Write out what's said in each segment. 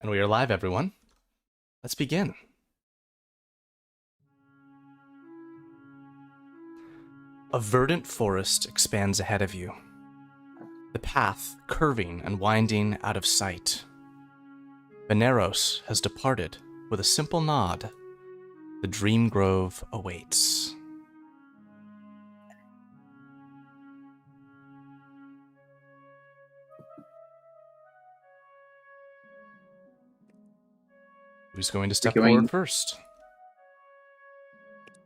And we are live, everyone. Let's begin. A verdant forest expands ahead of you, the path curving and winding out of sight. Veneros has departed with a simple nod. The Dreamgrove awaits. Who's going to step forward first?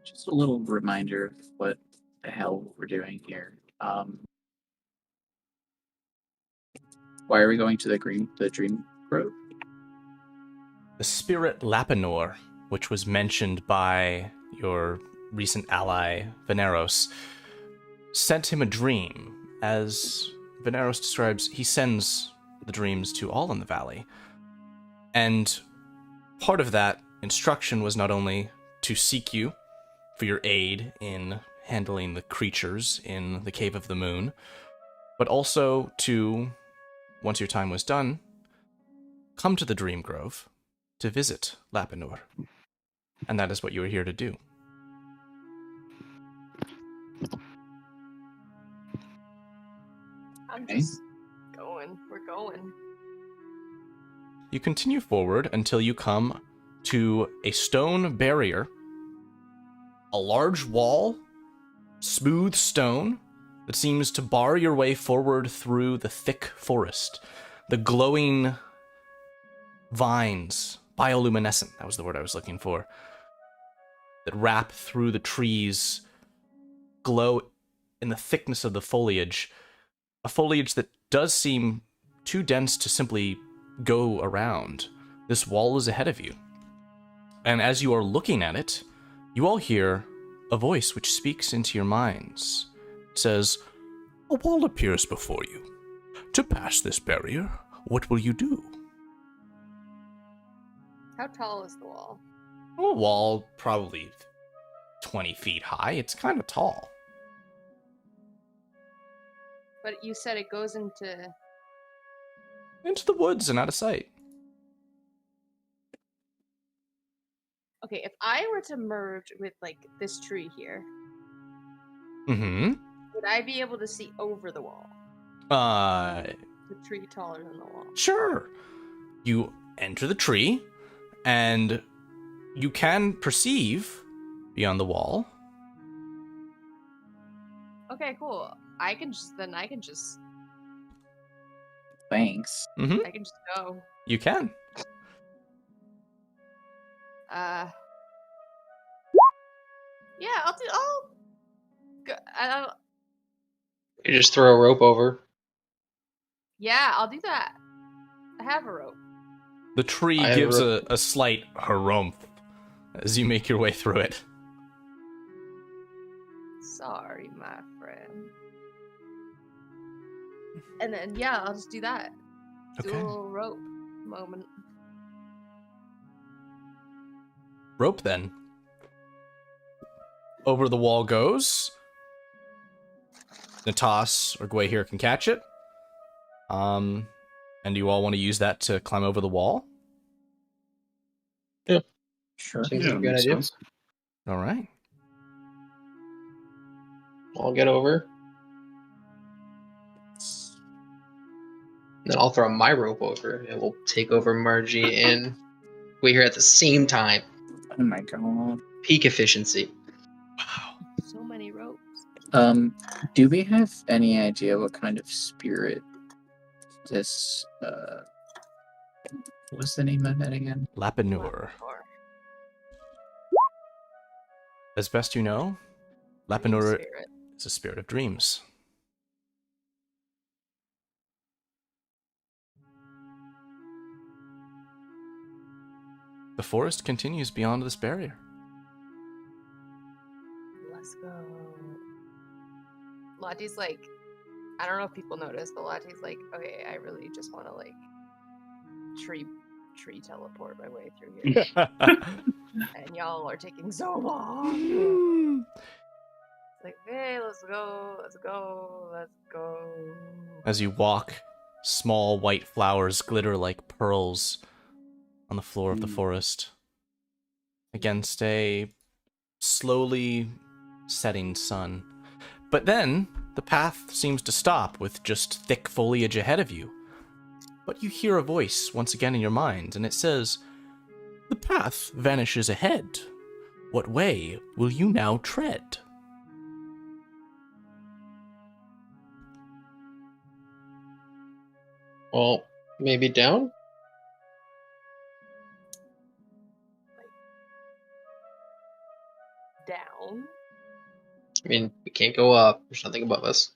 Just a little reminder of what the hell we're doing here. Why are we going to the Dreamgrove? The spirit Lapinoor, which was mentioned by your recent ally, Veneros, sent him a dream. As Veneros describes, he sends the dreams to all in the valley. And part of that instruction was not only to seek you for your aid in handling the creatures in the Cave of the Moon, but also to, once your time was done, come to the Dreamgrove to visit Lapinoor. And that is what you are here to do. I'm just going. We're going. You continue forward until you come to a stone barrier, a large wall, smooth stone that seems to bar your way forward through the thick forest. The glowing vines, bioluminescent, that was the word I was looking for, that wrap through the trees, glow in the thickness of the foliage, a foliage that does seem too dense to simply go around. This wall is ahead of you. And as you are looking at it, you all hear a voice which speaks into your minds. It says, "A wall appears before you. To pass this barrier, what will you do?" How tall is the wall? A wall probably 20 feet high. It's kind of tall. But you said it goes into the woods and out of sight. Okay, if I were to merge with, like, this tree here, Mm-hmm. would I be able to see over the wall? The tree taller than the wall. Sure. You enter the tree, and you can perceive beyond the wall. Okay, cool. I can just Thanks. Mm-hmm. I can just go. You can. Yeah, I'll go. You just throw a rope over. Yeah, I'll do that. I have a rope. The tree gives a slight harumph as you make your way through it. Sorry, my friend. And then, yeah, I'll just do that. Okay. Do a little rope moment. Rope, then. Over the wall goes. Natas or Gweyhir can catch it. And you all want to use that to climb over the wall? Yeah. Sure. Seems like a good idea. All right. I'll get over. Then I'll throw my rope over, and we'll take over Marjie and Gweyhir at the same time. Oh my god. Peak efficiency. Wow. So many ropes. Do we have any idea what kind of spirit this, what's the name of it again? Lapinoor. As best you know, Lapinoor is a spirit of dreams. The forest continues beyond this barrier. Let's go. Lottie's like, I don't know if people notice, but Lottie's like, okay, I really just want to, like, tree teleport my way through here. And y'all are taking so long. It's like, hey, let's go. As you walk, small white flowers glitter like pearls on the floor of the forest against a slowly setting sun. But then the path seems to stop with just thick foliage ahead of you. But you hear a voice once again in your mind, and it says, "The path vanishes ahead. What way will you now tread?" Well, maybe down? Down. I mean, we can't go up. There's nothing above us.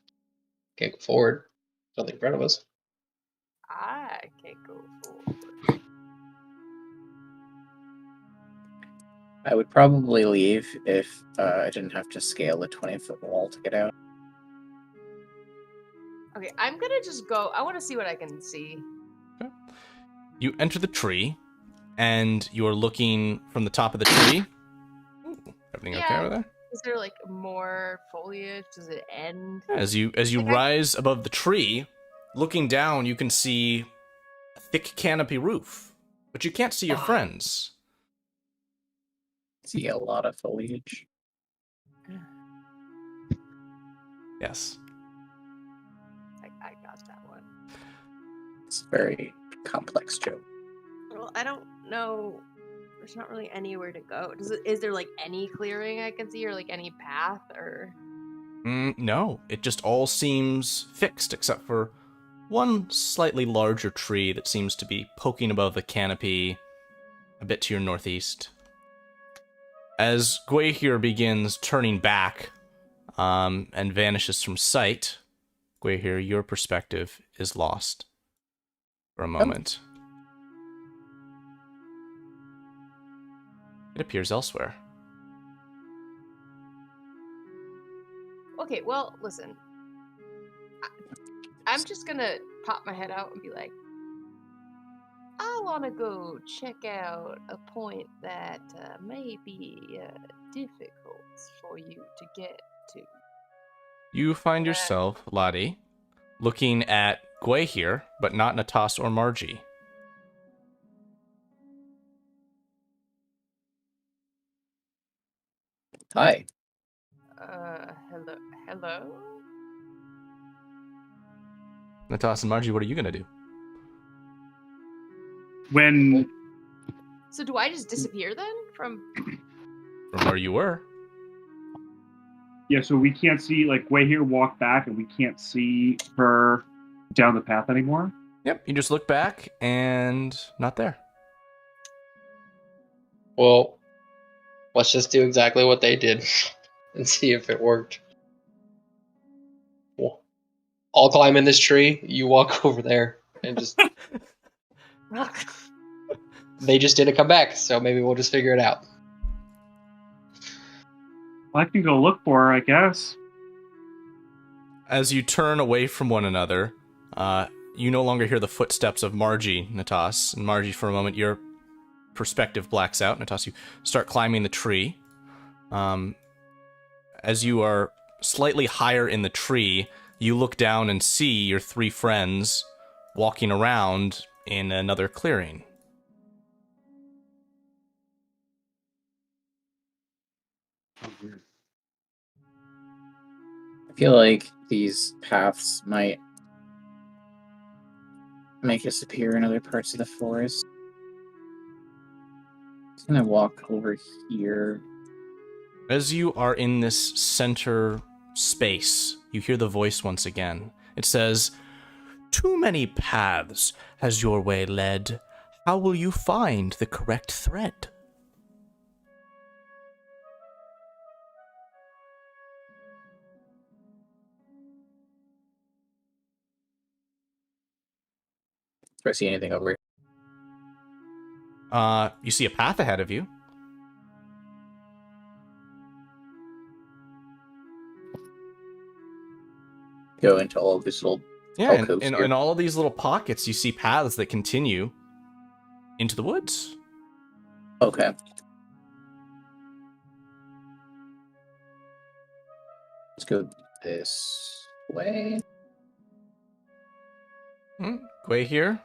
Can't go forward. There's nothing in front of us. I can't go forward. I would probably leave if I didn't have to scale a 20-foot wall to get out. Okay, I'm gonna just go. I want to see what I can see. Okay. You enter the tree, and you're looking from the top of the tree. Ooh, everything okay over there? Is there like more foliage? Does it end? As you rise above the tree, looking down, you can see a thick canopy roof, but you can't see your friends. See a lot of foliage. Yes. I got that one. It's a very complex joke. Well, I don't know. There's not really anywhere to go. Is there like any clearing I can see, or like any path, or? No, it just all seems fixed except for one slightly larger tree that seems to be poking above the canopy a bit to your northeast. As Gweyhir begins turning back and vanishes from sight, Gweyhir, your perspective is lost for a moment. It appears elsewhere. Okay, well, listen. I'm just gonna pop my head out and be like, I want to go check out a point that may be difficult for you to get to. You find yourself, Lottie, looking at Gweyhir, but not Natas or Marjie. Hi. Hello? Natas and Marjie, what are you going to do? When So do I just disappear then from where you were? yeah, so we can't see, like, Gweyhir walked back and we can't see her down the path anymore. Yep, you just look back and not there. Well, let's just do exactly what they did and see if it worked. Well, I'll climb in this tree, you walk over there, and just... They just didn't come back, so maybe we'll just figure it out. I can go look for her, I guess. As you turn away from one another, you no longer hear the footsteps of Marjie, Natas. And Marjie, for a moment, your perspective blacks out. Natas, you start climbing the tree. As you are slightly higher in the tree, you look down and see your three friends walking around in another clearing. I feel like these paths might make us appear in other parts of the forest. I'm gonna walk over here. As you are in this center space, you hear the voice once again. It says, "Too many paths has your way led. How will you find the correct thread?" Do I see anything over here? You see a path ahead of you. Go into all of these little Yeah, alcoves and here. in all of these little pockets, you see paths that continue into the woods. Okay. Let's go this way. Gweyhir,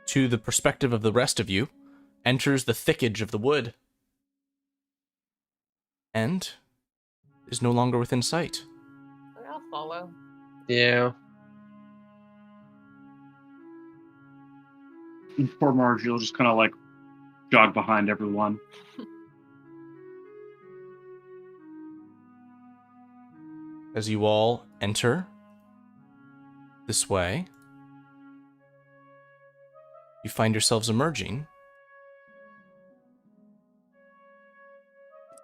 to the perspective of the rest of you, enters the thickage of the wood, and is no longer within sight. I'll follow. Yeah. And poor Marjie will just kind of like jog behind everyone. As you all enter this way, you find yourselves emerging.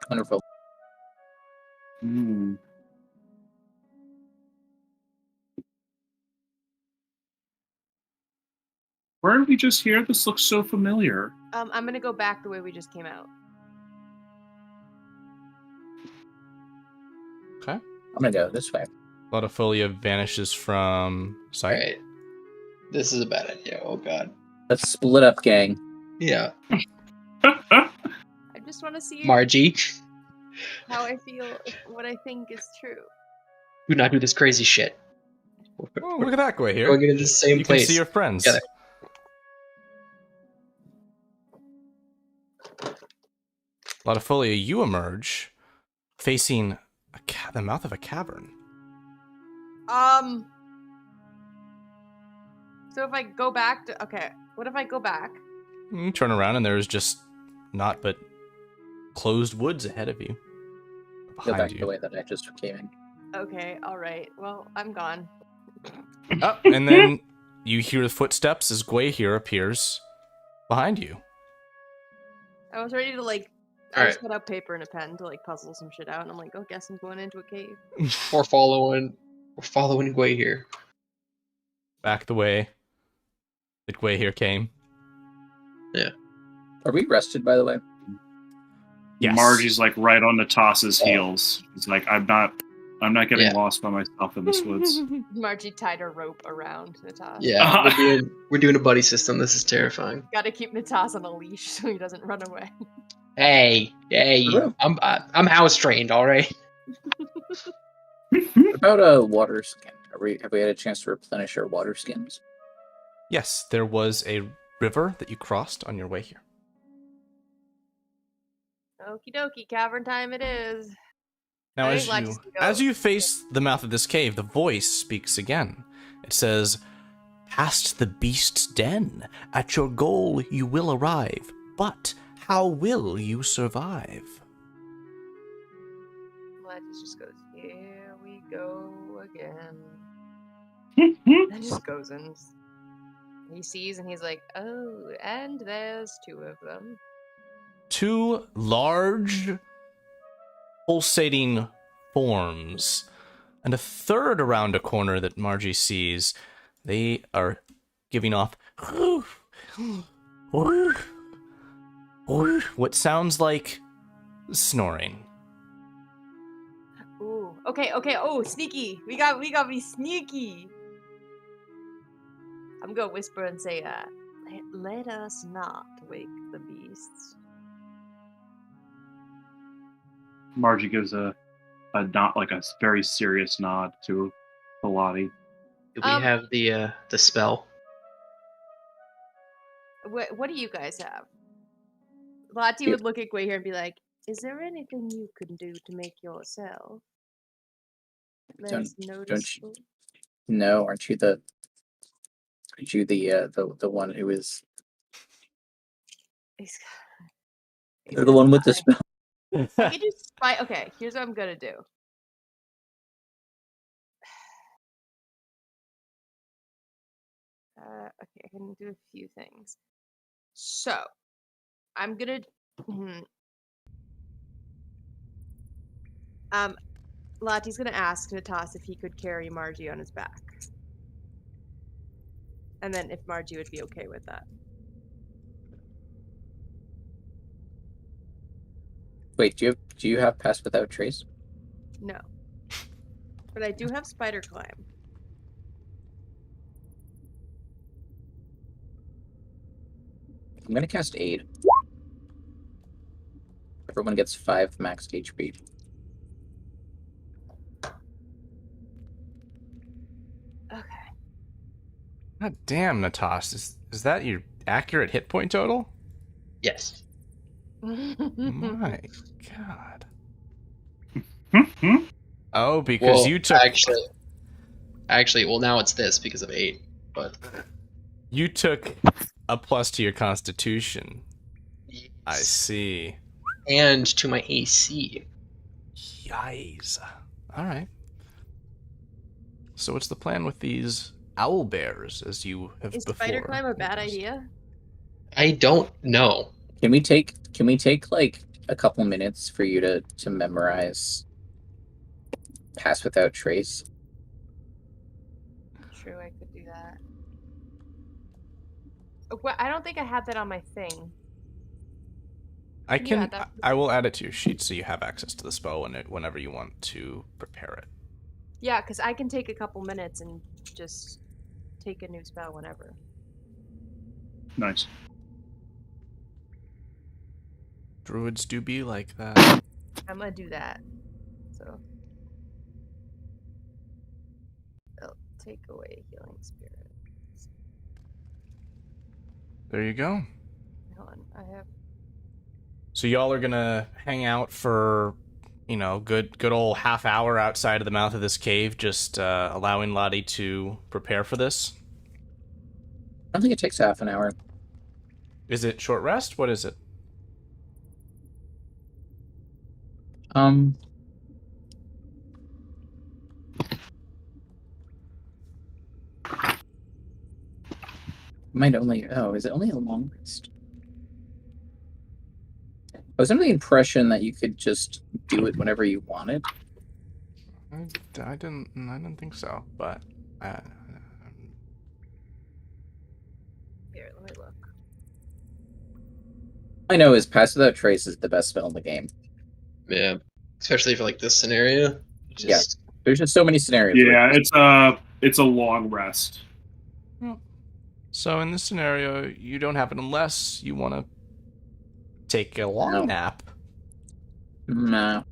Wonderful. Hmm. Where did we just hear? This looks so familiar. I'm gonna go back the way we just came out. Okay. I'm gonna go this way. Latifolia vanishes from sight. Alright. This is a bad idea. Oh god. Let's split up, gang. Yeah. I just want to see Marjie, how I feel, what I think is true. do not do this crazy shit. Oh, look at that, Gweyhir. Going into the same You place. can see your friends. Together. Latifolia, you emerge facing the mouth of a cavern. So if I go back to... Okay, what if I go back? You turn around and there's just not but closed woods ahead of you. Go Behind back you. the way that I just came in. Okay, alright. Well, I'm gone. Oh, and then you hear the footsteps as Gweyhir appears behind you. I was ready to, like... I Alright. just put out paper and a pen to, like, puzzle some shit out, and I'm like, oh, guess I'm going into a cave. We're following Gweyhir. Back the way that Gweyhir came. Are we rested, by the way? Yes. Margie's like right on Natas's heels. It's like I'm not getting Yeah. lost by myself in this woods. Margie tied her rope around Natas. Yeah, we're doing a buddy system. This is terrifying. Gotta keep Natas on a leash so he doesn't run away. Hey, Hello. I'm house trained, all right. What about water skin? Have we had a chance to replenish our water skins? Yes, there was a river that you crossed on your way here. Okie dokie, cavern time it is. Now, I as like you to go- as you face the mouth of this cave, the voice speaks again. It says, "Past the beast's den, at your goal you will arrive, but how will you survive?" Letty just goes, here we go again. And just goes in. He sees and he's like, oh, and there's two of them. Two large, pulsating forms, and a third around a corner that Marjie sees. They are giving off what sounds like snoring. Ooh, okay, oh, sneaky. We got be sneaky. I'm gonna whisper and say, let us not wake the beasts. Margie gives a nod, like a very serious nod to Lottie. Do we have the spell? What do you guys have? Lati would look at Gweyhir and be like, is there anything you can do to make yourself less noticeable? No, aren't you the one who is You're the one with the spell? I can do spy. Okay, here's what I'm gonna do. Okay, I can do a few things. So, I'm gonna. Lati's gonna ask Natas if he could carry Margie on his back, and then if Margie would be okay with that. Wait, do you have Pass Without Trace? No, but I do have Spider Climb. I'm gonna cast Aid. Everyone gets 5 max HP. Okay. God damn, Natas, is that your accurate hit point total? Yes. My God. Hmm? Oh, because Well, you took actually, well, now it's this because of 8. But you took a plus to your Constitution. I see. And to my AC. Yikes. All right. So what's the plan with these owl bears, as you have Is before? spider climb a bad noticed? idea? I don't know. Can we take like a couple minutes for you to memorize Pass Without Trace? True, I could do that. Well, I don't think I have that on my thing. I Can you can. add that? I will add it to your sheet so you have access to the spell whenever you want to prepare it. Yeah, because I can take a couple minutes and just take a new spell whenever. Nice. Druids do be like that. I'm gonna do that. So, I'll take away healing spirit. There you go. Hold on, I have. So y'all are gonna hang out for, good old half hour outside of the mouth of this cave, just allowing Lottie to prepare for this. I don't think it takes half an hour. Is it short rest? What is it? Might only. Oh, is it only a long rest? I was under the impression that you could just do it whenever you wanted. I didn't think so, but Here, let me look. I know is Pass Without Trace is the best spell in the game. Yeah. Especially for like this scenario. Just... There's just so many scenarios. Yeah, it's a long rest. So in this scenario, you don't have it unless you want to take a long nap. Nah,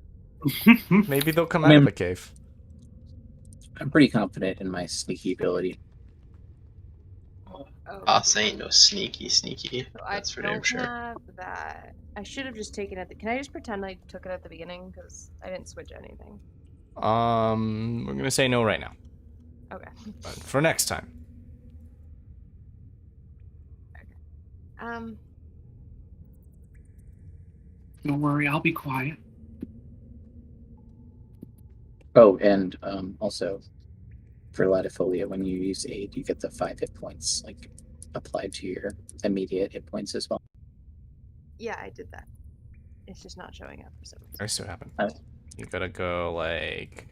Maybe they'll come out of the cave. I'm pretty confident in my sneaky ability. Oh, Us ain't no sneaky. so That's for I damn don't sure. have that. I should have just taken it. Can I just pretend I took it at the beginning? Because I didn't switch anything. We're gonna say no right now, Okay. but for next time. Don't worry, I'll be quiet. Oh, and also for Latifolia, when you use aid, you get the 5 hit points like applied to your immediate hit points as well. Yeah, I did that. It's just not showing up for some reason. I still haven't. Oh. You gotta go like.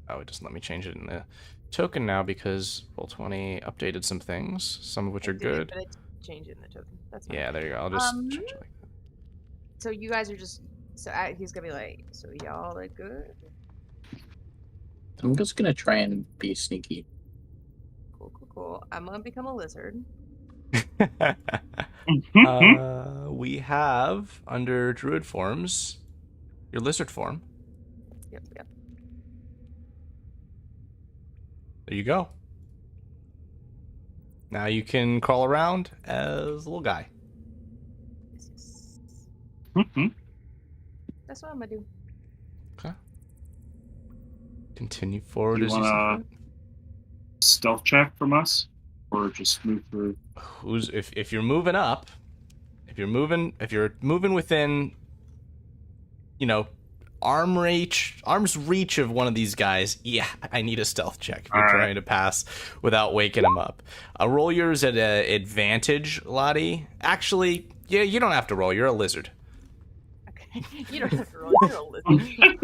Oh, it doesn't let me change it in the token now because Roll20 updated some things, some of which I are did, good. But it's changed in the token. That's fine. Yeah, there you go. I'll just change it like that. So you guys are just. So he's gonna be like, so y'all are good? I'm just gonna try and be sneaky. Cool. I'm gonna become a lizard. We have under druid forms your lizard form. Yep. There you go. Now you can crawl around as a little guy. That's what I'm gonna do. Okay. Continue forward You as you see wanna- fit. Stealth check from us, or just move through. If you're moving up, if you're moving within, arm's reach of one of these guys, yeah, I need a stealth check if you're trying to pass without waking him up. Roll yours at an advantage, Lottie. Actually, yeah, you don't have to roll. You're a lizard. Okay. You don't have to roll. You're a lizard.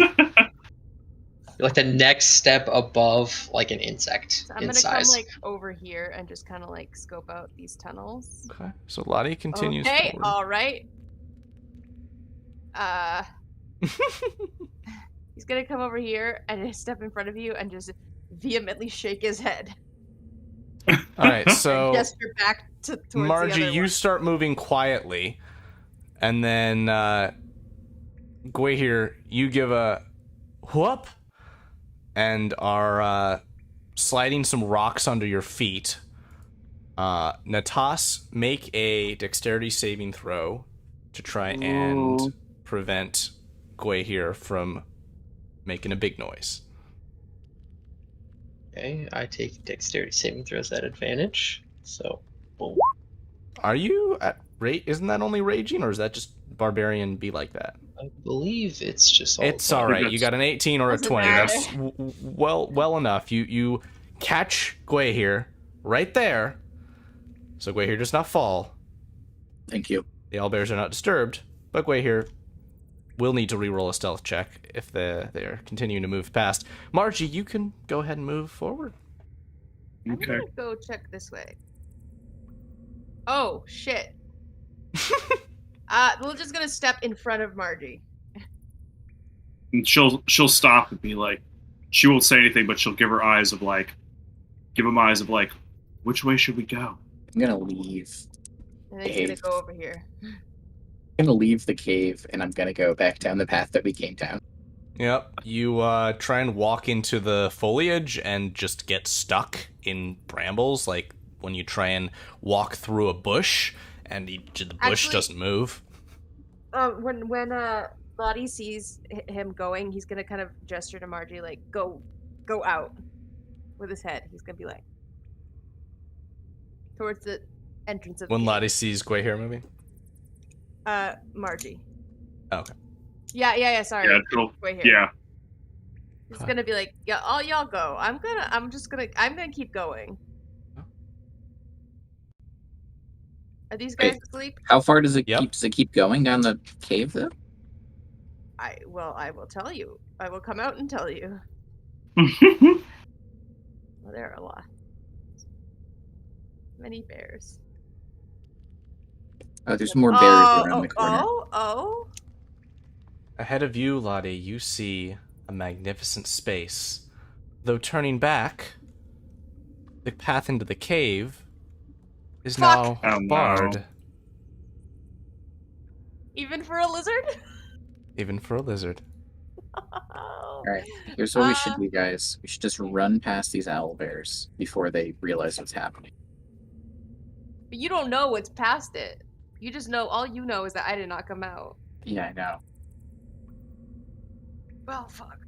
You're like the next step above like an insect So I'm in gonna size. come like over here and just kind of like scope out these tunnels. Okay, so Lottie continues Okay, forward. all right. He's gonna come over here and just step in front of you and just vehemently shake his head. All right, so Gesture back towards the Marjie, other you one. start moving quietly, and then Gweyhir, you give a whoop, and are sliding some rocks under your feet. Natas, make a dexterity saving throw to try and Ooh. prevent Gweyhir from making a big noise. Okay, I take dexterity saving throws at advantage. So, boom. Are you at rate? Isn't that only raging, or is that just barbarian be like that? I believe it's just all. It's all right. You got an 18 or a Doesn't 20. matter. That's well enough. You catch Gweyhir right there, so Gweyhir does not fall. Thank you. The owlbears are not disturbed, but Gweyhir will need to reroll a stealth check if they're continuing to move past. Marjie, you can go ahead and move forward. I'm Okay. gonna go check this way. Oh shit. We're just gonna step in front of Marjie. And she'll stop and be like, she won't say anything, but she'll give him eyes of like, which way should we go? I'm gonna leave. And then he's gonna go over here. I'm gonna leave the cave, and I'm gonna go back down the path that we came down. Yep. You try and walk into the foliage and just get stuck in brambles, like when you try and walk through a bush and the bush Actually- doesn't move. When Lottie sees him going, he's gonna kind of gesture to Marjie like, go out with his head. He's gonna be like towards the entrance of When the Lottie sees Gweyhir moving. Marjie. Oh, okay. Yeah, sorry. Yeah, she'll, Right here. yeah. He's gonna be like, yeah, all y'all go. I'm gonna keep going. Are these guys Wait. asleep? How far does it Yep. keep? Does it keep going down the cave though? I will tell you. I will come out and tell you. Well, there are a lot. Many bears. Oh, there's more bears around the corner. Oh. Ahead of you, Lottie, you see a magnificent space. Though turning back, the path into the cave is Fuck. now Oh, no. barred, Even for a lizard? even for a lizard. All right, here's what we should do, guys. We should just run past these owl bears before they realize what's happening. But you don't know what's past it. You just know, all you know is that I did not come out. Yeah, I know. Well, fuck.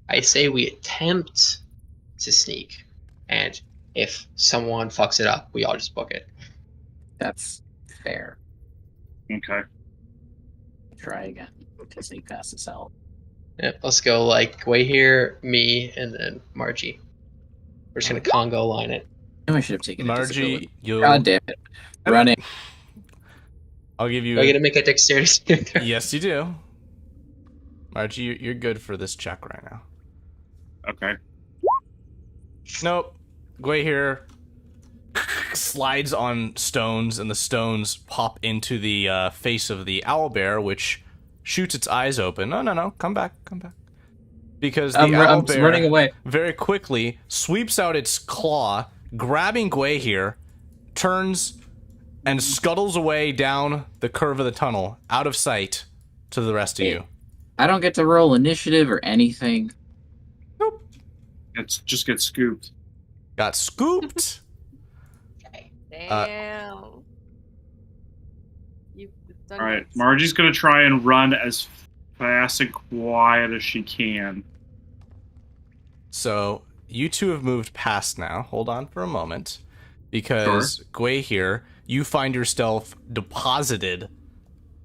I say we attempt to sneak, and if someone fucks it up, we all just book it. That's fair. Okay. Try again to sneak past this owl. Yep, let's go like Gweyhir, me, and then Marjie. We're just gonna Congo line it. No, I should have taken it. Marjie, you'll... God damn it! Running. I'll give you... Do I get to make a dexterity saving throw? Yes, you do. Marjie, you're good for this check right now. Okay. Nope. Gweyhir slides on stones, and the stones pop into the face of the owlbear, which shoots its eyes open. No, come back. Because the I'm owlbear running away. very quickly sweeps out its claw, grabbing Gweyhir, turns, and scuttles away down the curve of the tunnel, out of sight to the rest of you. I don't get to roll initiative or anything. Nope. Just get scooped. Got scooped. Damn. You've done All right, this. Margie's gonna try and run as fast and quiet as she can. So, you two have moved past now. Hold on for a moment. Because, Gweyhir, you find yourself deposited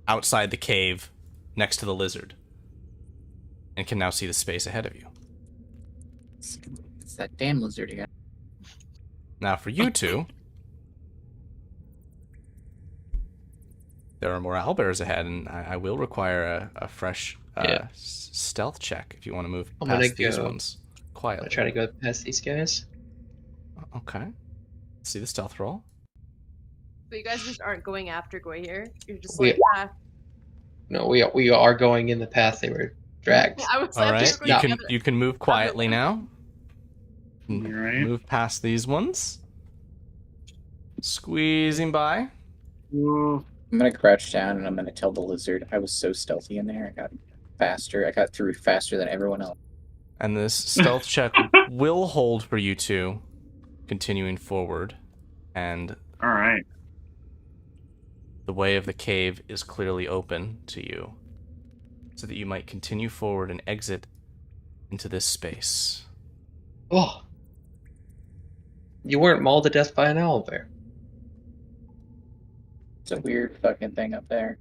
outside the cave next to the lizard. And can now see the space ahead of you. It's that damn lizard again. Now, for you two, there are more owlbears ahead, and I will require a fresh stealth check if you want to move I'm gonna past these go- ones I'm quietly. gonna try to go past these guys. Okay. Let's see the stealth roll. So you guys just aren't going after Gweyhir? You're just We- like, No, we are going in the path they were dragged. I was All like, right, you're going you can move quietly now. All right. Move past these ones. Squeezing by. Ooh. I'm gonna crouch down and I'm gonna tell the lizard I was so stealthy in there. I got faster. I got through faster than everyone else. And this stealth check will hold for you two. continuing forward, and All right. the way of the cave is clearly open to you, so that you might continue forward and exit into this space. Oh. You weren't mauled to death by an owlbear. It's a weird fucking thing up there.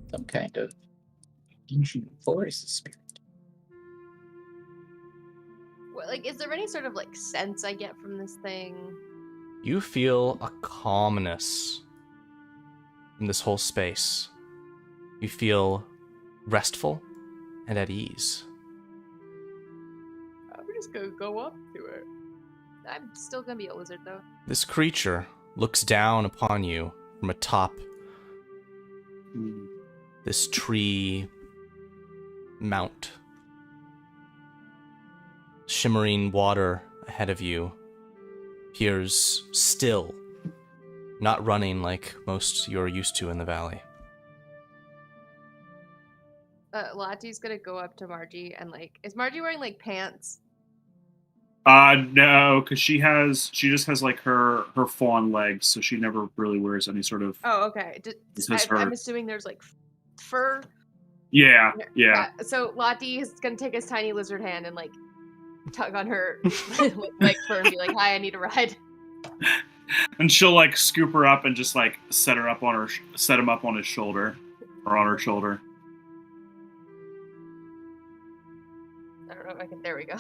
Some kind of ancient forest spirit. Well, like, is there any sort of like sense I get from this thing? You feel a calmness in this whole space. You feel restful and at ease. We're just gonna go up to it. I'm still gonna be a lizard though. This creature looks down upon you from atop this tree mount. Shimmering water ahead of you appears still, not running like most you're used to in the valley. Lottie's gonna go up to Marjie and like, is Marjie wearing like pants? No, because she just has like her fawn legs, so she never really wears any sort of. Oh, okay. This is her. I'm assuming there's like fur. Yeah. So Lottie is gonna take his tiny lizard hand and like tug on her like fur and be like, "Hi, I need a ride." And she'll like scoop her up and just like set him up on his shoulder, or on her shoulder. I don't know if I can. There we go.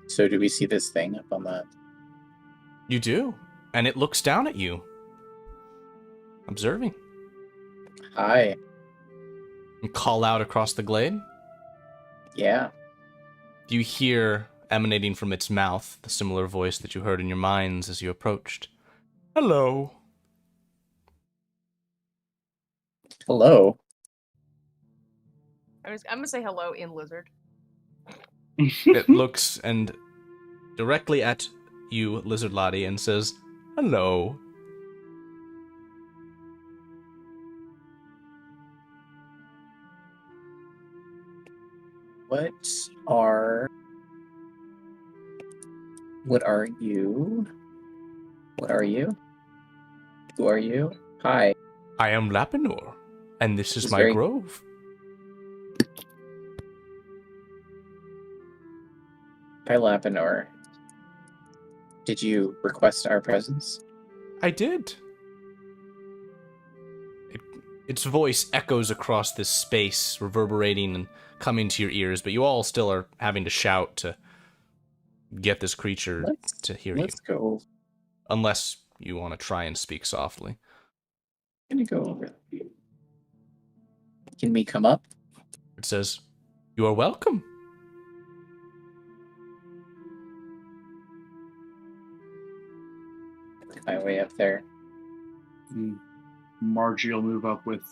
So do we see this thing up on the... You do, and it looks down at you, observing. Hi. You call out across the glade. Yeah. You hear, emanating from its mouth, the similar voice that you heard in your minds as you approached. Hello. Hello. I'm gonna say hello in lizard. It looks and directly at you, Lizard Lottie, and says, hello. What are you? What are you? Who are you? Hi. I am Lapinoor, and this is It's my very- grove. Hi, Lapinoor. Did you request our presence? I did. Its voice echoes across this space, reverberating and coming to your ears, but you all still are having to shout to get this creature to hear you. Let's go. Unless you want to try and speak softly. I'm gonna go over. Can we come up? It says, you are welcome. My way up there. Marjie will move up with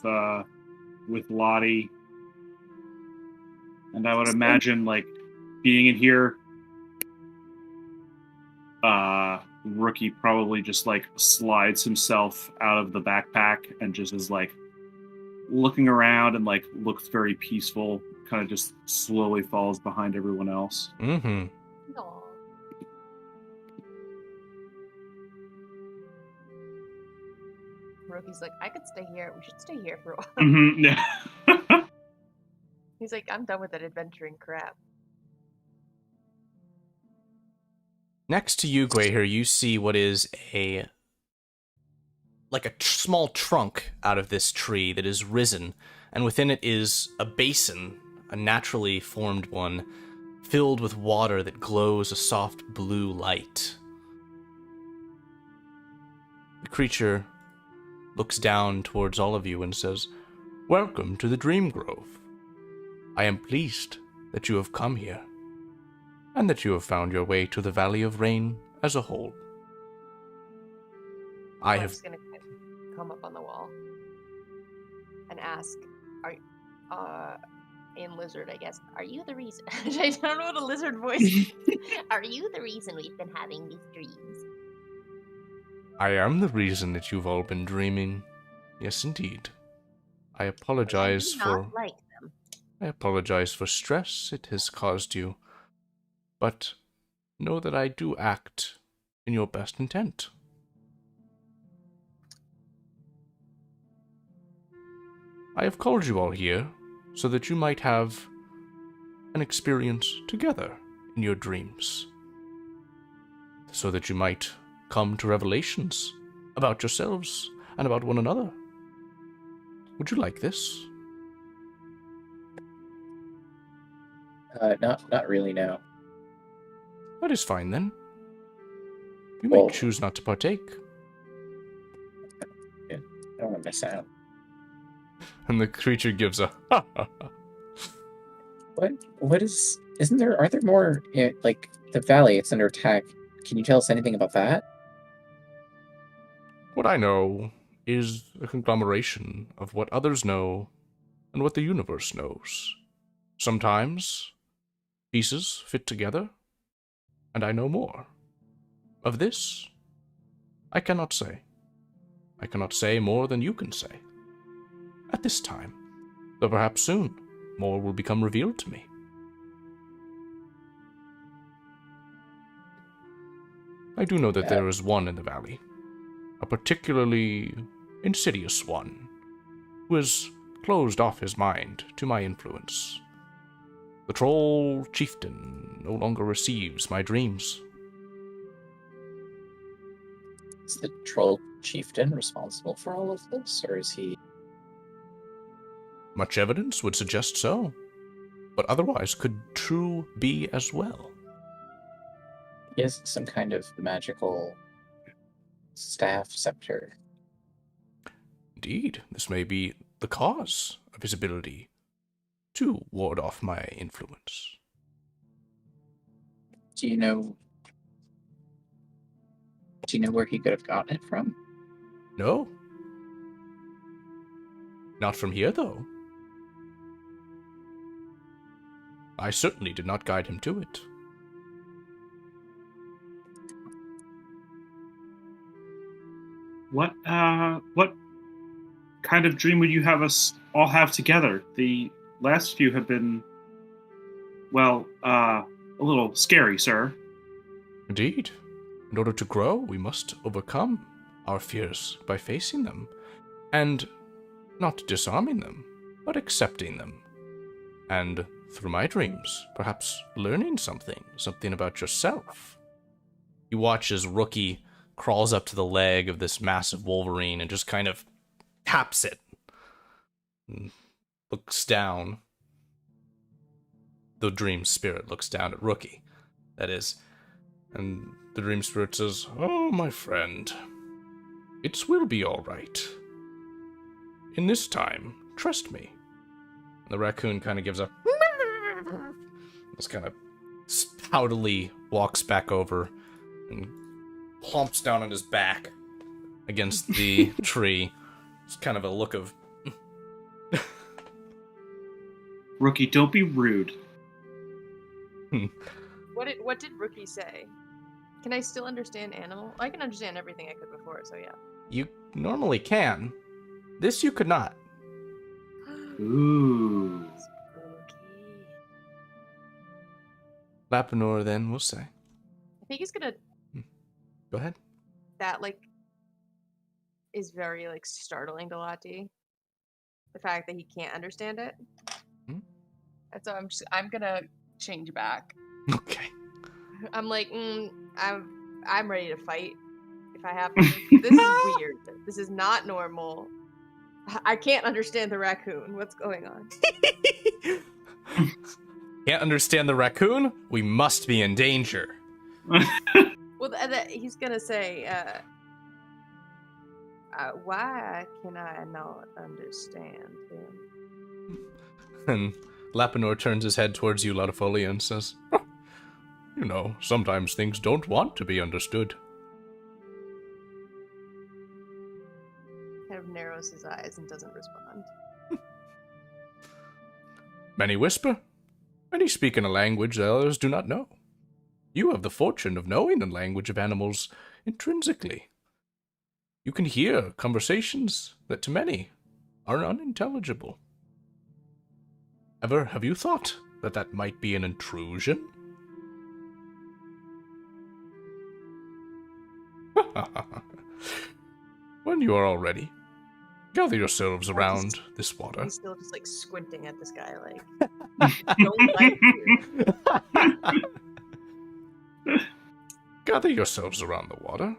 Lottie, and I would imagine like being in here. Rookie probably just like slides himself out of the backpack and just is like looking around and like looks very peaceful. Kind of just slowly falls behind everyone else. Mm-hmm. Aww. Rookie's like, I could stay here. We should stay here for a while. Mm-hmm. Yeah. He's like, I'm done with that adventuring crap. Next to you, Gweyhir, you see what is a small trunk out of this tree that is risen, and within it is a basin, a naturally formed one, filled with water that glows a soft blue light. The creature looks down towards all of you and says, welcome to the Dreamgrove. I am pleased that you have come here, and that you have found your way to the Valley of Rain as a whole. I'm just gonna come up on the wall and ask, in lizard, I guess, are you the reason? I don't know what a lizard voice. Are you the reason we've been having these dreams? I am the reason that you've all been dreaming. Yes, indeed. I I apologize do for... not like them. I apologize for stress it has caused you, but know that I do act in your best intent. I have called you all here so that you might have an experience together in your dreams, so that you might come to revelations about yourselves and about one another. Would you like this? Not really, no. That is fine then. You Well- may choose not to partake. I don't want to miss out. And the creature gives a What is... aren't there more, like, the valley, it's under attack. Can you tell us anything about that? What I know is a conglomeration of what others know and what the universe knows. Sometimes pieces fit together, and I know more. Of this, I cannot say. I cannot say more than you can say. At this time, though perhaps soon, more will become revealed to me. I do know that there is one in the valley, a particularly insidious one, who has closed off his mind to my influence. The troll chieftain no longer receives my dreams. Is the troll chieftain responsible for all of this, or is he... Much evidence would suggest so, but otherwise could true be as well. He has some kind of magical staff scepter. Indeed, this may be the cause of his ability to ward off my influence. Do you know where he could have gotten it from? No. Not from here, though. I certainly did not guide him to it. What kind of dream would you have us all have together? The last few have been, well, a little scary, sir. Indeed. In order to grow, we must overcome our fears by facing them, and not disarming them, but accepting them. And through my dreams, perhaps learning something about yourself. You watch as Rookie crawls up to the leg of this massive wolverine and just kind of taps it. And looks down. The dream spirit looks down at Rookie, that is. And the dream spirit says, "Oh, my friend, it will be all right. In this time, trust me." And the raccoon kind of gives a... Just kind of stoutily walks back over and plumps down on his back against the tree. It's kind of a look of... Rookie, don't be rude. What did Rookie say? Can I still understand animal? I can understand everything I could before, so yeah. You normally can. This you could not. Ooh. Spooky. Lapinoor then will say. I think he's gonna. Go ahead. That is very startling to Lati. The fact that he can't understand it. Hmm? And so I'm gonna change back. Okay. I'm like, I'm ready to fight if I have to. This is weird. This is not normal. I can't understand the raccoon. What's going on? Can't understand the raccoon? We must be in danger. Well, he's gonna say, why can I not understand him? And Lapinoor turns his head towards you, Latifolia, and says, "You know, sometimes things don't want to be understood." Kind of narrows his eyes and doesn't respond. Many whisper, many speak in a language that others do not know. You have the fortune of knowing the language of animals intrinsically. You can hear conversations that to many are unintelligible. Ever have you thought that that might be an intrusion? When you are all ready, gather yourselves around this water. He's still just like squinting at this guy, like, don't like you. Gather yourselves around the water,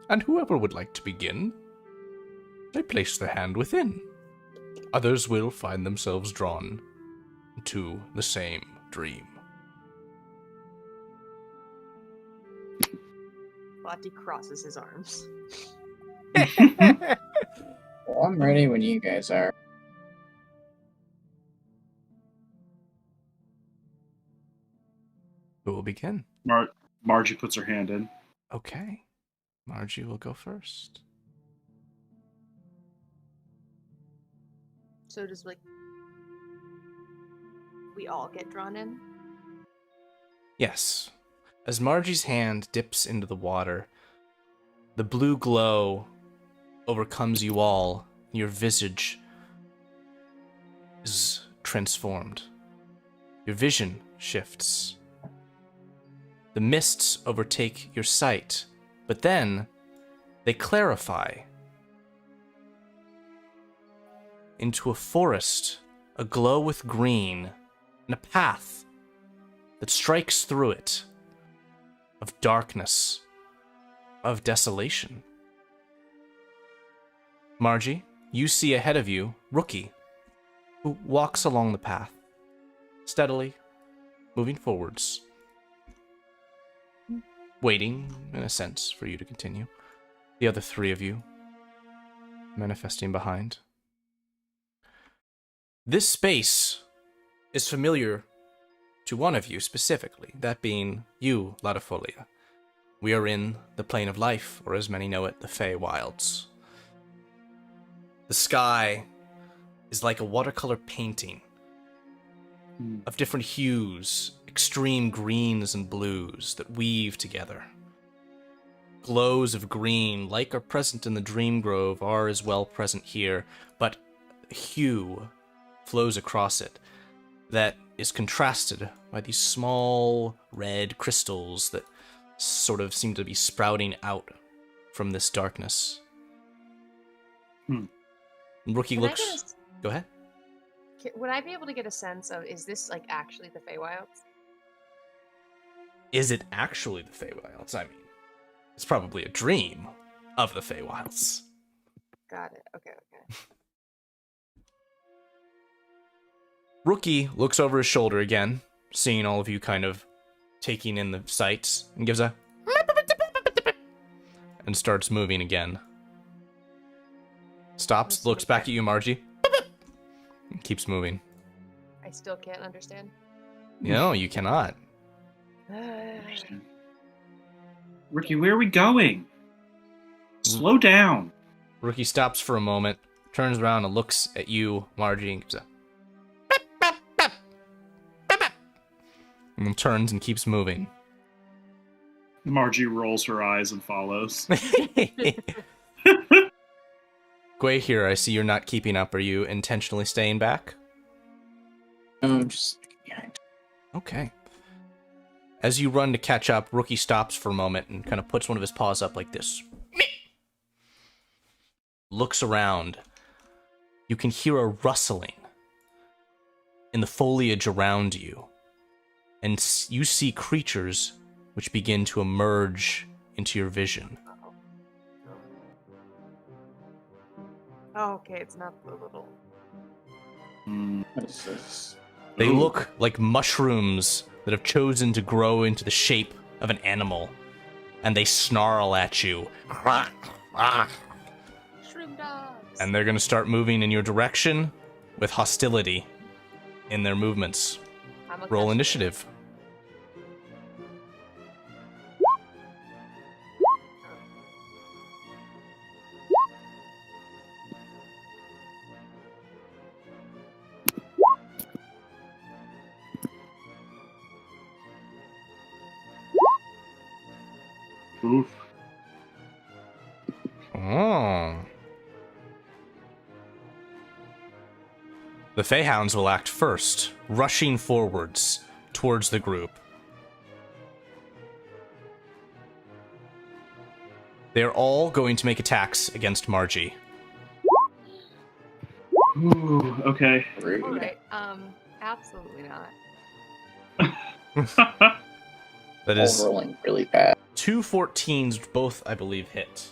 and whoever would like to begin, they place their hand within. Others will find themselves drawn to the same dream. Lati crosses his arms. Well, I'm ready when you guys are. Who will begin? Marjie puts her hand in. Okay. Marjie will go first. So does like we all get drawn in? Yes. As Margie's hand dips into the water, the blue glow overcomes you all. Your visage is transformed. Your vision shifts. The mists overtake your sight, but then they clarify into a forest aglow with green and a path that strikes through it of darkness, of desolation. Marjie, you see ahead of you Rookie, who walks along the path, steadily moving forwards, waiting, in a sense, for you to continue. The other three of you manifesting behind. This space is familiar to one of you specifically, that being you, Latifolia. We are in the plane of life, or as many know it, the Feywilds. The sky is like a watercolor painting of different hues, extreme greens and blues that weave together. Glows of green, like are present in the Dreamgrove, are as well present here, but hue flows across it that is contrasted by these small red crystals that sort of seem to be sprouting out from this darkness. Rookie Can I looks... Go ahead. Would I be able to get a sense of, is this like actually the Feywilds? Is it actually the Feywilds? I mean, it's probably a dream of the Feywilds. Got it. Okay. Rookie looks over his shoulder again, seeing all of you kind of taking in the sights, and gives a... and starts moving again. Stops, looks back at you, Marjie, and keeps moving. I still can't understand. No, you cannot. Ricky, where are we going? Slow down. Rookie stops for a moment, turns around and looks at you, Marjie, and gives a... and turns and keeps moving. Marjie rolls her eyes and follows. Gweyhir, I see you're not keeping up. Are you intentionally staying back? I'm just behind. Okay. As you run to catch up, Rookie stops for a moment and kind of puts one of his paws up like this. Looks around. You can hear a rustling in the foliage around you. And you see creatures which begin to emerge into your vision. Oh, okay, it's not the little... What is this? They look like mushrooms that have chosen to grow into the shape of an animal. And they snarl at you. Shroom dogs! And they're going to start moving in your direction with hostility in their movements. Roll initiative. Oof. Oh. Oh. The Feyhounds will act first, rushing forwards towards the group. They're all going to make attacks against Marjie. Ooh, okay. Rude. All right. Absolutely not. That All is rolling really bad. 2 14s, both, I believe, hit.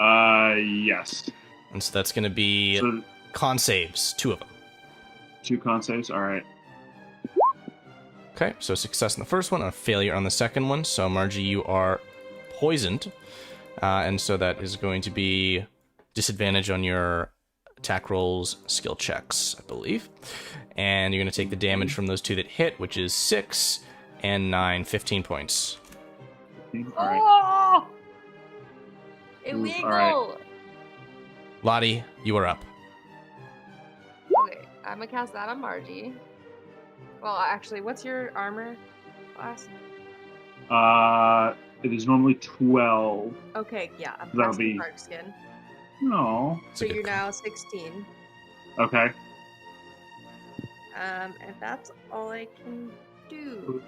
Yes. And so that's going to be So con saves, 2 of them. 2 con saves. All right. Okay, so success in the first one, and a failure on the second one. So, Marjie, you are poisoned. And so that is going to be disadvantage on your attack rolls, skill checks, I believe. And you're going to take the damage from those 2 that hit, which is 6 and 9, 15 points. All right. Oh! Ooh, Illegal! all Lottie, you are up. Okay, I'm gonna cast that on Marjie. Well, actually, what's your armor class? It is normally 12. Okay, yeah, I'm That'll casting be- Dark Skin. No. That's So a good you're call. now 16. Okay. And that's all I can do.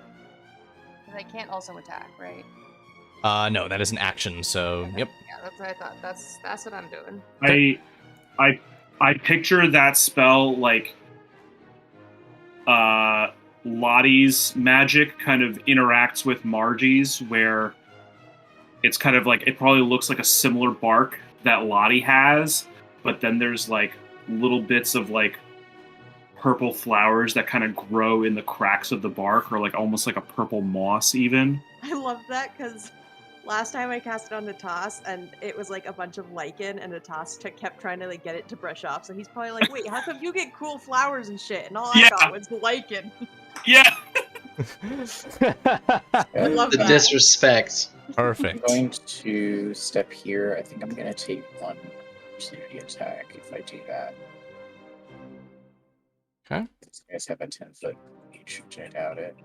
Because I can't also attack, right? No, that is an action, so, yep. Yeah, that's what I thought. That's what I'm doing. I picture that spell like Lottie's magic kind of interacts with Marjie's, where it's kind of like it probably looks like a similar bark that Lottie has, but then there's like little bits of like purple flowers that kind of grow in the cracks of the bark, or like almost like a purple moss even. I love that because last time I cast it on Natas and it was like a bunch of lichen and Natas kept trying to like get it to brush off. So he's probably like, wait, how come you get cool flowers and shit? And all I Yeah. got was lichen. Yeah. I love The that. disrespect. I'm Perfect. going to step here. I think I'm going to take 1 opportunity attack if I do that. Okay. These guys have a 10-foot reach, which I doubt it.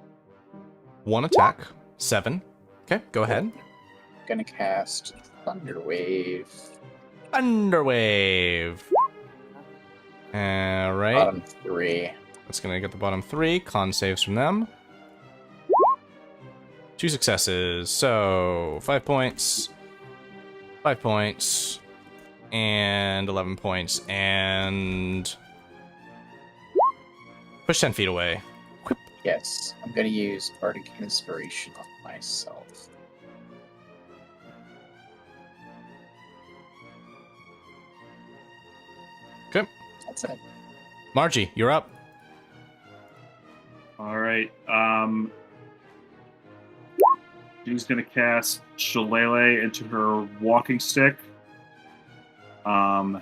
1 attack, 7. Okay, go ahead. I'm going to cast Thunder Wave. Underwave. Alright. Bottom 3. That's going to get the bottom 3. Con saves from them. 2 successes. So, 5 points. 5 points. And 11 points. And push 10 feet away. Quip. Yes, I'm going to use Bardic Inspiration on myself. Okay. That's it. Marjie, you're up. All right. She's gonna cast Shillelagh into her walking stick, and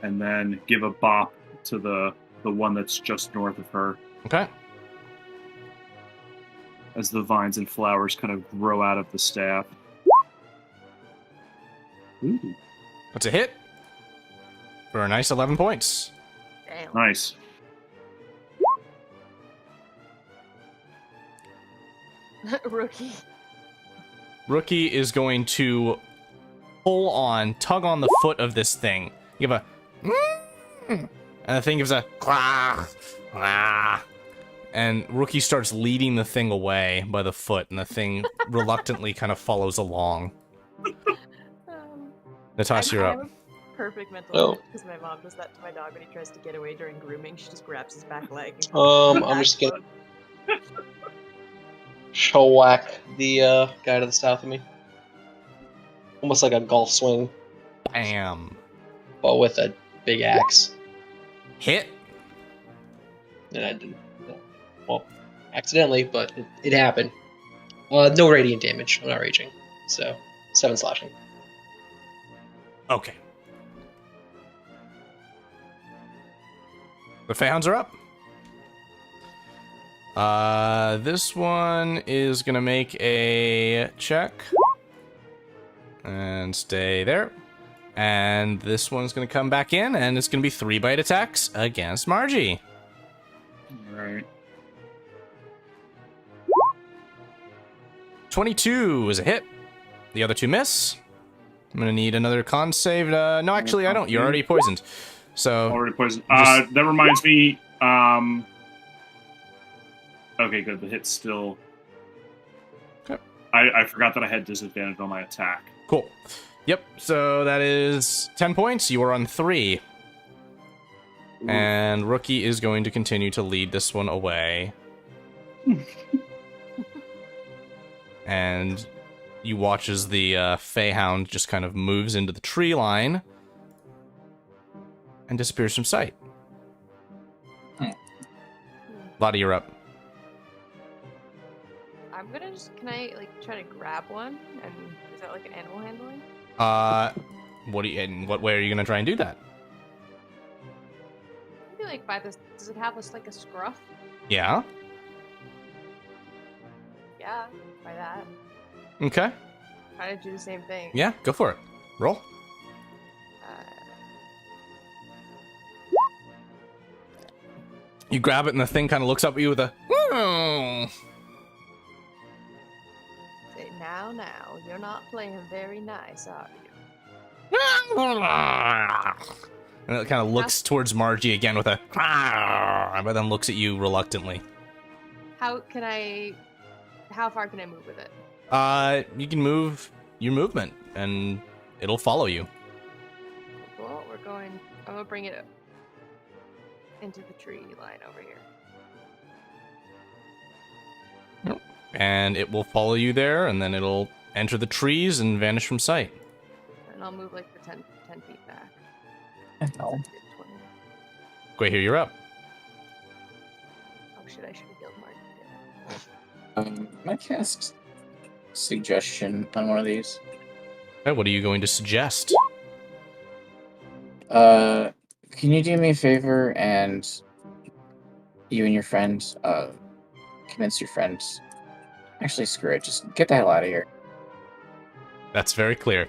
then give a bop to the one that's just north of her Okay. as the vines and flowers kind of grow out of the staff. Ooh, That's a hit. For a nice 11 points. Damn. nice. Rookie. Rookie is going to pull on, tug on the foot of this thing. Give a... And the thing gives a... And Rookie starts leading the thing away by the foot, and the thing reluctantly kind of follows along. Natasha, you're I up. have a perfect mental Oh. because my mom does that to my dog when he tries to get away during grooming. She just grabs his back leg. And I'm just gonna whack the guy to the south of me. Almost like a golf swing, Bam. but with a big axe. Hit. And I didn't. Well, accidentally, but it happened. No radiant damage. I'm not raging. So, 7 slashing. Okay. The Feyhounds are up. This one is gonna make a check. And stay there. And this one's gonna come back in, and it's gonna be 3 bite attacks against Marjie. All right. 22 is a hit. The other 2 miss. I'm gonna need another con save. No, actually, I don't. You're already poisoned. So Already poisoned. Just- That reminds me. Okay, good. The hit's still. Okay. I forgot that I had disadvantage on my attack. cool. Yep. So that is 10 points. You are on 3. And Rookie is going to continue to lead this one away. And you watch as the Feyhound just kind of moves into the tree line and disappears from sight. Lottie, you're up. I'm gonna just, can I like try to grab one? And is that like an animal handling? In what way are you gonna try and do that? Maybe like by this, does it have this like a scruff? Yeah. Yeah, by that. Okay. Try to do the same thing. Yeah, go for it. Roll. You grab it and the thing kind of looks up at you with a... Say, now, you're not playing very nice, are you? And it kind of looks towards Margie again with a... But then looks at you reluctantly. How far can I move with it? You can move your movement and it'll follow you. Cool, I'm gonna bring it into the tree line over here. And it will follow you there, and then it'll enter the trees and vanish from sight. And I'll move like the 10 feet back. No. 20. Gweyhir, you're up. Oh shit, I should have killed Marjie. Can I cast suggestion on one of these? Okay, what are you going to suggest? Can you do me a favor and you and your friend, convince your friends. Actually, screw it. Just get the hell out of here. That's very clear.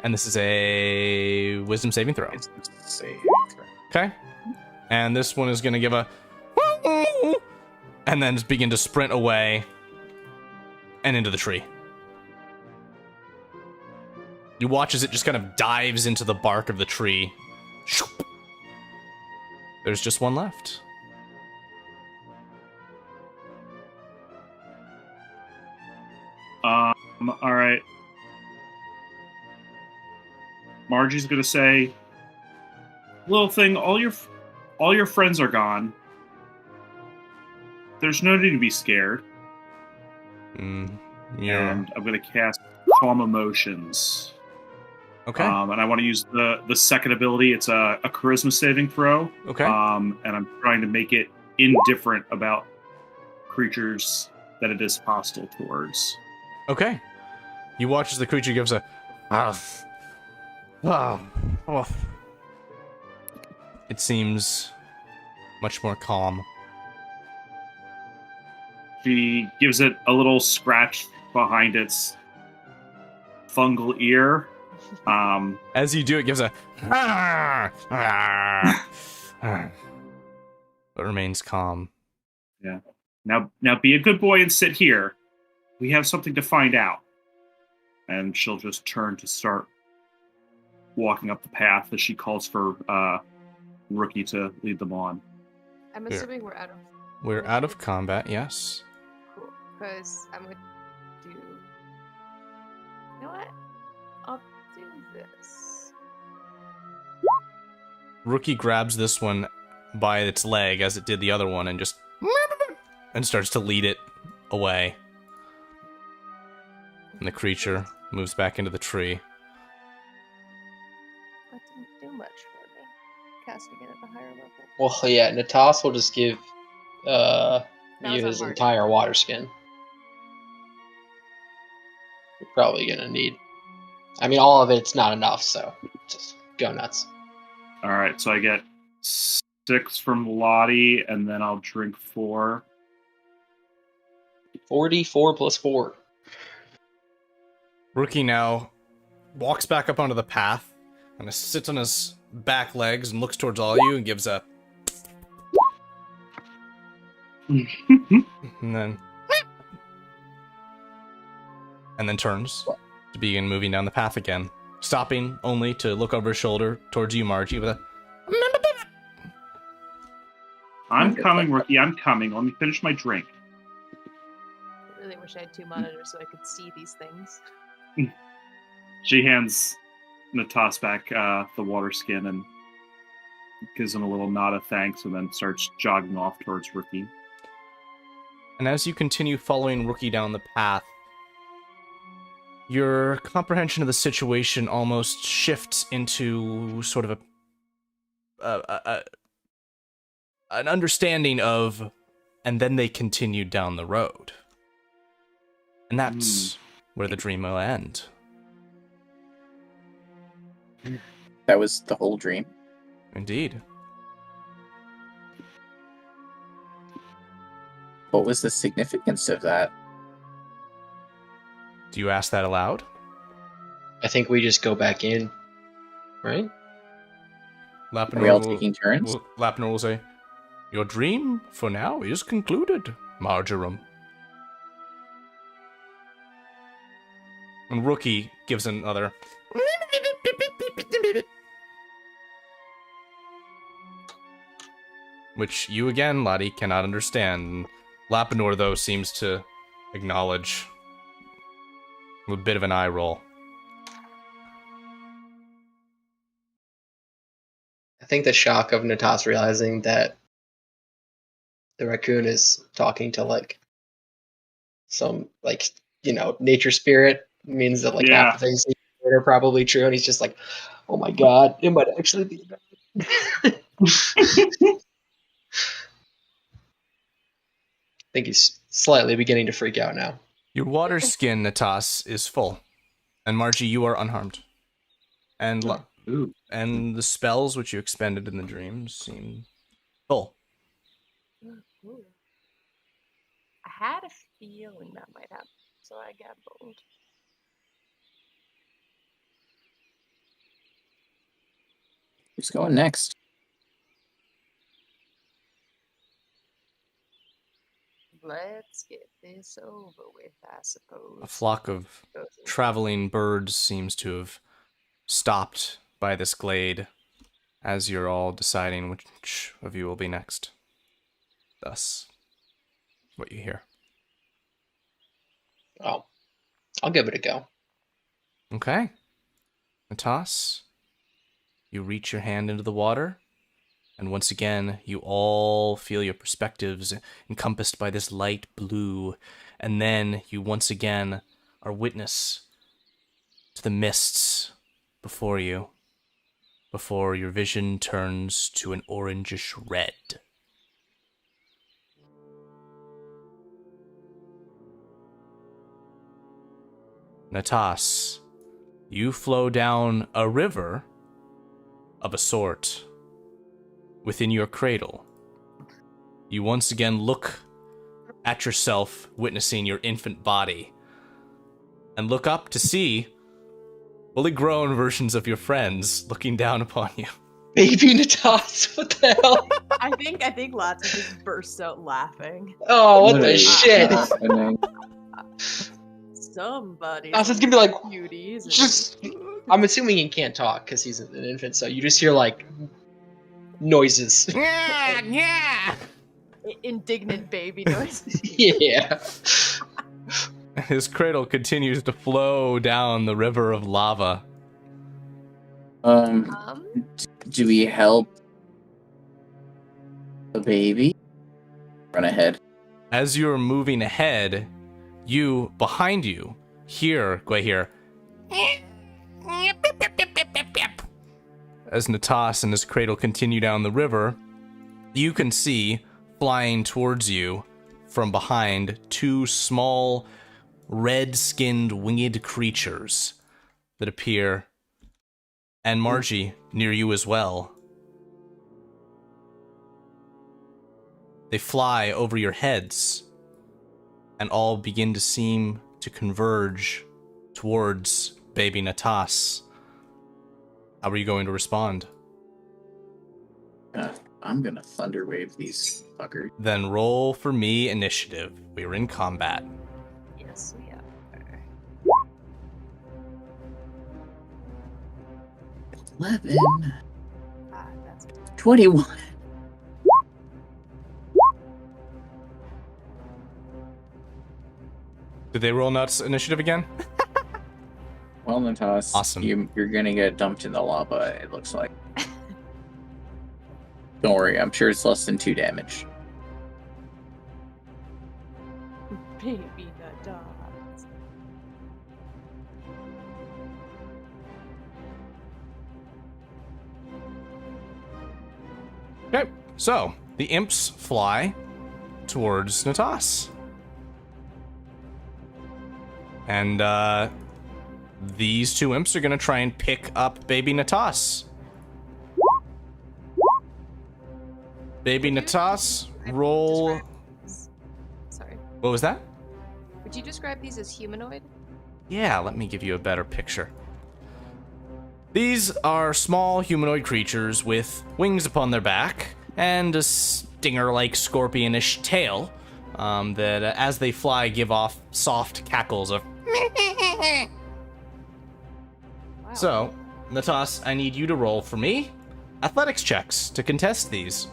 And this is a wisdom saving throw. It's save. Okay. And this one is going to give a... And then just begin to sprint away and into the tree. You watch as it just kind of dives into the bark of the tree. There's just one left. All right. Margie's gonna say, "Little thing, all your friends are gone. There's no need to be scared." Yeah. And I'm gonna cast Calm Emotions. Okay. And I want to use the second ability. It's a charisma saving throw. Okay. And I'm trying to make it indifferent about creatures that it is hostile towards. Okay. You watch as the creature gives a... It seems much more calm. She gives it a little scratch behind its fungal ear. As you do, it gives a... But remains calm. Yeah. Now be a good boy and sit here. We have something to find out. And she'll just turn to start walking up the path as she calls for Rookie to lead them on. I'm Here. assuming we're out of... We're out of combat, yes. Cool. Because I'm gonna do... You know what? I'll do this. Rookie grabs this one by its leg as it did the other one and just... and starts to lead it away. And the creature moves back into the tree. That didn't do much for me. Casting it at a higher level. Well, yeah, Natas will just give was you his on Marjie. entire water skin. You're probably gonna need. I mean, all of it's not enough, so just go nuts. All right, so I get 6 from Lottie, and then I'll drink 4. 44 plus 4. Rookie now walks back up onto the path and sits on his back legs and looks towards all you and gives a... and then turns to begin moving down the path again, stopping only to look over his shoulder towards you, Marjie, with a... I'm coming, Rookie. I'm coming. Let me finish my drink. I really wish I had 2 monitors so I could see these things. She hands Natas back the water skin and gives him a little nod of thanks, and then starts jogging off towards Rookie. And as you continue following Rookie down the path, your comprehension of the situation almost shifts into sort of an understanding of, and then they continued down the road. And that's where the dream will end. That was the whole dream. Indeed. What was the significance of that? Do you ask that aloud? I think we just go back in, right? Are we all taking will, turns? Lapinoor will say, "Your dream, for now, is concluded, Marjoram." And Rookie gives another... which you again, Lottie, cannot understand. Lapinoor, though, seems to acknowledge with a bit of an eye roll. I think the shock of Natas realizing that the raccoon is talking to, like, some, like, nature spirit means that, like, half the things he said are probably true, and he's just like, oh my god, it might actually be bad. I think he's slightly beginning to freak out now. Your water skin, Natas, is full. And Marjie, you are unharmed. And and the spells which you expended in the dreams seem full. Ooh. I had a feeling that might happen, so I got bold. Who's going next? Let's get this over with, I suppose. A flock of traveling birds seems to have stopped by this glade as you're all deciding which of you will be next. Thus, what you hear. Oh, I'll give it a go. Okay. Natas, you reach your hand into the water, and once again, you all feel your perspectives encompassed by this light blue, and then you once again are witness to the mists before you, before your vision turns to an orangish red. Natas, you flow down a river of a sort. Within your cradle, you once again look at yourself, witnessing your infant body, and look up to see fully grown versions of your friends looking down upon you. Baby Natas, what the hell? I think Lati just bursts out laughing. Oh, what the shit? Somebody. Natas gonna be like, cuties. just. I'm assuming he can't talk because he's an infant, so you just hear like noises. Yeah. Indignant baby noises. Yeah. His cradle continues to flow down the river of lava. Do we help the baby? Run ahead. As you're moving ahead, you, behind you, hear Gweyhir. As Natas and his cradle continue down the river, you can see, flying towards you from behind, 2 small, red-skinned, winged creatures that appear, and Marjie, near you as well. They fly over your heads, and all begin to seem to converge towards baby Natas. How are you going to respond? I'm gonna thunderwave these fuckers. Then roll for me initiative. We are in combat. Yes, we are. 11, That's 21. Did they roll nuts initiative again? Well, Natas, Awesome. you're gonna get dumped in the lava, it looks like. Don't worry, I'm sure it's less than 2 damage. Baby Natas. Okay, so the imps fly towards Natas. And these 2 imps are going to try and pick up baby Natas. Baby Natas, roll... Sorry. What was that? Would you describe these as humanoid? Yeah, let me give you a better picture. These are small humanoid creatures with wings upon their back and a stinger-like scorpionish tail that, as they fly, give off soft cackles of... Wow. So, Natas, I need you to roll for me athletics checks to contest these.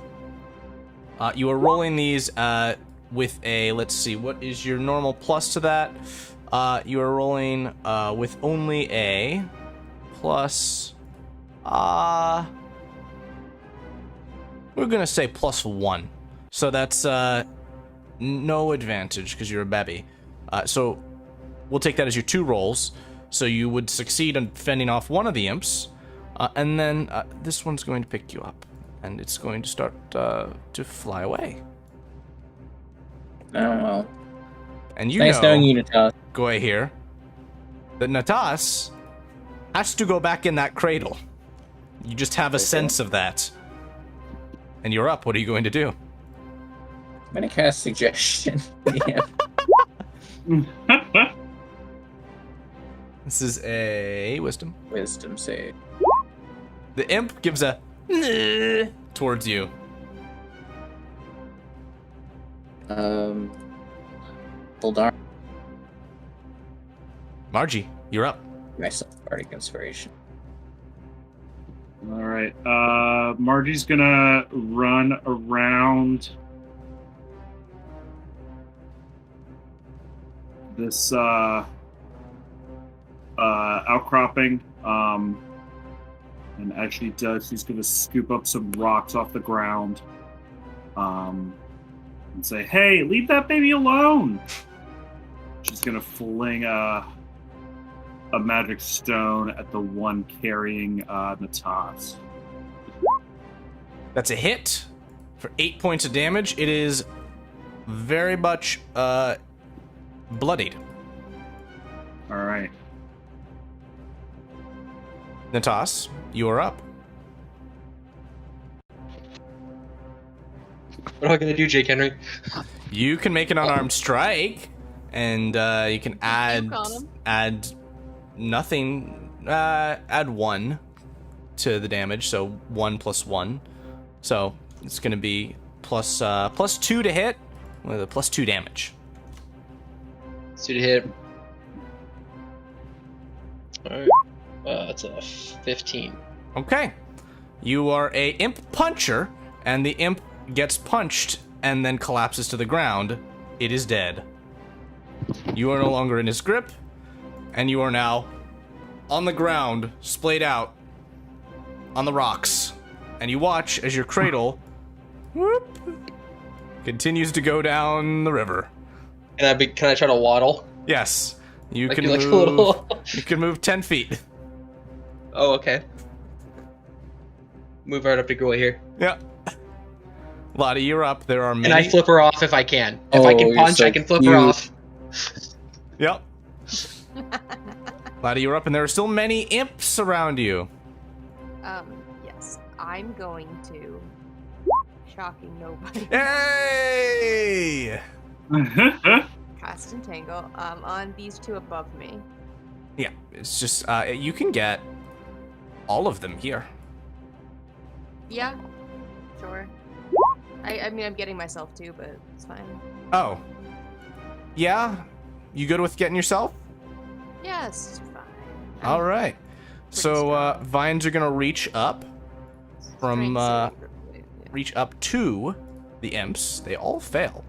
You are rolling these with a, let's see, what is your normal plus to that? You are rolling with only a plus, we're gonna say +1. So that's no advantage because you're a baby. So we'll take that as your 2 rolls. So you would succeed in fending off one of the imps, and then this one's going to pick you up, and it's going to start to fly away. Oh, well. And you Nice know, knowing you, Natas. Gweyhir, that Natas has to go back in that cradle. You just have a sense of that. And you're up. What are you going to do? I'm gonna cast Suggestion. Yeah. This is a wisdom. Wisdom save. The imp gives a towards you. Hold on. Marjie, you're up. Myself Bardic Inspiration. All right. Margie's gonna run around this outcropping. And as she does, she's gonna scoop up some rocks off the ground. And say, "Hey, leave that baby alone." She's gonna fling a magic stone at the one carrying Natas. That's a hit for 8 points of damage. It is very much bloodied. All right. Natas, you are up. What am I gonna do, Jake Henry? You can make an unarmed strike, and you can add nothing. Add 1 to the damage, so 1 + 1. So it's going to be plus 2 to hit with a +2 damage. Suit hit. Alright. That's a 15. Okay. You are a imp puncher, and the imp gets punched and then collapses to the ground. It is dead. You are no longer in his grip, and you are now on the ground, splayed out on the rocks. And you watch as your cradle whoop, continues to go down the river. Can I try to waddle? Yes. You Like can you're like move a little- you can move 10 feet. Oh, okay. Move right up to Gweyhir. Yeah. Lottie, you're up. There are many. And I flip her off if I can. If I can you're punch, so I can flip her off. Yep. Lottie, you're up, and there are still many imps around you. Yes. I'm going to shocking nobody. Hey! Cast Entangle on these 2 above me. Yeah, it's just you can get all of them here. Yeah, sure. I mean, I'm getting myself too, but it's fine. Oh. Yeah? You good with getting yourself? Yes, it's fine. All right. So vines are gonna reach up from Strength saving throw, yeah. reach up to the imps. They all fail,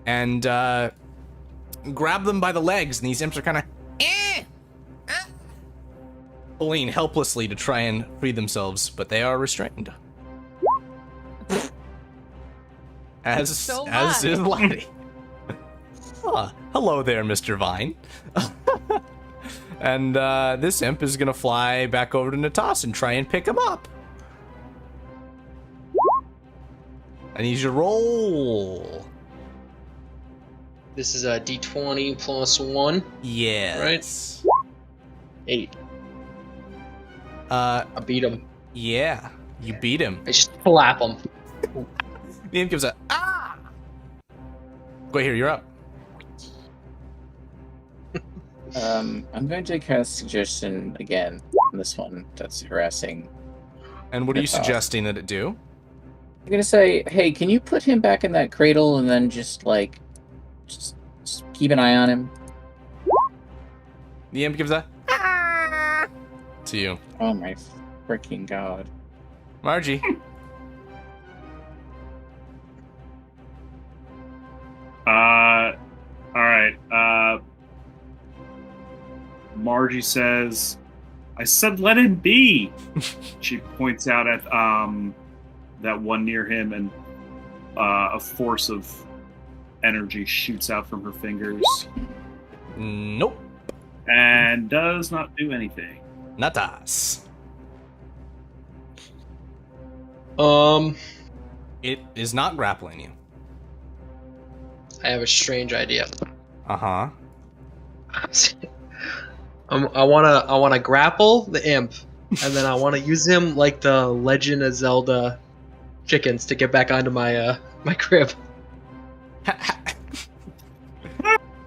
and grab them by the legs. And these imps are kind of pulling helplessly to try and free themselves, but they are restrained. As So is Lottie. Hello there, Mr. Vine. And this imp is gonna fly back over to Natas and try and pick him up. I need you to roll. This is a d20 plus 1. Yes. 8. I I beat him. Yeah, you beat him. I just slap him. The imp gives a ah. Gweyhir, you're up. I'm going to cast suggestion again. This one that's harassing. And what are you Natas. suggesting that it do? I'm gonna say, hey, can you put him back in that cradle and then just keep an eye on him? The imp gives a ah to you. Oh my freaking god. Marjie. All right. Marjie says, "I said let him be." She points out at that one near him, and a force of energy shoots out from her fingers Nope. and does not do anything. Natas. It is not grappling you. I have a strange idea. Uh-huh. I wanna grapple the imp, and then I wanna use him like the Legend of Zelda chickens to get back onto my my crib.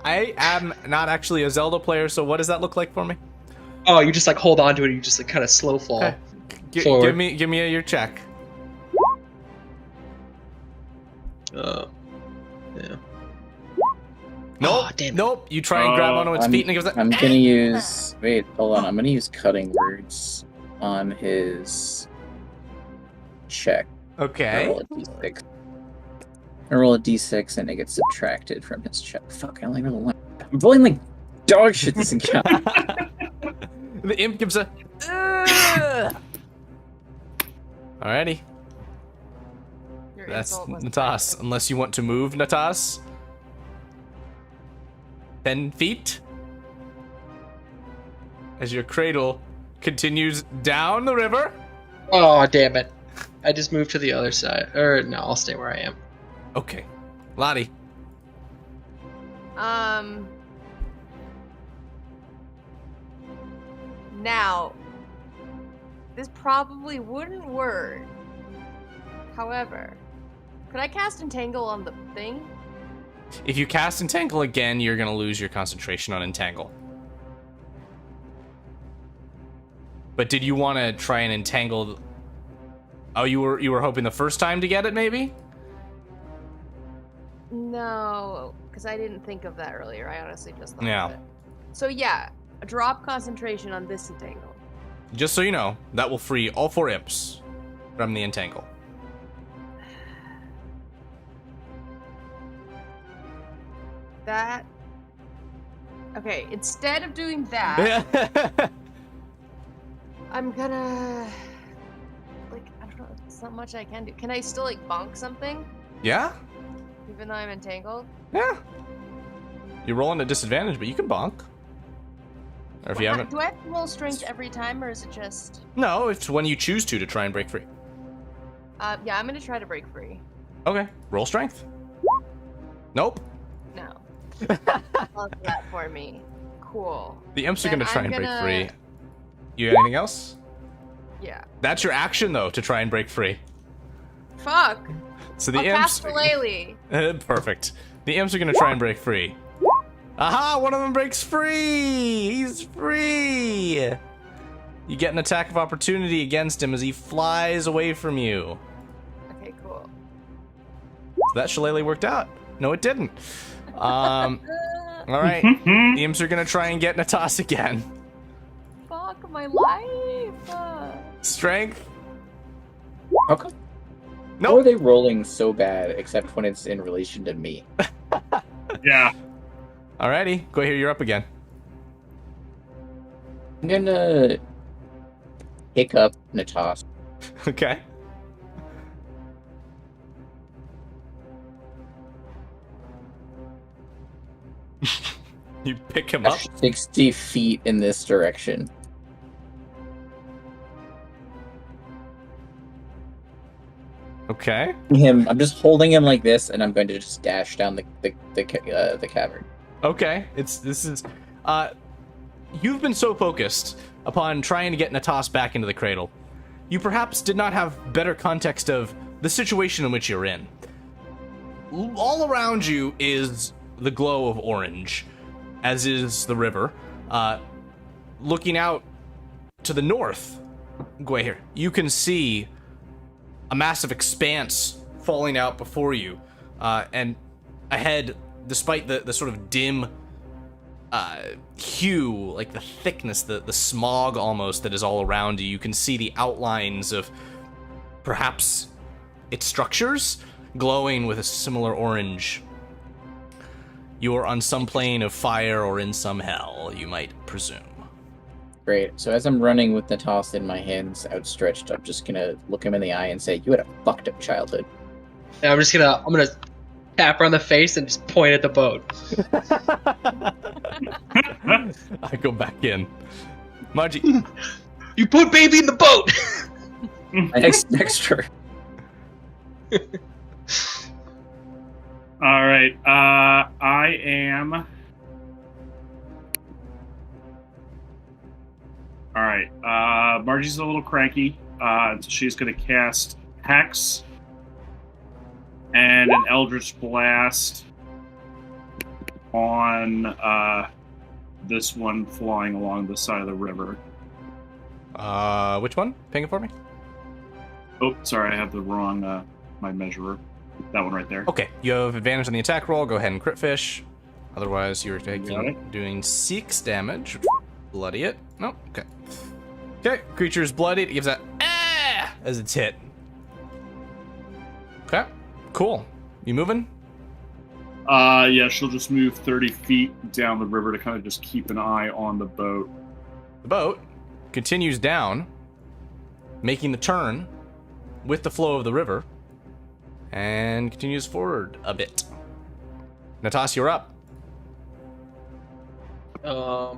I am not actually a Zelda player, so what does that look like for me? Oh, you just like hold on to it, and you just like kind of slow fall Okay. forward. Give me your check. Yeah. Nope. Oh, damn it. Nope. You try and grab onto its feet and it gives that. I'm gonna use. Wait, hold on. I'm gonna use cutting words on his check. I Okay. roll a d6. I roll a d6 and it gets subtracted from his check. Fuck, I only rolled one. I'm rolling like dog shit this encounter. The imp gives a. Ugh. Alrighty. Your That's insult was Natas. Unless you want to move, Natas. 10 feet. As your cradle continues down the river. Oh, damn it. I just moved to the other side. Or no, I'll stay where I am. Okay. Lottie. Now, this probably wouldn't work. However, could I cast Entangle on the thing? If you cast Entangle again, you're going to lose your concentration on Entangle. But did you want to try and entangle... Oh, you were hoping the first time to get it, maybe? No, because I didn't think of that earlier. I honestly just thought Yeah. of it. So yeah, drop concentration on this Entangle. Just so you know, that will free all 4 imps from the Entangle. That... Okay, instead of doing that, I'm gonna... Like, I don't know, there's not much I can do. Can I still, like, bonk something? Yeah? Even though I'm entangled? Yeah. You're rolling at disadvantage, but you can bonk. Or if you haven't... Do I have to roll strength every time, or is it just... No, it's when you choose to try and break free. Yeah, I'm gonna try to break free. Okay, roll strength. Nope. No. Love that for me. Cool. The imps are Then going to try I'm and gonna- break free. You got anything else? Yeah. That's your action, though, to try and break free. Fuck! So the I'll imps... cast Shillelagh. Perfect. The imps are going to try and break free. Aha! One of them breaks free! He's free! You get an attack of opportunity against him as he flies away from you. Okay, cool. So that shillelagh worked out. No, it didn't. All right. The imps are going to try and get Natas again. Fuck my life! Strength. How come? Nope. How are they rolling so bad, except when it's in relation to me? Yeah. Alrighty, Gweyhir, you're up again. I'm gonna pick up Natas. Okay. You pick him up. 60 feet in this direction. Okay. I'm just holding him like this, and I'm going to just dash down the cavern. Okay. You've been so focused upon trying to get Natas back into the cradle. You perhaps did not have better context of the situation in which you're in. All around you is the glow of orange, as is the river. Looking out to the north, Gweyhir, you can see a massive expanse falling out before you, and ahead, despite the sort of dim hue, like the thickness, the smog almost that is all around you, you can see the outlines of perhaps its structures glowing with a similar orange. You are on some plane of fire or in some hell, you might presume. Great. So as I'm running with Natas in my hands outstretched, I'm just gonna look him in the eye and say, "You had a fucked up childhood." And I'm gonna tap her on the face and just point at the boat. I go back in. Marjie. You put baby in the boat. Next turn. All right. I am. All right. Margie's a little cranky, so she's going to cast Hex and an Eldritch Blast on this one flying along the side of the river. Which one? Ping it for me. Oh, sorry, I have the wrong my measurer. That one right there. Okay, you have advantage on the attack roll. Go ahead and crit fish. Otherwise, you're doing 6 damage. Bloody it. No. Okay. Okay. Creature is bloodied. It gives that as it's hit. Okay. Cool. You moving? Yeah, she'll just move 30 feet down the river to kind of just keep an eye on the boat. The boat continues down, making the turn with the flow of the river, and continues forward a bit. Natas, you're up. I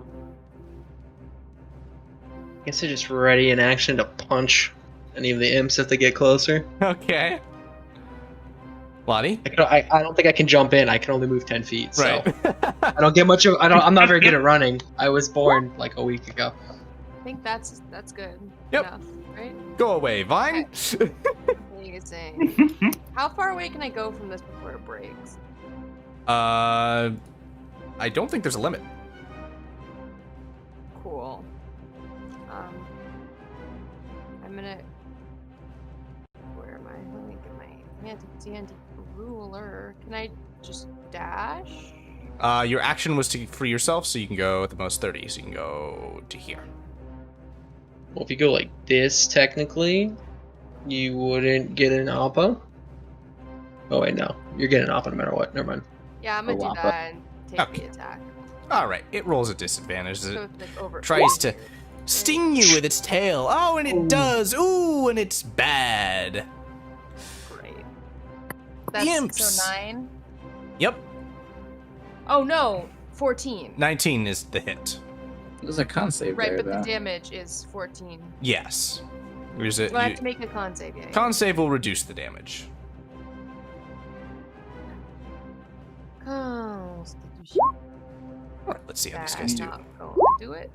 guess I just ready in action to punch any of the imps if they get closer. Okay. Lottie? I don't think I can jump in. I can only move 10 feet. So Right. I don't get much of. I'm not very good at running. I was born like a week ago. I think that's good. Yep. Enough, right? Go away, Vine. Amazing. How far away can I go from this before it breaks? I don't think there's a limit. Cool. I'm gonna. Where am I? Let me get my handy ruler. Can I just dash? Your action was to free yourself, so you can go at the most 30. So you can go to here. Well, if you go like this, technically, you wouldn't get an Appa. Oh wait, no, you're getting an Appa no matter what. Never mind. Yeah, I'm gonna do Wappa. that and take Okay. the attack. All right. It rolls a disadvantage. So It it's like over. tries to sting you with its tail. Oh, and it does. Ooh, and it's bad. Great. That's Imps. so 9. Yep. Oh no, 14. 19 is the hit. There's a con save Right, there, but though. the damage is 14. Yes. There's a Well, I have to make a con save. Yeah. con save will reduce the damage. Constitution. All right, let's see how these I'm guys do. not going to do it.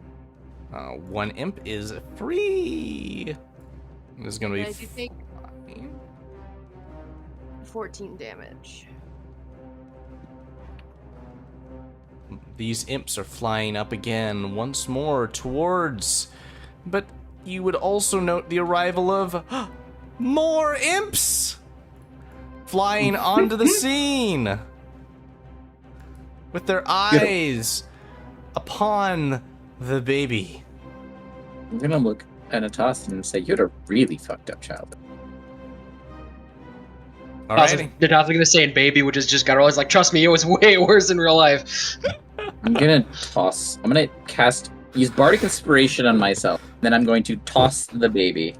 One imp is free. This is going to I be do take fine. 14 damage. These imps are flying up again once more towards, but you would also note the arrival of more imps flying onto the scene with their eyes upon the baby. I'm gonna look Natas and say, "You had a really fucked up childhood." Alrighty. Natas gonna say in baby, which is just got always like, trust me, it was way worse in real life. I'm gonna use Bardic Inspiration on myself. Then I'm going to toss the baby.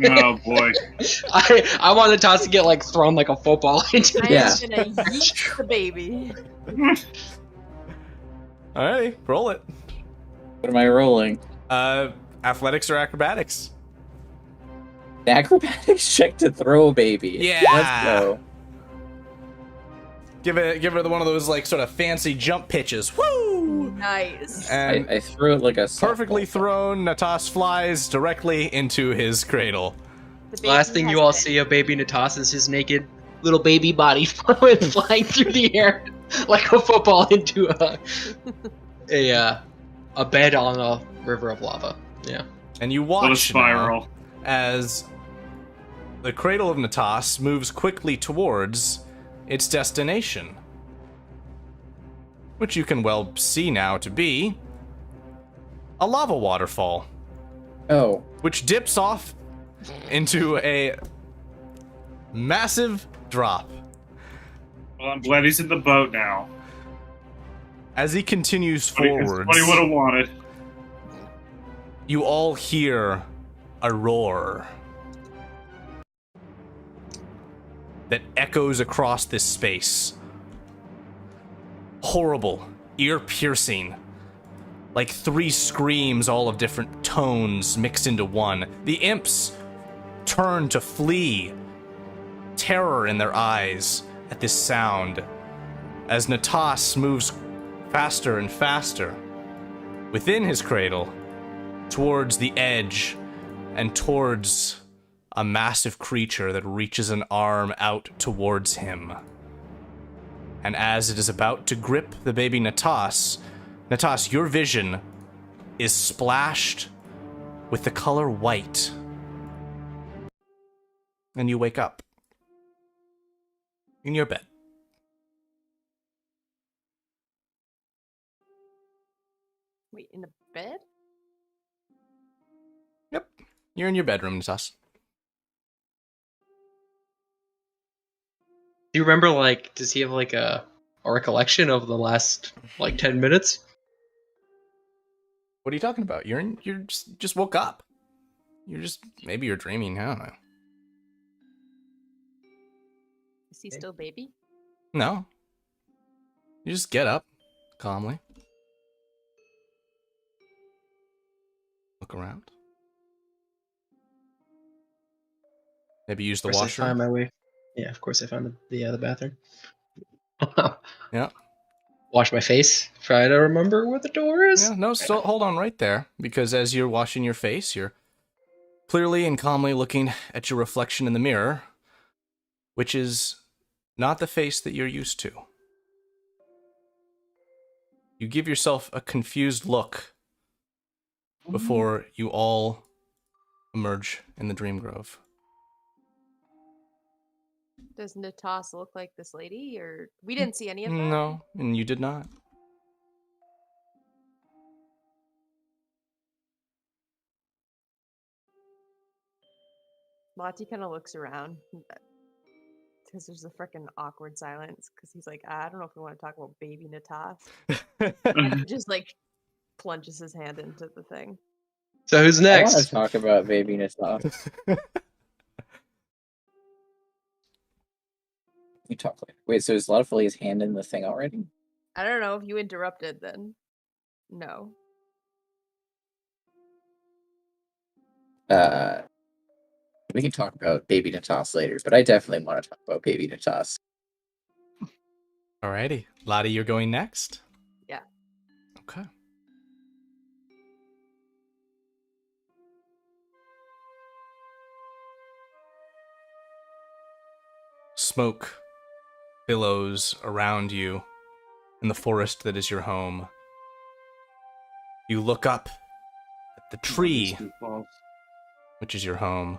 Oh boy. I want Natas to get like thrown like a football into I'm Yeah. gonna yeet the baby. Alrighty, roll it. What am I rolling? Athletics or acrobatics? Acrobatics check to throw a baby. Yeah. Let's go. Give her one of those like sort of fancy jump pitches. Woo! Nice. And I threw it like a softball. perfectly thrown, Natas flies directly into his cradle. The baby Last thing has you all been- see of baby Natas is his naked little baby body flying through the air like a football into a bed on a river of lava. Yeah. And you What a watch now spiral. as the cradle of Natas moves quickly towards its destination, which you can well see now to be a lava waterfall, Oh, which dips off into a massive drop. Well, I'm glad he's in the boat now. As he continues What he forwards, would have wanted. you all hear a roar that echoes across this space. Horrible, ear-piercing, like 3 screams, all of different tones mixed into one. The imps turn to flee, terror in their eyes at this sound, as Natas moves faster and faster within his cradle towards the edge and towards a massive creature that reaches an arm out towards him. And as it is about to grip the baby Natas, your vision is splashed with the color white. And you wake up in your bed. Wait, in the bed? Yep, you're in your bedroom, Natas. Do you remember, like, does he have, like, a recollection of the last, like, 10 minutes? What are you talking about? You're just woke up. Maybe you're dreaming. I don't know. Is he still baby? No. You just get up calmly. Look around. Maybe use the Of course I washroom. find my way. Yeah, of course I found the bathroom. Yeah. Wash my face. Try to remember where the door is. Yeah, no, still hold on right there, because as you're washing your face, you're clearly and calmly looking at your reflection in the mirror, which is not the face that you're used to. You give yourself a confused look before you all emerge in the Dreamgrove. Does Natas look like this lady, or we didn't see any of that? No, and you did not. Lati kind of looks around because there's a freaking awkward silence because he's like, I don't know if we want to talk about baby Natas. And he just like plunges his hand into the thing. So who's I want next? to talk about baby Natas. We talk later. Wait, so is Latifolia's hand in the thing already? I don't know if you interrupted then. No. We can talk about baby Natas later, but I definitely want to talk about baby Natas. Alrighty. Lottie, you're going next? Yeah. Okay. Smoke billows around you in the forest that is your home. You look up at the tree, which is your home,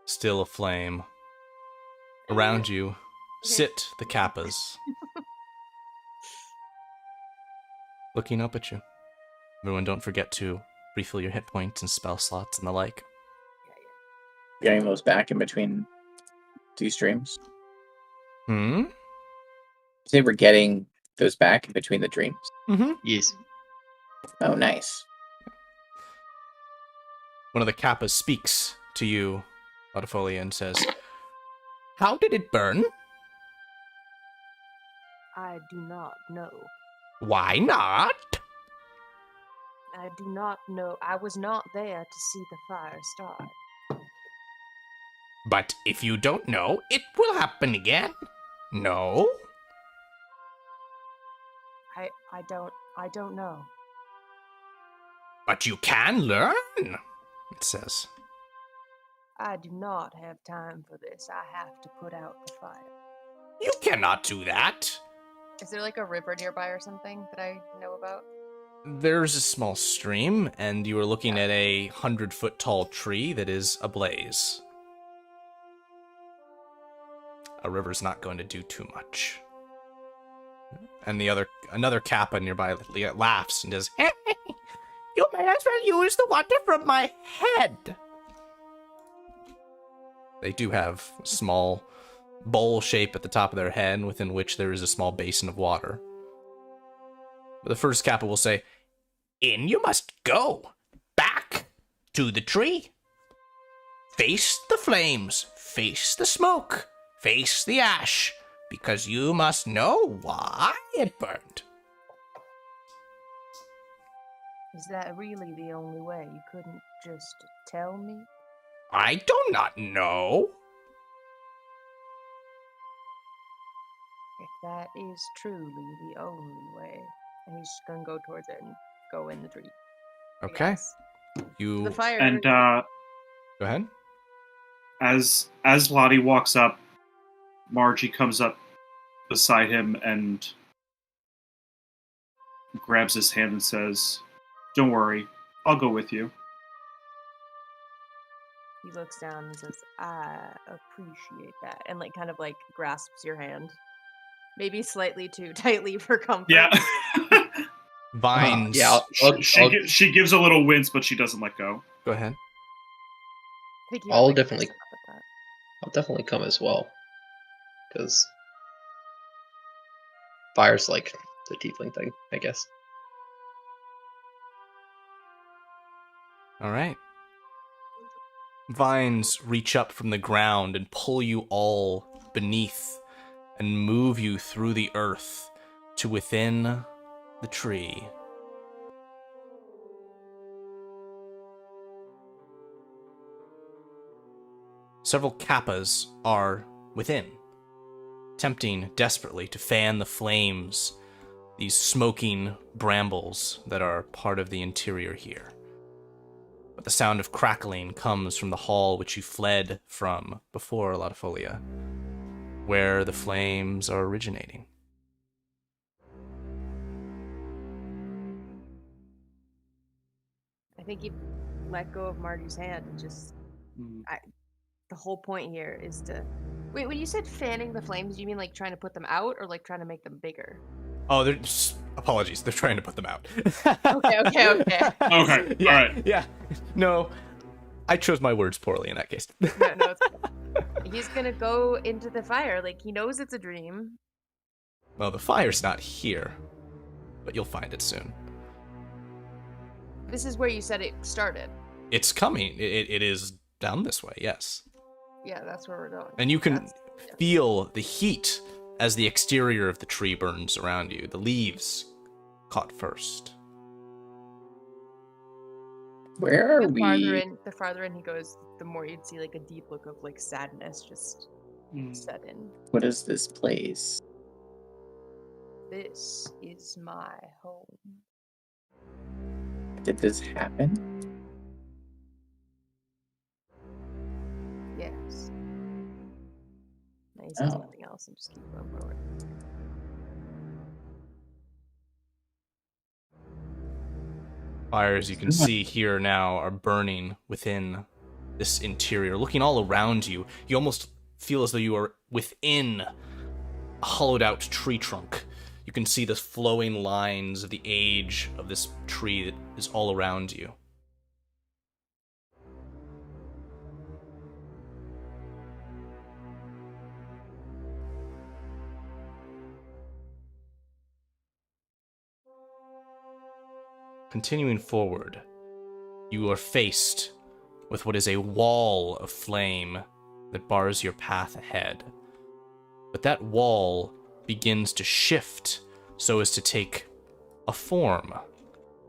still aflame. Around you sit the Kappas, looking up at you. Everyone, don't forget to refill your hit points and spell slots and the like. Getting those back in between 2 streams. Hmm? You say we're getting those back in between the dreams? Mm-hmm. Yes. Oh, nice. One of the Kappas speaks to you, Latifolia, and says, "How did it burn? I do not know. Why not? I do not know. I was not there to see the fire start. But if you don't know, it will happen again. No? I don't know. But you can learn," it says. I do not have time for this. I have to put out the fire. You cannot do that. Is there like a river nearby or something that I know about? There's a small stream, and you are looking at a 100-foot tall tree that is ablaze. A river's not going to do too much. And another Kappa nearby laughs and says, "Hey, you may as well use the water from my head." They do have a small bowl shape at the top of their head, within which there is a small basin of water. But the first Kappa will say, "In you must go, back to the tree. Face the flames, face the smoke, face the ash, because you must know why it burned." Is that really the only way? You couldn't just tell me? I do not know. If that is truly the only way. And he's just gonna go towards it and go in the tree. I Okay. guess. You The fire. And go ahead. as Lottie walks up, Marjie comes up beside him and grabs his hand and says, "Don't worry, I'll go with you." He looks down and says, "I appreciate that," and like kind of like grasps your hand, maybe slightly too tightly for comfort. Yeah. Vines. Yeah, She gives a little wince, but she doesn't let go. Go ahead. I think he I'll like, definitely- messes up at that. I'll definitely come as well. Because fire's like the tiefling thing, I guess. All right. Vines reach up from the ground and pull you all beneath and move you through the earth to within the tree. Several Kappas are within, attempting desperately to fan the flames, these smoking brambles that are part of the interior here. But the sound of crackling comes from the hall which you fled from before Latifolia, where the flames are originating. I think he let go of Marjie's hand and just. The whole point here is to. Wait, when you said fanning the flames, do you mean like trying to put them out or like trying to make them bigger? Oh, they're just, apologies. They're trying to put them out. Okay. Okay, Yeah, all right. Yeah. No, I chose my words poorly in that case. No, it's good. He's gonna go into the fire. Like he knows it's a dream. Well, the fire's not here, but you'll find it soon. This is where you said it started. It's coming. It is down this way, yes. Yeah, that's where we're going. And you can That's- feel the heat as the exterior of the tree burns around you. The leaves caught first. Where are we? The farther in he goes, the more you'd see like a deep look of like sadness just set in. What is this place? This is my home. Did this happen? Yes. Now he says Oh. nothing else and just keep going forward. Fires you can see here now are burning within this interior. Looking all around you, you almost feel as though you are within a hollowed out tree trunk. You can see the flowing lines of the age of this tree that is all around you. continuing forward, you are faced with what is a wall of flame that bars your path ahead. But that wall begins to shift so as to take a form,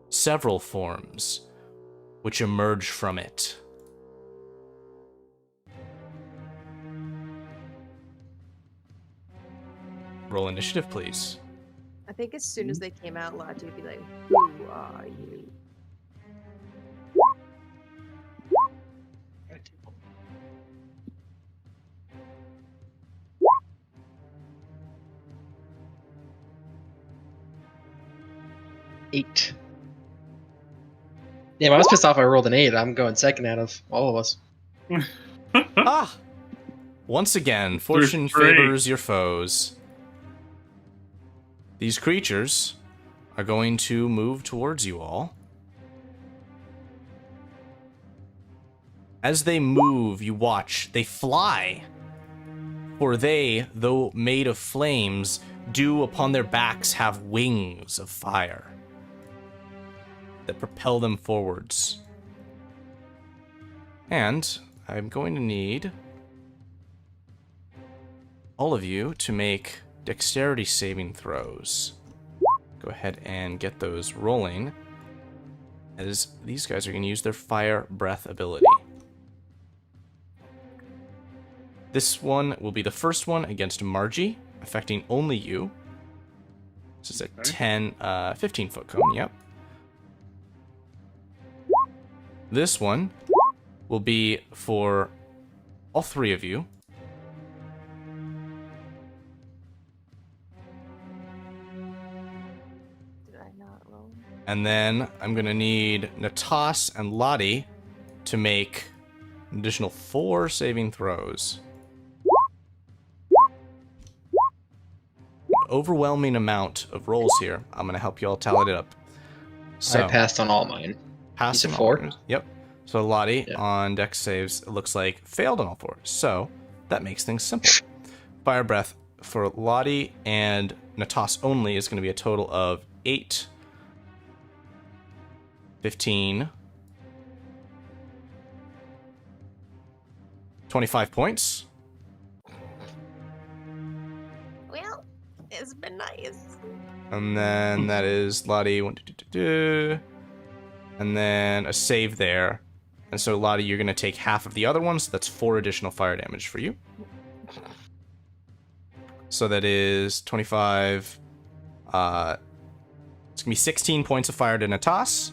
several forms, which emerge from it. Roll initiative, please. I think as soon as they came out, Lati would be like, "Who are you?" Eight. Yeah, I was pissed off I rolled an 8. I'm going second out of all of us. Ah! Once again, fortune favors your foes. These creatures are going to move towards you all. As they move, you watch. They fly. For they, though made of flames, do upon their backs have wings of fire that propel them forwards. And I'm going to need all of you to make dexterity saving throws. Go ahead and get those rolling, as these guys are going to use their fire breath ability. This one will be the first one against Marjie, affecting only you. This is a 15-foot cone, yep. This one will be for all three of you. Did I not roll? And then I'm going to need Natas and Lottie to make an additional 4 saving throws. Overwhelming amount of rolls here. I'm going to help you all tally it up. So, I passed on all mine. passed These are on 4? all yours. Yep. So Lottie Yeah. on dex saves, it looks like, failed on all 4. So that makes things simple. Fire breath for Lottie and Natas only is going to be a total of 8, 15, 25 points. Well, it's been nice. And then that is Lottie, 1, 2, 2, 2, 2. And then a save there. And so Lottie, you're going to take half of the other one, so that's 4 additional fire damage for you. So that is 25. It's going to be 16 points of fire to Natas.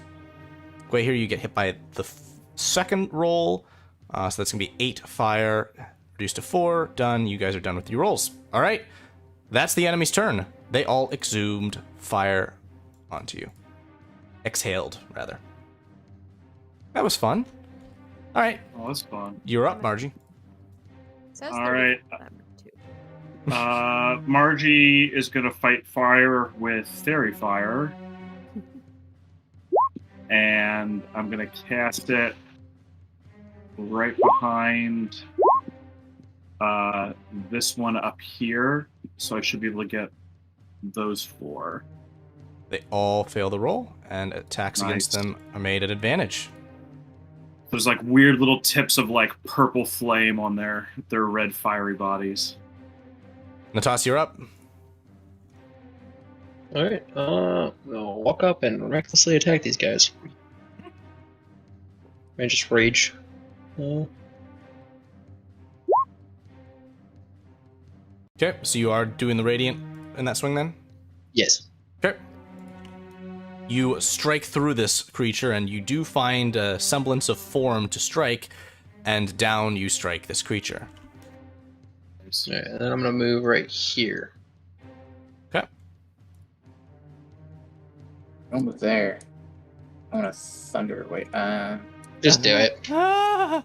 Gweyhir, you get hit by the second roll. So that's going to be 8 fire, reduced to 4. Done. You guys are done with your rolls. All right. That's the enemy's turn. They all exhumed fire onto you. Exhaled, rather. That was fun. All right. Oh, that's fun. You're up, Marjie. Says All the right. number 2. Marjie is going to fight fire with Fairy Fire. And I'm going to cast it right behind this one up here. So I should be able to get those 4. They all fail the roll, and attacks against Nice. them are made at advantage. There's like weird little tips of like purple flame on their red fiery bodies. Natas, you're up. Alright, we'll walk up and recklessly attack these guys. And just rage. Okay, so you are doing the radiant in that swing then? Yes. Okay. You strike through this creature, and you do find a semblance of form to strike, and down you strike this creature. Alright, and then I'm gonna move right here. Okay. Don't move there. I want to thunder. Wait. Just do it. Ah!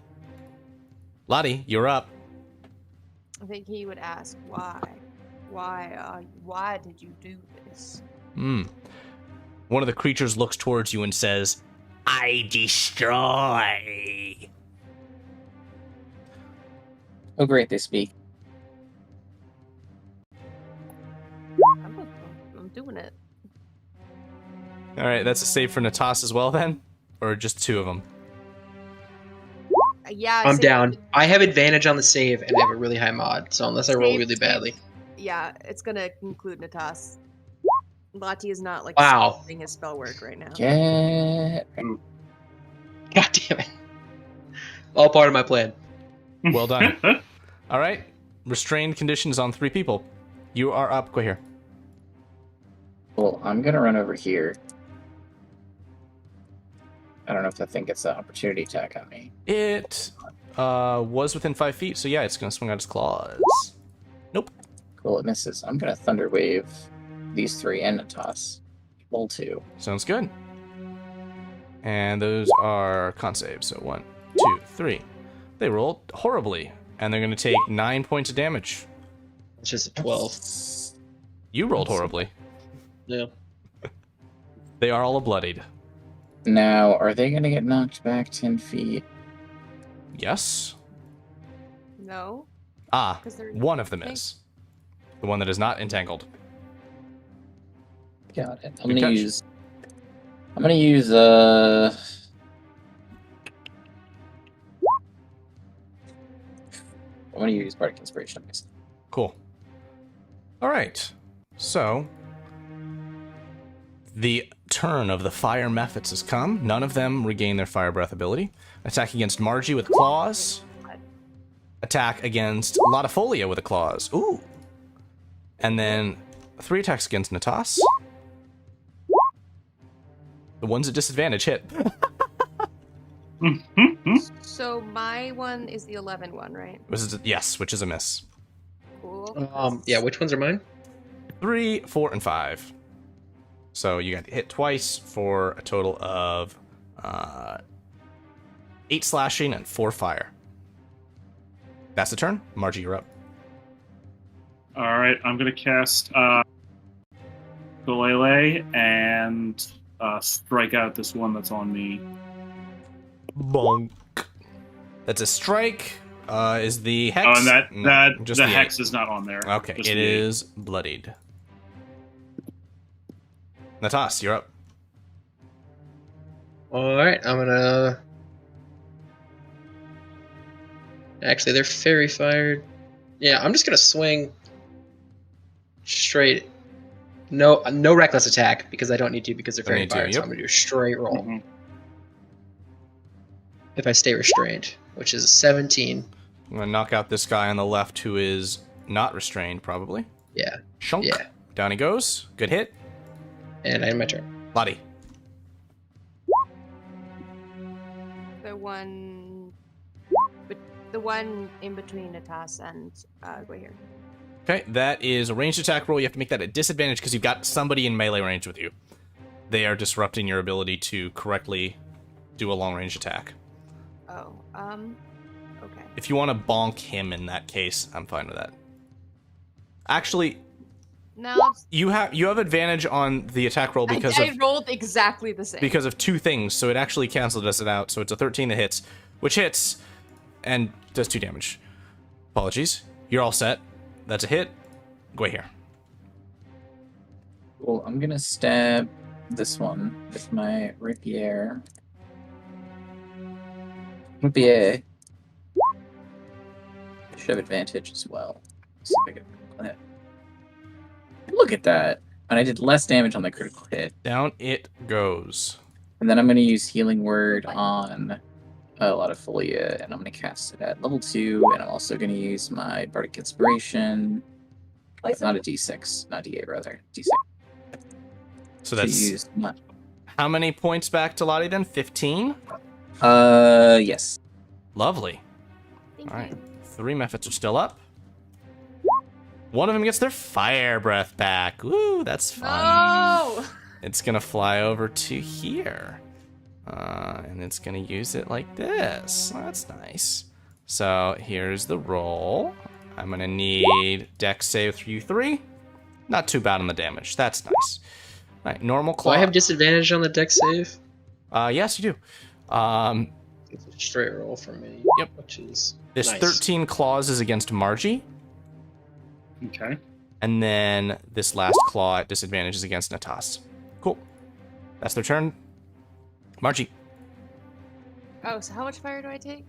Lottie, you're up. I think he would ask why. Why did you do this? One of the creatures looks towards you and says, I destroy. Oh, great, they speak. I'm doing it. All right, that's a save for Natas as well then, or just 2 of them. Yeah, I'm save- down. I have advantage on the save, and I have a really high mod, so unless I roll save- really save- badly. Yeah, it's gonna include Natas. Lati is not like Wow. spelling his spell work right now. Get God damn it. All part of my plan. Well done. All right, restrained conditions on 3 people. You are up, Gweyhir. Well, I'm gonna run over here. I don't know if that thing gets an opportunity attack on me. It was within 5 feet, so yeah, it's gonna swing out its claws. Nope. Cool, it misses. I'm gonna Thunder Wave these 3 and Natas. Roll 2. Sounds good. And those are con saves. So 1, 2, 3. They rolled horribly, and they're gonna take 9 points of damage. It's just a 12. You rolled horribly. Yeah. They are all bloodied. Now, are they gonna get knocked back 10 feet? Yes. No, Ah, because they're one of them is. The one that is not entangled. Got it. Good catch. I'm gonna use Bardic Inspiration. Cool. All right. So, the turn of the fire mephits has come. None of them regain their fire breath ability. Attack against Marjie with claws. Attack against Latifolia with a claws. Ooh. And then 3 attacks against Natas. The ones at disadvantage hit. So my one is the 11 one, right? Yes, which is a miss. Cool. Yeah, which ones are mine? 3, 4, and 5. So you got hit twice for a total of 8 slashing and 4 fire. That's the turn. Marjie, you're up. All right, I'm gonna cast Golele and strike out this one that's on me. Bonk. That's a strike. Is the hex? Oh, and that just the the hex is not on there. Okay, Just it the 8. is bloodied. Natas, you're up. Alright, I'm gonna... Actually, they're fairy fired. Yeah, I'm just gonna swing straight. No reckless attack, because I don't need to, because they're Don't fairy need to, fired, so yep. I'm gonna do a straight roll. Mhm. If I stay restrained, which is 17. I'm gonna knock out this guy on the left who is not restrained, probably. Yeah, Shunk. yeah. Down he goes. Good hit. And I end my turn. Lottie. The one in between Natas and Gweyhir. Okay, that is a ranged attack roll. You have to make that at disadvantage because you've got somebody in melee range with you. They are disrupting your ability to correctly do a long range attack. Oh, okay. If you want to bonk him in that case, I'm fine with that. Actually, Now you have advantage on the attack roll because I rolled exactly the same. because of 2 things, so it actually canceled us it out. So it's a 13 that hits, which hits and does 2 damage. Apologies. You're all set. That's a hit. Gweyhir. Well, I'm gonna stab this one with my rapier. Rapier. Should have advantage as well. Let's see if I can critical hit. Look at that! And I did less damage on the critical hit. Down it goes. And then I'm gonna use Healing Word on Latifolia, and I'm gonna cast it at level 2, and I'm also gonna use my Bardic Inspiration. It's not a D6, not D8 rather. D6. So To that's use my... how many points back to Lottie then? 15? Yes. Lovely. Thank All right. you. 3 mephits are still up. One of them gets their fire breath back. Woo, that's fun. No! It's gonna fly over to here. And it's gonna use it like this. That's nice. So here's the roll. I'm gonna need dex save through you 3. Not too bad on the damage. That's nice. All right, normal Do claw. I have disadvantage on the dex save? Yes, you do. It's a straight roll for me. Yep. Which is This nice. 13 claws is against Marjie. Okay. And then this last claw at disadvantage is against Natas. Cool. That's their turn. Marjie. Oh, so how much fire do I take?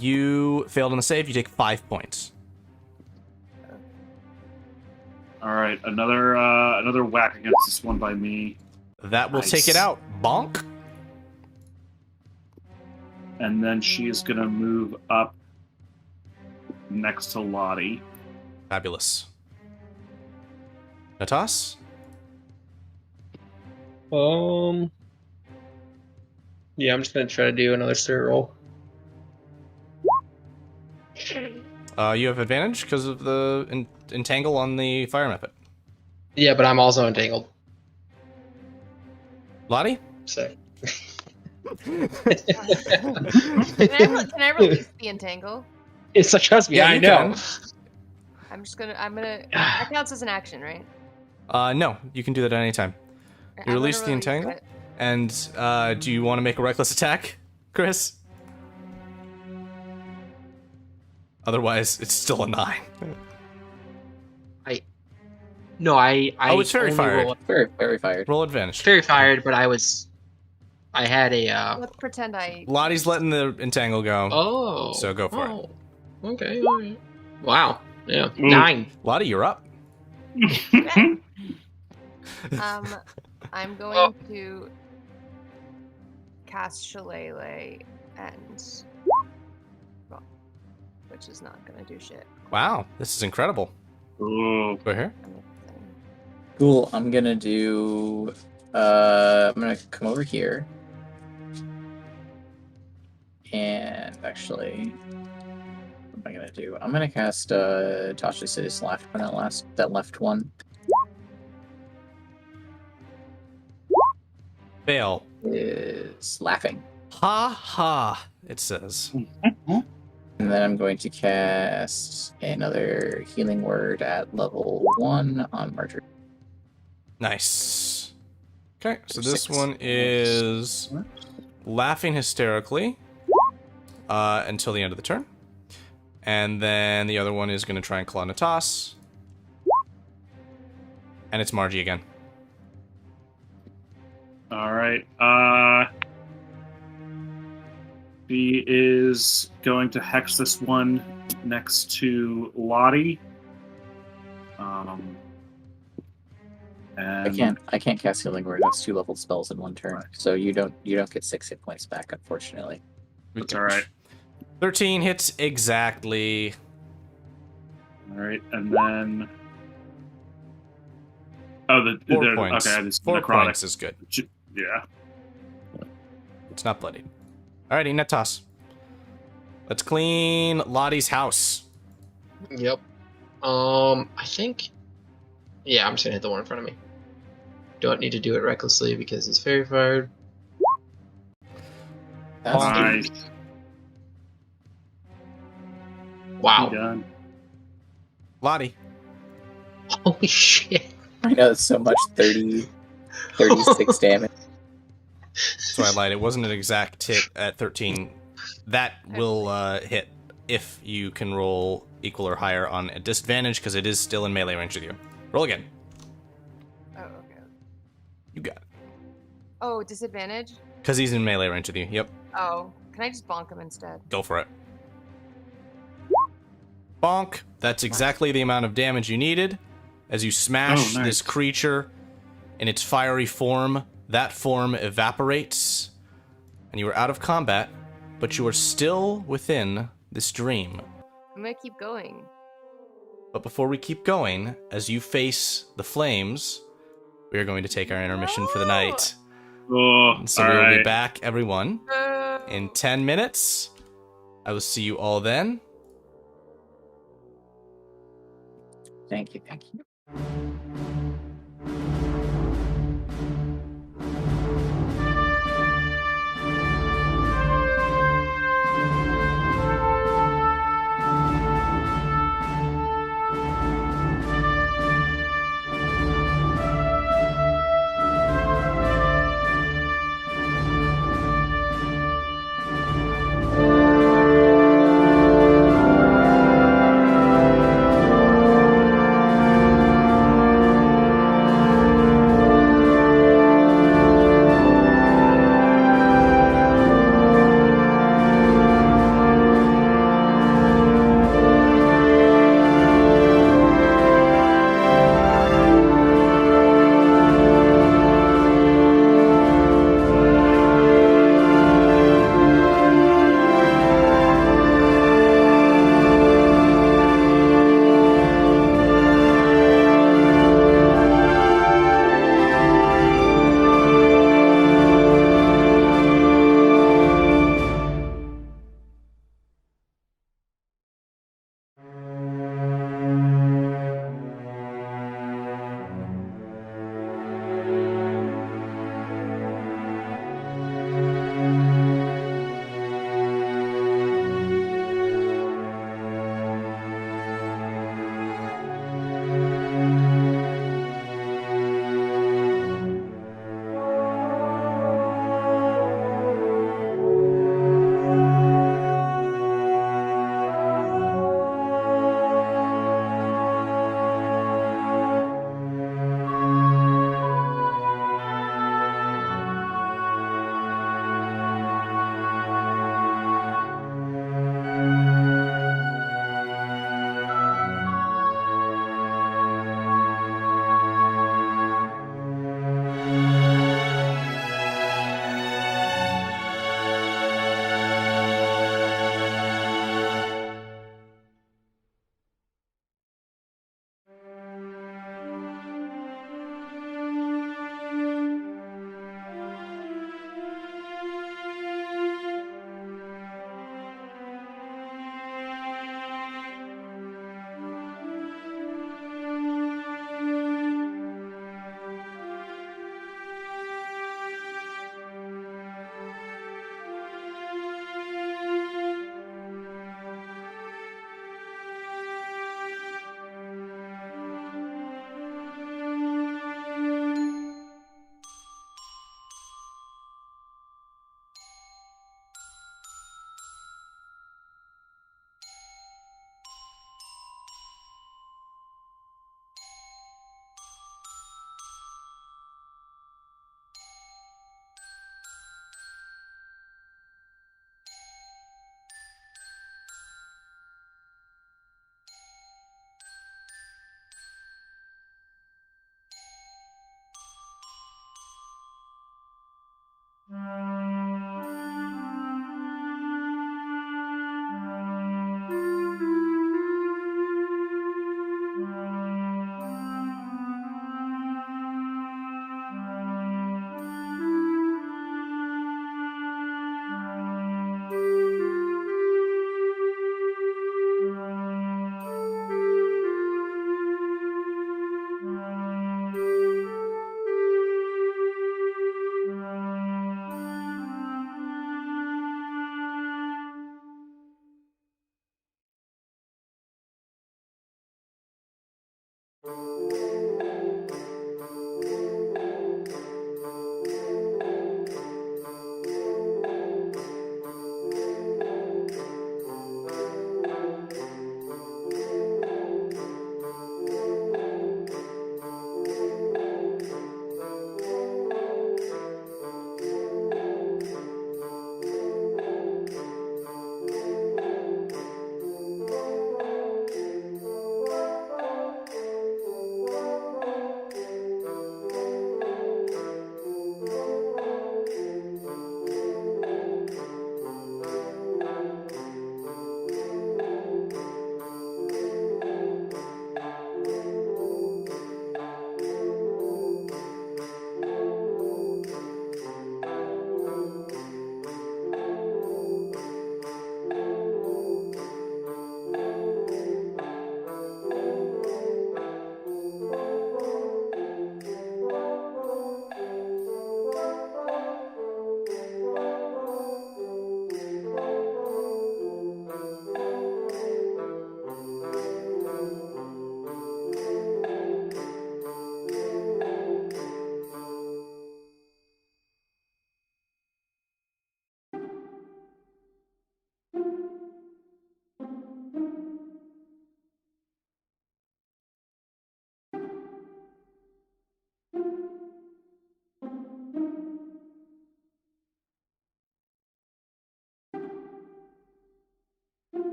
You failed on the save. You take 5 points. All right, another whack against this one by me. That will Nice. take it out. Bonk. And then she is gonna move up next to Lottie. Fabulous. Natas? Yeah, I'm just gonna try to do another spirit roll. You have advantage because of the entangle on the fire method. Yeah, but I'm also entangled. Lottie? So Can I release the entangle? it's a trust me. Yeah, I you know. I'm gonna. That counts as an action, right? No, you can do that at any time. I'm You gonna release the entangle? it. And do you want to make a reckless attack, Chris? Otherwise, it's still a 9. No, I. Oh, it's fairy only fired. roll- Very fired. Roll advantage. Fairy fired, but I had a. Let's pretend I. Lottie's letting the entangle go. Oh. So go for it. Okay. All right. Wow. Yeah. Ooh. 9. Lottie, you're up. Okay. I'm going to cast Shillelagh and. Well, which is not gonna do shit. Wow, this is incredible. Ooh. Go here. Cool. I'm gonna do. I'm gonna come over here. And actually, what am I gonna do? I'm gonna cast Tasha City's Laugh on that left one. Fail. Is laughing. Ha ha, it says. And then I'm going to cast another healing word at level 1 on Marjorie. Nice. Okay, so For this 6. one is laughing hysterically until the end of the turn. And then the other one is going to try and claw Natas. And it's Marjie again. All right. She is going to hex this one next to Lottie. And I can't cast healing word. That's 2 leveled spells in 1 turn. So you don't get 6 hit points back, unfortunately. That's all right. 13 hits exactly. All right, and then 4 points. Okay, this 4 necrotic. points is good. Yeah. It's not bloodied. Alrighty, Natas. Let's clean Lottie's house. Yep. I think. Yeah, I'm just gonna hit the one in front of me. Don't need to do it recklessly because he's fairy fired. That's Nice. Wow. Done. Lottie. Holy shit. I know it's so much 36 damage. So I lied. It wasn't an exact hit at 13. That will hit if you can roll equal or higher on a disadvantage because it is still in melee range with you. Roll again. Oh, okay. You got it. Oh, disadvantage? Because he's in melee range with you. Yep. Oh, can I just bonk him instead? Go for it. Bonk. That's exactly the amount of damage you needed. As you smash Oh, nice. this creature in its fiery form, that form evaporates, and you are out of combat, but you are still within this dream. I'm gonna keep going. But before we keep going, as you face the flames, we are going to take our intermission for the night. Oh, And so all we will be right. back, everyone, in 10 minutes. I will see you all then. Thank you.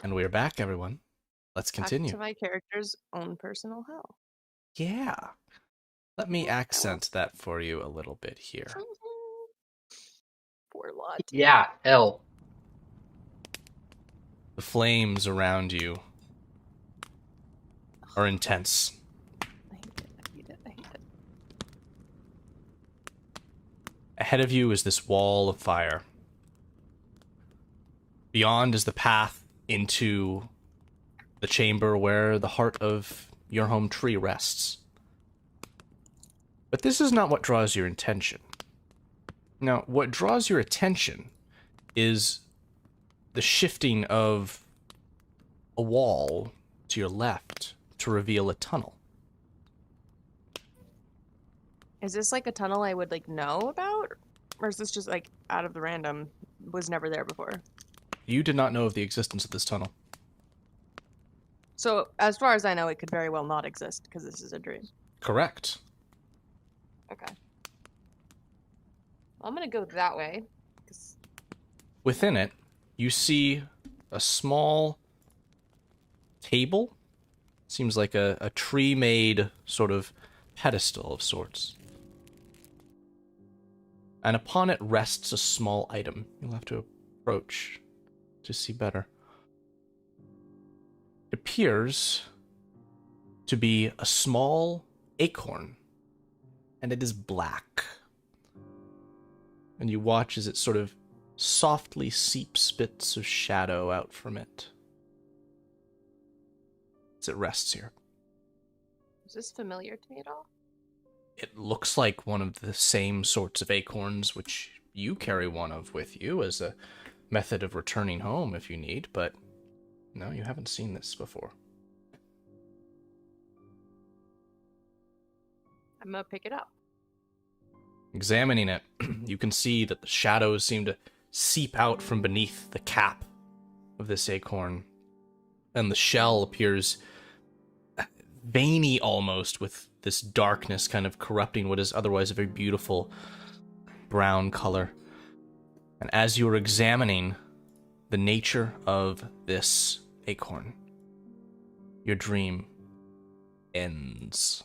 And we're back, everyone. Let's continue. Back to my character's own personal hell. Yeah. Let me accent that for you a little bit here. Poor lot. Yeah, hell. The flames around you are intense. I hate it. Ahead of you is this wall of fire. Beyond is the path into the chamber where the heart of your home tree rests. But this is not what draws your attention. Now, what draws your attention is the shifting of a wall to your left to reveal a tunnel. Is this like a tunnel I would like know about? Or is this just like out of the random? Was never there before. You did not know of the existence of this tunnel. So as far as I know, it could very well not exist because this is a dream. Correct. Okay. Well, I'm gonna go that way. 'Cause... Within it, you see a small table. Seems like a tree-made sort of pedestal of sorts. And upon it rests a small item. You'll have to approach to see better. It appears to be a small acorn, and it is black. And you watch as it sort of softly seeps bits of shadow out from it as it rests here. Is this familiar to me at all? It looks like one of the same sorts of acorns which you carry one of with you as a method of returning home if you need, but no, you haven't seen this before. I'm gonna pick it up. Examining it, you can see that the shadows seem to seep out from beneath the cap of this acorn, and the shell appears veiny almost, with this darkness kind of corrupting what is otherwise a very beautiful brown color. And as you are examining the nature of this acorn, your dream ends.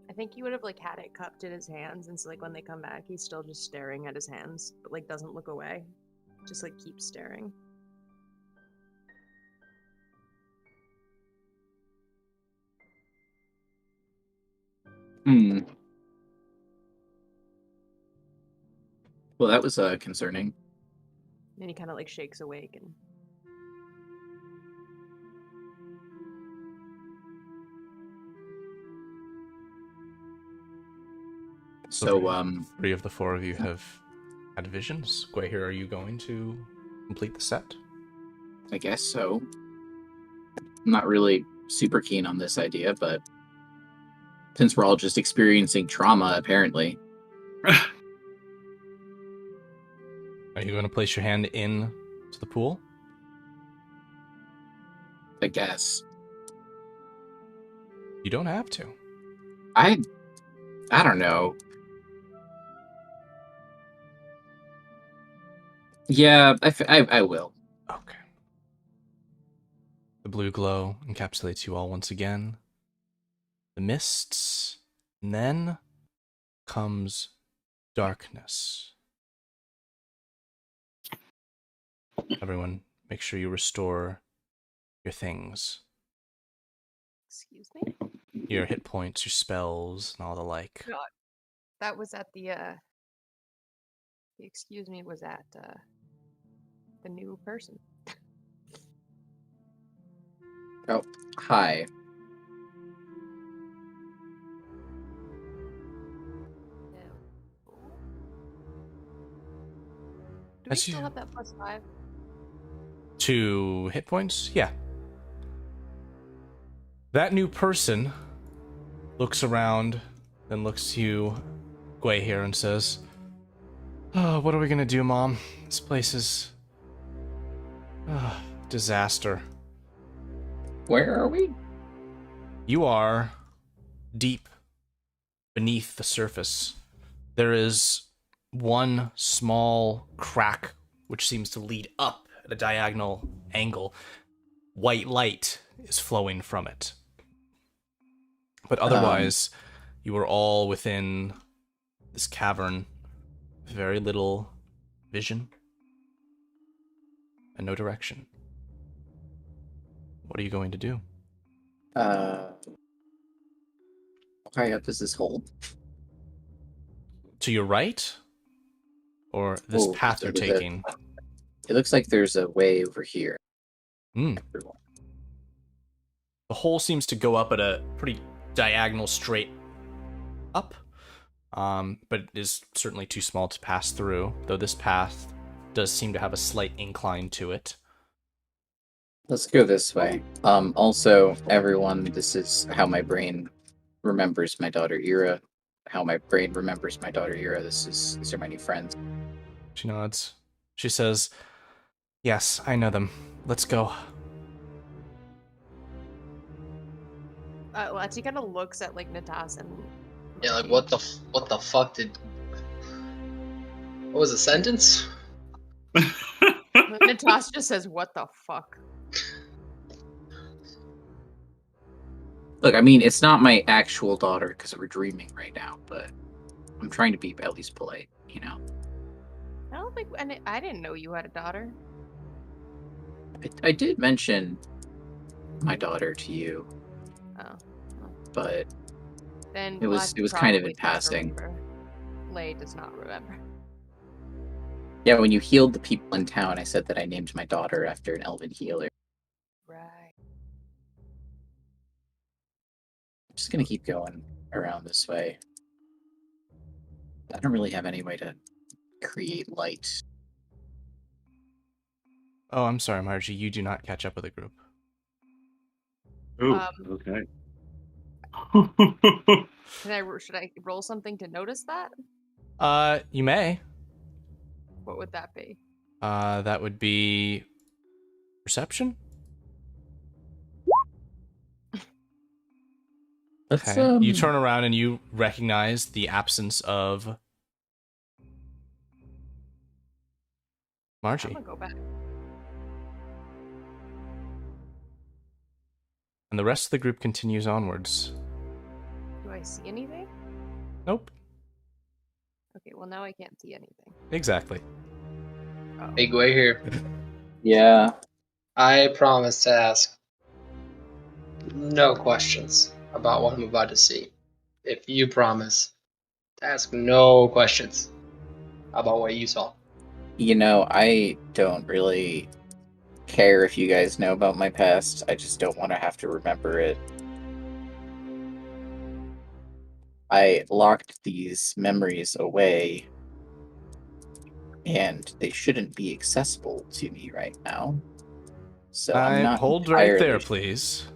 I think he would have like had it cupped in his hands, and so like when they come back, he's still just staring at his hands, but like doesn't look away, just like keeps staring. Well, that was concerning. And he kind of like shakes awake and So, Three of the four of you have had visions. Gweyhir, are you going to complete the set? I guess so. I'm not really super keen on this idea, but since we're all just experiencing trauma, apparently. Are you going to place your hand in to the pool? I guess. You don't have to. I don't know. Yeah, I will. Okay. The blue glow encapsulates you all once again. The mists, and then comes darkness. Everyone, make sure you restore your things. excuse me. Your hit points, your spells, and all the like. God, that was at the excuse me was at the new person. Oh, hi. Do we As still you- have that +5? 2 hit points? Yeah. That new person looks around, then looks to you, Gweyhir, and says, "Oh, what are we gonna do, Mom? This place is... disaster." Where are we? You are deep beneath the surface. There is one small crack which seems to lead up at a diagonal angle. White light is flowing from it. But otherwise, you are all within this cavern. Very little vision and no direction. What are you going to do? How high up is this hole? To your right? Or this Oh, path so you're there's a- taking? It looks like there's a way over here. Hmm. The hole seems to go up at a pretty diagonal straight up, but it is certainly too small to pass through, though this path does seem to have a slight incline to it. Let's go this way. Also, everyone, this is how my brain remembers my daughter Ira. How my brain remembers my daughter Ira. These are my new friends. She nods. She says, "Yes, I know them. Let's go." Lati kind of looks at like Natas and Yeah, like what the fuck did? What was the sentence? Natas just says, "What the fuck?" Look, I mean, it's not my actual daughter because we're dreaming right now, but I'm trying to be at least polite, you know? I don't think I didn't know you had a daughter. I did mention my daughter to you, Oh, but then It was Lati kind of probably in does passing. remember. Lay does not remember. yeah, when you healed the people in town, I said that I named my daughter after an elven healer. Right. I'm just gonna keep going around this way. I don't really have any way to create light. Oh, I'm sorry, Marjie. You do not catch up with the group. Ooh, Um, okay. Should I roll something to notice that? You may. What would that be? That would be perception. Let's Okay. You turn around and you recognize the absence of I'm Marjie. gonna go back. And the rest of the group continues onwards. Do I see anything? Nope. Okay, well now I can't see anything. Exactly. Oh. Hey, Gweyhir, Yeah. I promise to ask no questions about what I'm about to see. If you promise to ask no questions about what you saw. You know, I don't really care if you guys know about my past. I just don't want to have to remember it. I locked these memories away, and they shouldn't be accessible to me right now. So I'm not Hold right entirely there, please.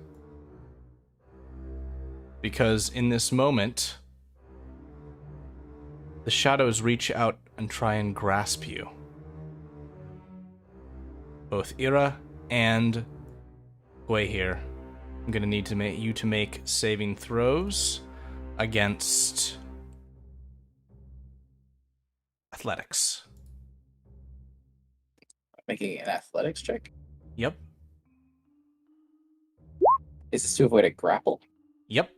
Because in this moment, the shadows reach out and try and grasp you. Both Ira and Gweyhir. I'm gonna need to make you to make saving throws against athletics. making an athletics check. Yep. Is this to avoid a grapple? Yep.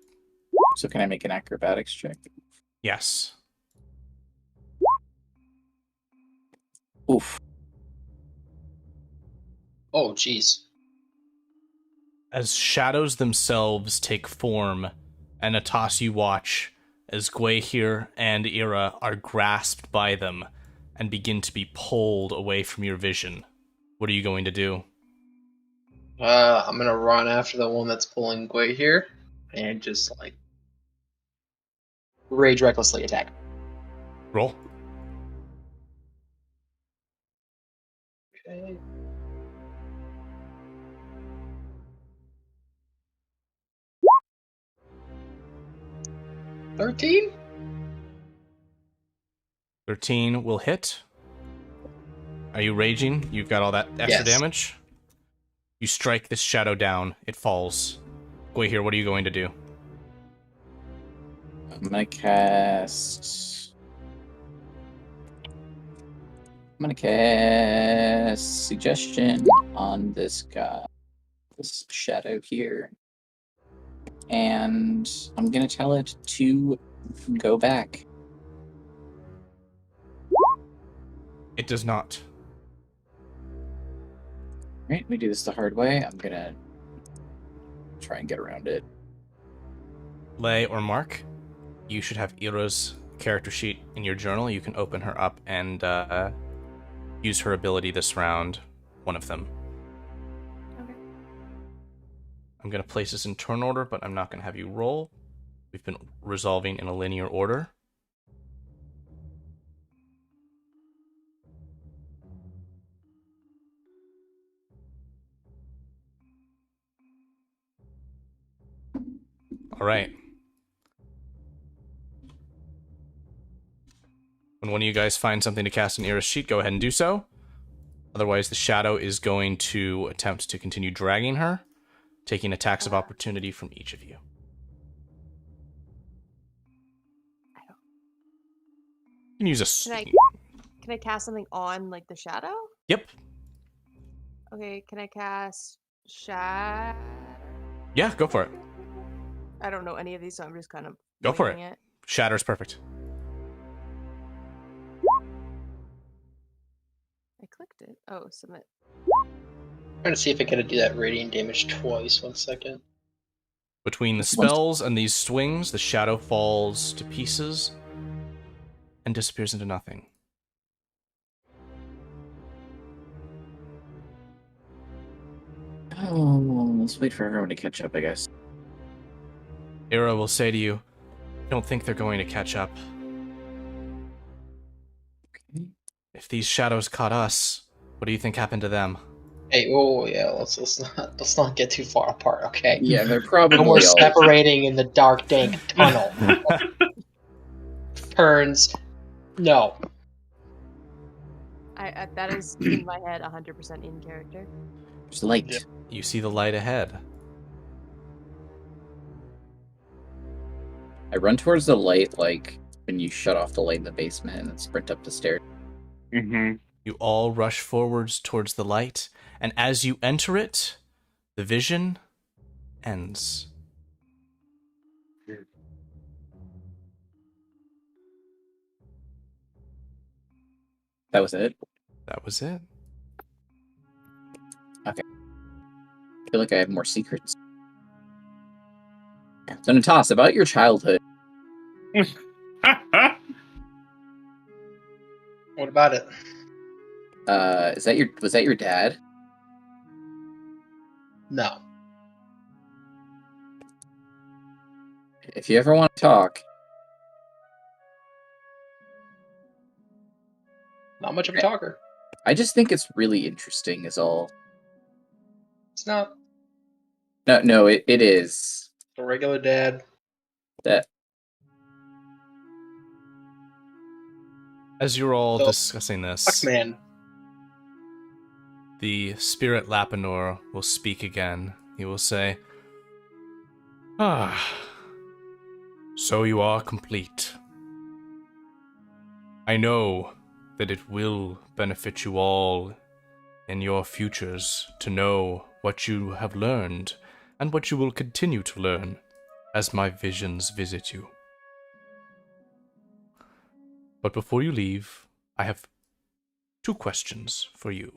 So can I make an acrobatics check? Yes. Oof. Oh, jeez. As shadows themselves take form, and Natas, you watch as Gweyhir and Ira are grasped by them and begin to be pulled away from your vision. What are you going to do? I'm gonna run after the one that's pulling Gweyhir and just like rage recklessly attack. Roll. Okay. $13? 13 will hit. Are you raging? You've got all that extra Yes. damage? You strike this shadow down. It falls. Gweyhir, what are you going to do? I'm gonna cast suggestion on this guy, this shadow here, and I'm gonna tell it to go back. It does not. Right, we do this the hard way. I'm gonna try and get around it. Lay or Mark, you should have Ira's character sheet in your journal. You can open her up and use her ability this round, one of them. Okay. I'm going to place this in turn order, but I'm not going to have you roll. We've been resolving in a linear order. All right. When one of you guys finds something to cast in Ira's sheet, go ahead and do so. Otherwise, the shadow is going to attempt to continue dragging her, taking attacks of opportunity from each of you. You can use a... Can I cast something on, like, the shadow? Yep. Okay, can I cast shadow? Yeah, go for it. I don't know any of these, so I'm just kind of Go for winging it. Shatter's perfect. I clicked it. Oh, submit. I'm trying to see if I can do that radiant damage twice. 1 second. Between the spells and these swings, the shadow falls to pieces and disappears into nothing. Oh, let's wait for everyone to catch up, I guess. Ira will say to you, I don't think they're going to catch up. Okay. If these shadows caught us, what do you think happened to them? Hey, oh yeah, let's not get too far apart, okay? Yeah, they're probably No more all... separating in the dark, dank tunnel. Turns, no. I that is in my head 100% in character. There's light. Yeah. You see the light ahead. I run towards the light like when you shut off the light in the basement and sprint up the stairs. Mm-hmm. You all rush forwards towards the light, and as you enter it, the vision ends. That was it. That was it. I feel like I have more secrets. So, Natas, about your childhood. What about it? Was that your dad? No. If you ever want to talk, Not much of a talker. I just think it's really interesting. Is all. It's not No, it is a regular dad. that. As you're all So, discussing Fuck this, man. the spirit Lapinoor will speak again. He will say, so you are complete. I know that it will benefit you all in your futures to know what you have learned and what you will continue to learn as my visions visit you. But before you leave, I have 2 questions for you.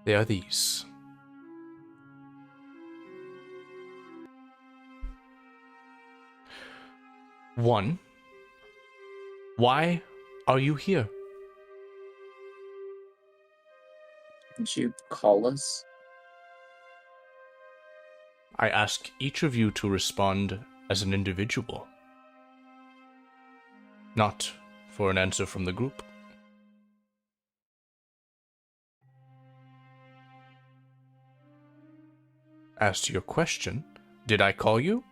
They are these. 1, why are you here? Didn't you call us? I ask each of you to respond as an individual, not for an answer from the group. As to your question, did I call you?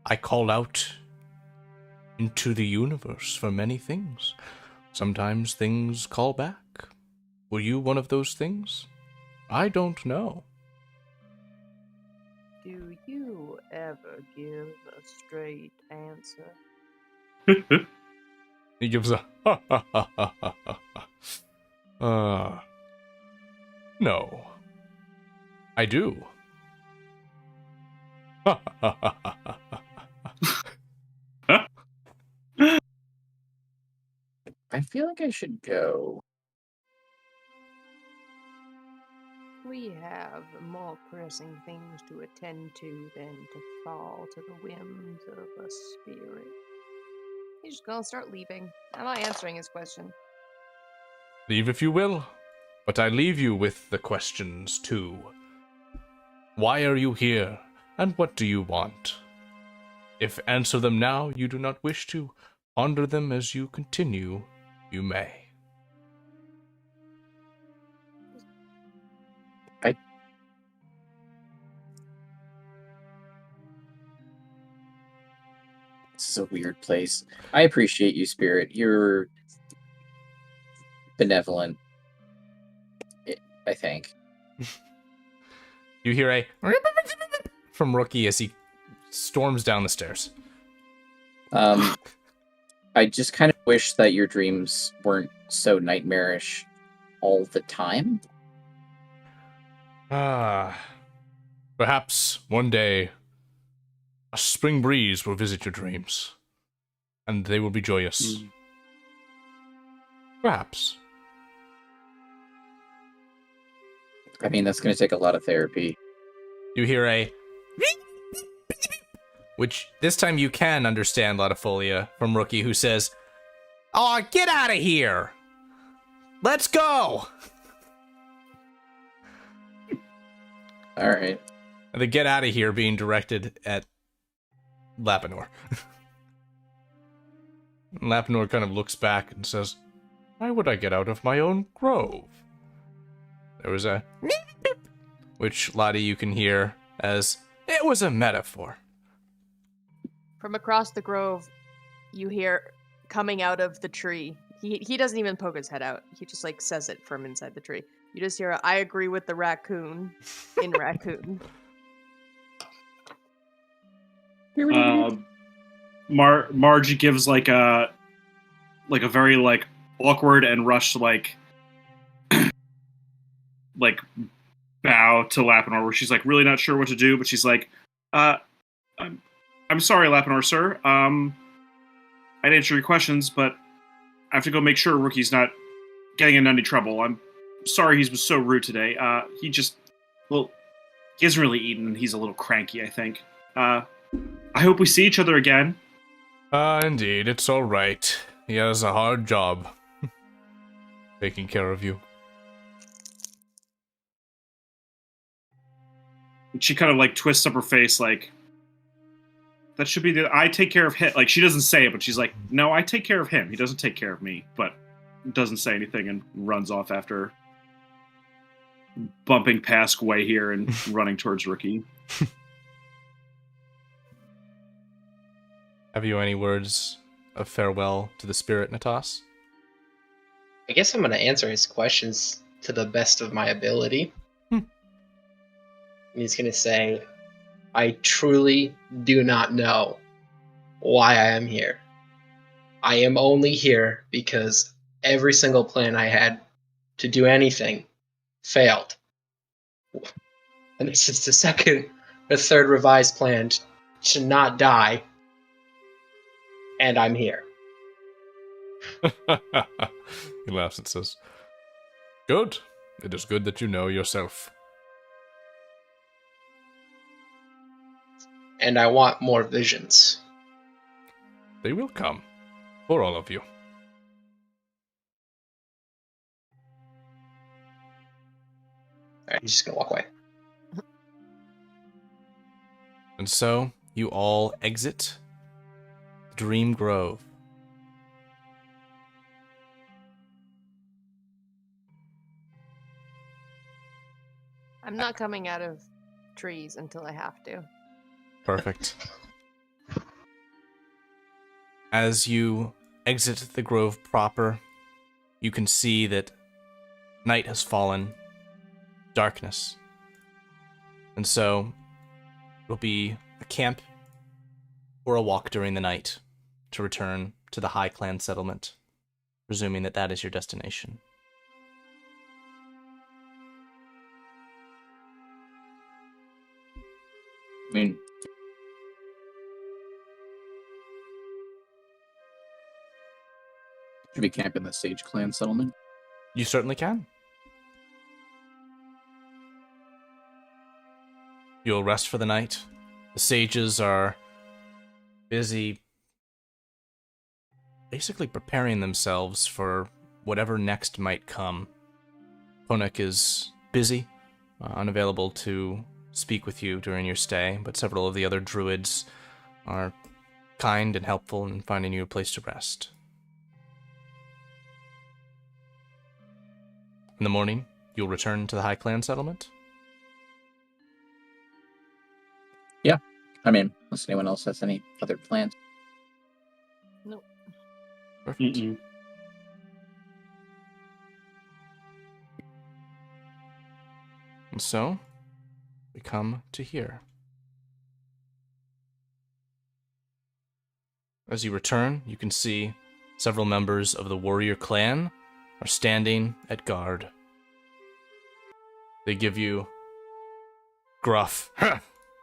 I call out into the universe for many things. Sometimes things call back. Were you one of those things? I don't know. Do you ever give a straight answer? He gives a ha ha ha ha ha ha. No. I do. Ha ha ha ha ha ha. I feel like I should go. We have more pressing things to attend to than to fall to the whims of a spirit. He's just gonna start leaving. I'm not answering his question. Leave if you will, but I leave you with the questions too. Why are you here, and what do you want? If answer them now you do not wish to, ponder them as you continue, you may. This is a weird place. I appreciate you, Spirit. You're benevolent, I think. You hear a from Rookie as he storms down the stairs. I just kind of wish that your dreams weren't so nightmarish all the time. Perhaps one day a spring breeze will visit your dreams, and they will be joyous. Perhaps. I mean, that's going to take a lot of therapy. You hear a which this time you can understand Latifolia from Rookie, who says, "Oh, get out of here! Let's go!" All right. And the "get out of here" being directed at Lapinoor. Lapinoor kind of looks back and says, "Why would I get out of my own grove?" There was a which, Lottie, you can hear as, "It was a metaphor." From across the grove, you hear coming out of the tree. He doesn't even poke his head out. He just like says it from inside the tree. You just hear "I agree with the raccoon" in raccoon. Marjie gives like a very like awkward and rushed like bow to Lapinoor, where she's like really not sure what to do, but she's like, I'm sorry, Lapinoor, sir. I'd answer your questions, but I have to go make sure Rookie's not getting in any trouble. I'm sorry he was so rude today. He hasn't really eaten, and he's a little cranky, I think. I hope we see each other again. Indeed, it's all right. He has a hard job taking care of you. And she kind of like twists up her face like, that should be I take care of him. Like, she doesn't say it, but she's like, no, I take care of him. He doesn't take care of me. But doesn't say anything and runs off after bumping past Gweyhir and running towards Rookie. Have you any words of farewell to the spirit, Natas? I guess I'm going to answer his questions to the best of my ability. He's going to say, I truly do not know why I am here. I am only here because every single plan I had to do anything failed. And this is the second or third revised plan to not die. And I'm here. He laughs and says, "Good. It is good that you know yourself." And I want more visions. They will come. For all of you. Alright, he's just gonna walk away. And so, you all exit Dreamgrove. I'm not coming out of trees until I have to. Perfect. As you exit the grove proper, you can see that Night has fallen, darkness. And so, it'll be a camp or a walk during the night to return to the High Clan settlement, presuming that that is your destination. I mean, should we camp in the Sage Clan settlement? You certainly can. You'll rest for the night. The sages are busy basically preparing themselves for whatever next might come. Konak is busy, unavailable to speak with you during your stay, but several of the other druids are kind and helpful in finding you a place to rest. In the morning, you'll return to the High Clan settlement. Yeah. I mean, unless anyone else has any other plans. Nope. Perfect. Mm-mm. And so, we come to here. As you return, you can see several members of the Warrior Clan are standing at guard. They give you gruff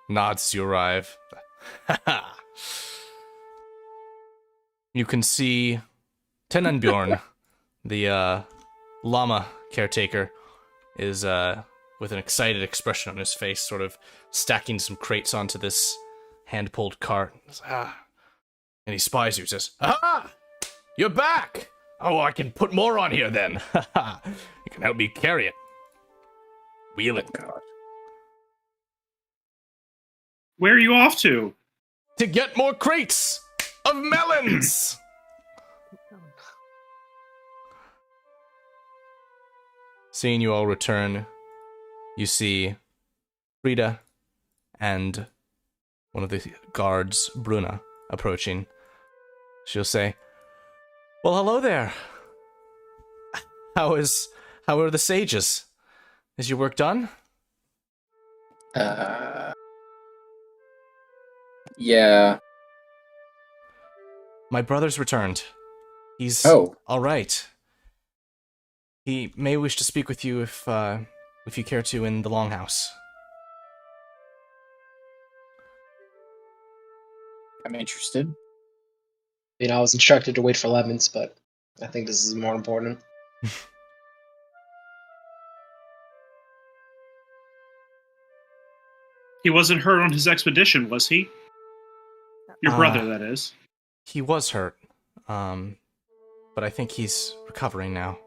nods as you arrive. You can see Tenanbjorn, the llama caretaker, is with an excited expression on his face, sort of stacking some crates onto this hand-pulled cart. And he spies you, says, "Aha! You're back! Oh, I can put more on here then. You can help me carry it. Wheel it." God. Where are you off to? To get more crates of melons! Seeing you all return, you see Frida and one of the guards, Bruna, approaching. She'll say, "Well, hello there. How are the sages? Is your work done?" Yeah. My brother's returned. He's Oh. all right. He may wish to speak with you if you care to in the longhouse. I'm interested. You know, I was instructed to wait for lemons, but I think this is more important. He wasn't hurt on his expedition, was he? Your brother, that is. He was hurt, but I think he's recovering now.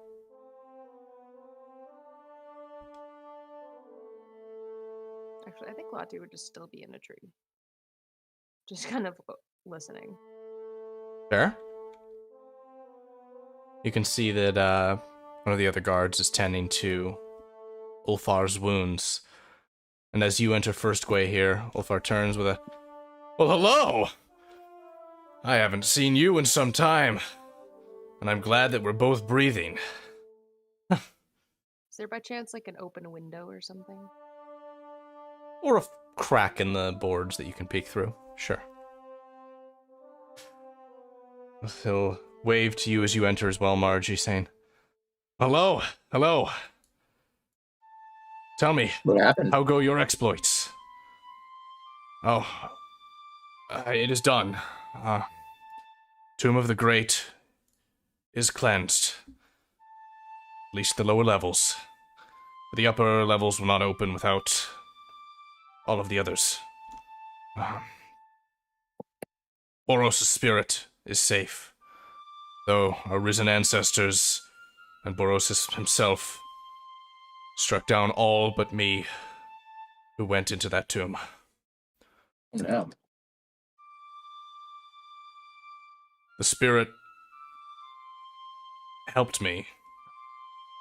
Actually, I think Lati would just still be in a tree. Just kind of listening. Fair. You can see that one of the other guards is tending to Ulfar's wounds. And as you enter first Gweyhir, Ulfar turns with a, "Well, hello! I haven't seen you in some time, and I'm glad that we're both breathing." Is there by chance like an open window or something? Or a crack in the boards that you can peek through. Sure. He'll wave to you as you enter as well, Marjie, saying, "Hello, hello. Tell me, What happened? how go your exploits?" "Oh, it is done. Tomb of the Great is cleansed. At least the lower levels. The upper levels will not open without all of the others. Boros' spirit is safe, though our risen ancestors and Boros himself struck down all but me who went into that tomb. No. The spirit helped me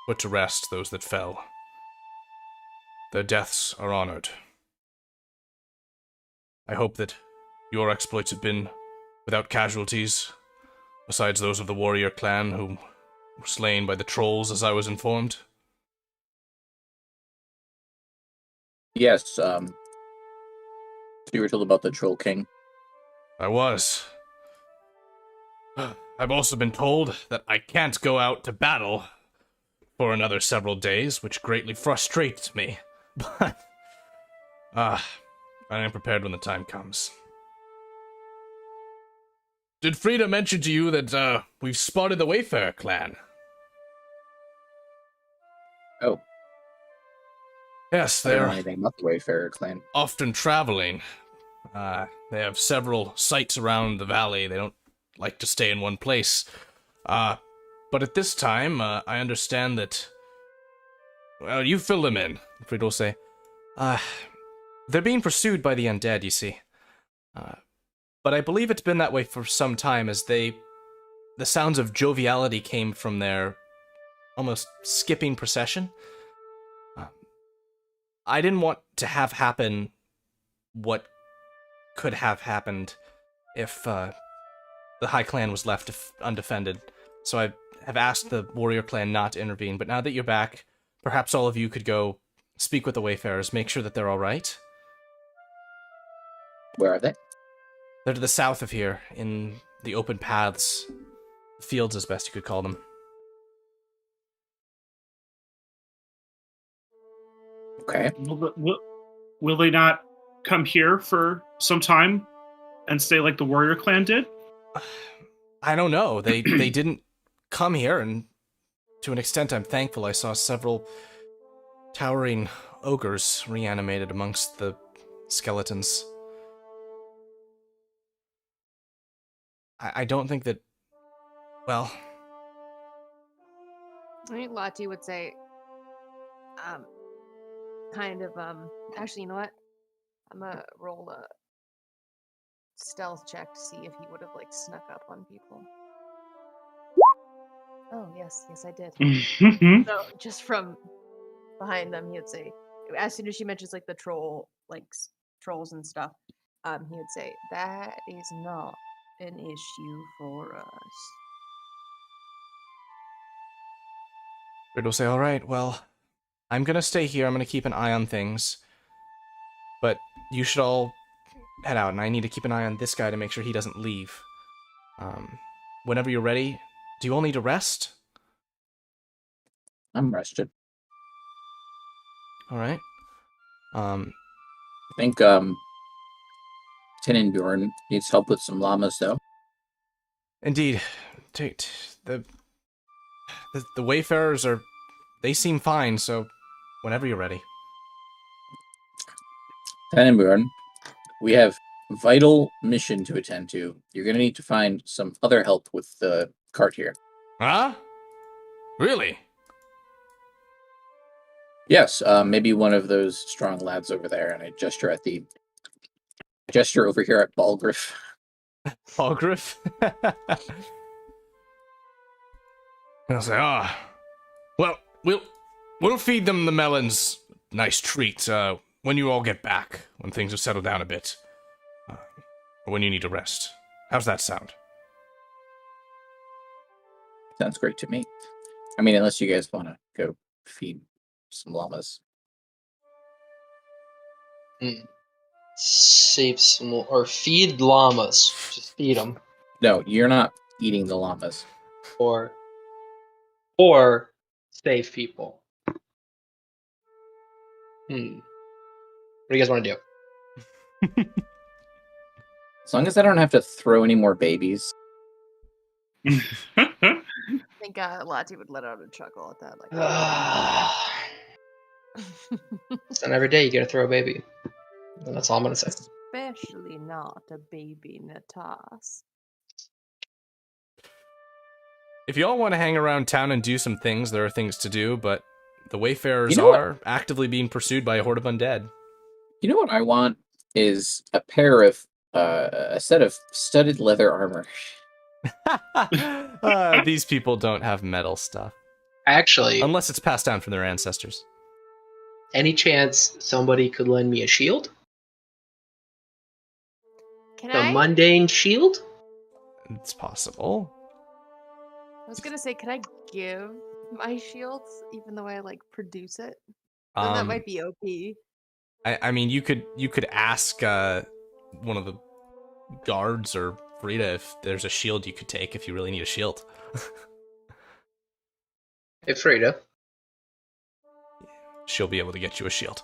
put to rest those that fell. Their deaths are honored. I hope that your exploits have been without casualties, besides those of the Warrior Clan who were slain by the trolls, as I was informed." Yes, you were told about the Troll King. I was. I've also been told that I can't go out to battle for another several days, which greatly frustrates me. But, I am prepared when the time comes. Did Frida mention to you that, we've spotted the Wayfarer Clan? Oh. Yes, I don't know they're anything about the Wayfarer Clan. often traveling. They have several sites around the valley. They don't like to stay in one place. But at this time, I understand that... Well, you fill them in, Frida will say. They're being pursued by the undead, you see. But I believe it's been that way for some time, as the sounds of joviality came from their almost skipping procession. I didn't want to have happen what could have happened if the High Clan was left undefended. So I have asked the Warrior Clan not to intervene, but now that you're back, perhaps all of you could go speak with the Wayfarers, make sure that they're alright. Where are they? They're to the south of here, in the open paths. Fields, as best you could call them. Okay. Will they not come here for some time and stay like the Warrior Clan did? I don't know. They didn't come here, and to an extent I'm thankful. I saw several towering ogres reanimated amongst the skeletons. I don't think that... Well... I think Lati would say, actually, you know what? I'm gonna roll a stealth check to see if he would have, like, snuck up on people. Oh, yes, I did. So, just from behind them, he would say, as soon as she mentions, like, the troll, like, trolls and stuff, he would say, that is not an issue for us. Rid will say, alright, well, I'm gonna stay here, I'm gonna keep an eye on things, but you should all head out, and I need to keep an eye on this guy to make sure he doesn't leave. Whenever you're ready, do you all need to rest? I'm rested. Alright. I think, Tinenbjorn needs help with some llamas, though. Indeed. The Wayfarers are... They seem fine, so whenever you're ready. Tinenbjorn, we have vital mission to attend to. You're going to need to find some other help with the cart here. Huh? Really? Yes, maybe one of those strong lads over there, and I gesture over here at Balgriff. Balgriff? I'll say, well, we'll feed them the melons. Nice treat, when you all get back, when things have settled down a bit. Or when you need to rest. How's that sound? Sounds great to me. I mean, unless you guys want to go feed some llamas. Save some or feed llamas. Just feed them. No, you're not eating the llamas. Or save people. What do you guys want to do? As long as I don't have to throw any more babies. I think Lati would let out a chuckle at that. Like, It's not every day you get to throw a baby. And that's all I'm gonna say. especially not a baby Natas. If you all want to hang around town and do some things, there are things to do, but the Wayfarers are actively being pursued by a horde of undead. You know what I want is a set of studded leather armor. These people don't have metal stuff. Actually, Unless it's passed down from their ancestors. any chance somebody could lend me a shield? The mundane shield? It's possible. I was gonna say, can I give my shields even though I like produce it? Then that might be OP. I mean, you could ask one of the guards or Frida if there's a shield you could take if you really need a shield. Hey, Frida. She'll be able to get you a shield.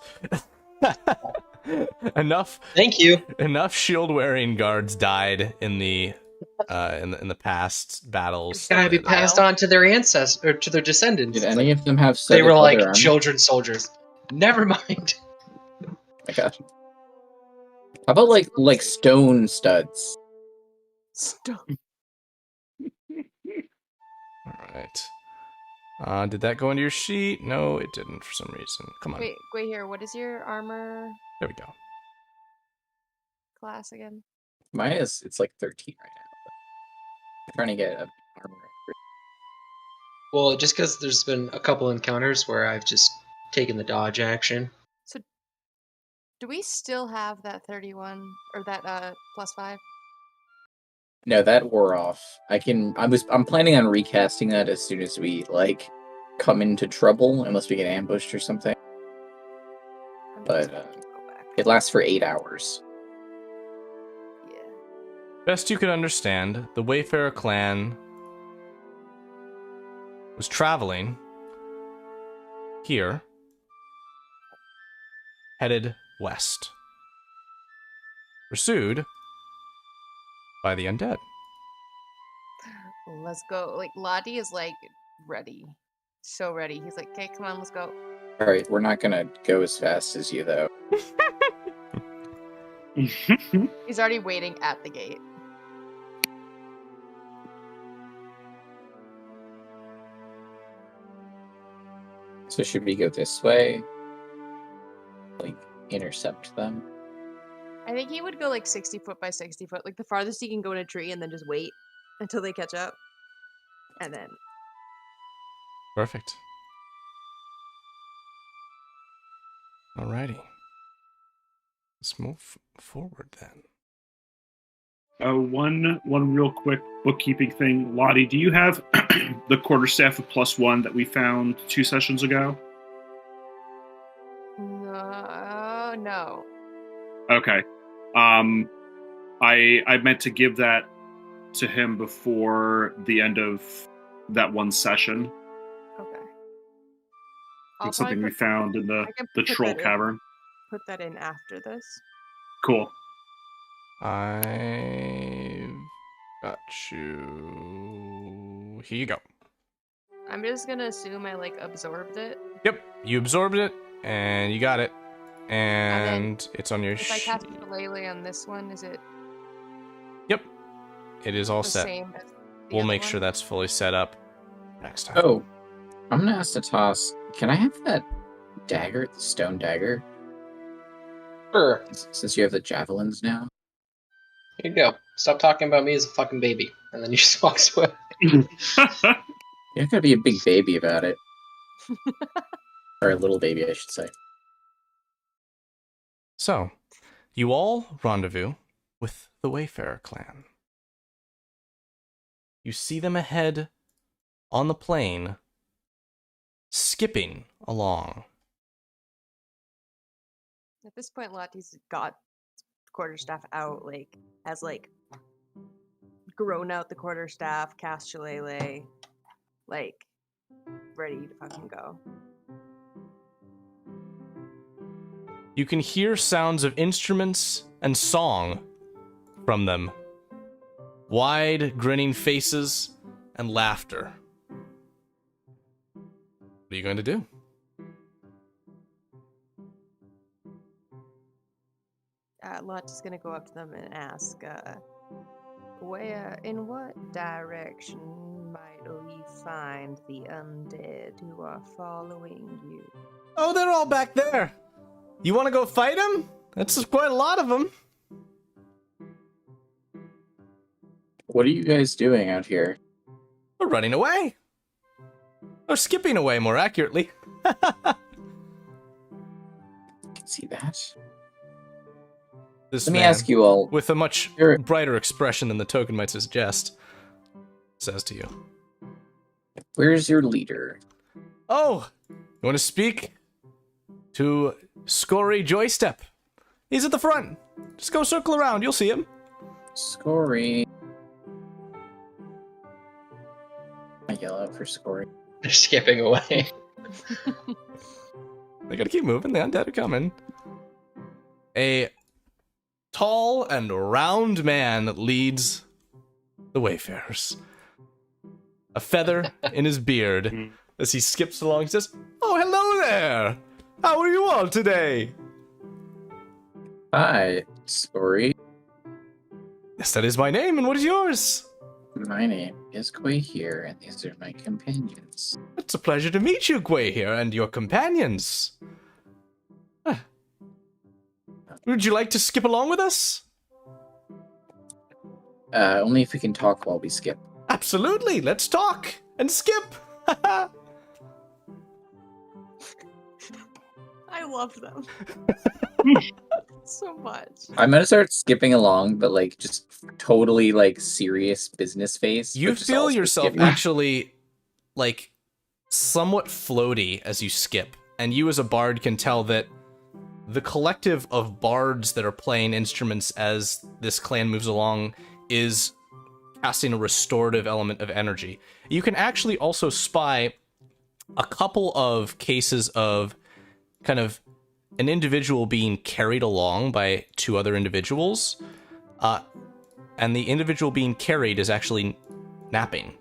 Enough Thank you. shield wearing guards died in the in the past battles. It's gotta be passed on to their ancestors or to their descendants. Did It's any like, of them have they were leather like armor? children soldiers. Never mind. My God. How about like stone studs? Stop. Alright. Did that go into your sheet? No, it didn't for some reason. Come on. Wait, Gweyhir, what is your armor There we go. class again? Mine is it's like 13 right now. But I'm trying to get a armor. Well, just because there's been a couple encounters where I've just taken the dodge action. So, do we still have that 31 or that +5? No, that wore off. I'm planning on recasting that as soon as we like come into trouble, unless we get ambushed or something. I'm But, just gonna go back. It lasts for 8 hours. Yeah. Best you could understand, the Wayfarer Clan was traveling here, headed west, pursued by the undead. Let's go. Like Lottie is like ready, so ready. He's like, "Okay, come on, let's go." All right, we're not gonna go as fast as you though. He's already waiting at the gate. So should we go this way? Like intercept them? I think he would go like 60 foot by 60 foot, like the farthest he can go in a tree, and then just wait until they catch up, and then. Perfect. Alrighty. Let's move forward then. One real quick bookkeeping thing. Lottie, do you have the quarterstaff of +1 that we found 2 sessions ago? No. Okay. I meant to give that to him before the end of that one session. Okay. It's something we found in the put troll that in. cavern. Put that in after this. Cool. I've got you. Here you go. I'm just gonna assume I like absorbed it. Yep, you absorbed it, and you got it. And then it's on your If I cast sheet. Shillelagh on this one, is it Yep, it is all the set. same as the We'll other make one? sure that's fully set up next time. Oh, I'm gonna ask Natas, can I have that dagger, the stone dagger? Sure. Since you have the javelins now. Here you go. Stop talking about me as a fucking baby. And then he just walks away. You're not gonna be a big baby about it. Or a little baby, I should say. So, you all rendezvous with the Wayfarer Clan. You see them ahead on the plain, skipping along. At this point, Lottie's got quarterstaff out, like has like grown out the quarterstaff, cast Shillelagh, like ready to fucking go. You can hear sounds of instruments and song from them. Wide, grinning faces and laughter. What are you going to do? Lottie's gonna go up to them and ask, in what direction might we find the undead who are following you? Oh, they're all back there. You want to go fight them? That's quite a lot of them. What are you guys doing out here? We're running away. Or skipping away, more accurately. I can see that. This Let me man, ask you all. with a much You're- brighter expression than the token might suggest, says to you, Where's your leader? "Oh, you want to speak to Scory Joystep. He's at the front. Just go circle around, you'll see him. Scory. I yell out for Scory. They're skipping away. They gotta keep moving, the undead are coming. A tall and round man leads the Wayfarers. A feather in his beard. As he skips along, he says, "Oh, hello there! How are you all today?" Hi, Scory. Yes, that is my name, and what is yours? My name is Gweyhir, and these are my companions. It's a pleasure to meet you, Gweyhir, and your companions. Would you like to skip along with us? Only if we can talk while we skip. Absolutely, let's talk and skip. I love them so much. I'm gonna start skipping along, but like just totally like serious business face. You but just feel also yourself skipping. actually like somewhat floaty as you skip, and you as a bard can tell that the collective of bards that are playing instruments as this clan moves along is casting a restorative element of energy. You can actually also spy a couple of cases of kind of an individual being carried along by two other individuals, and the individual being carried is actually napping.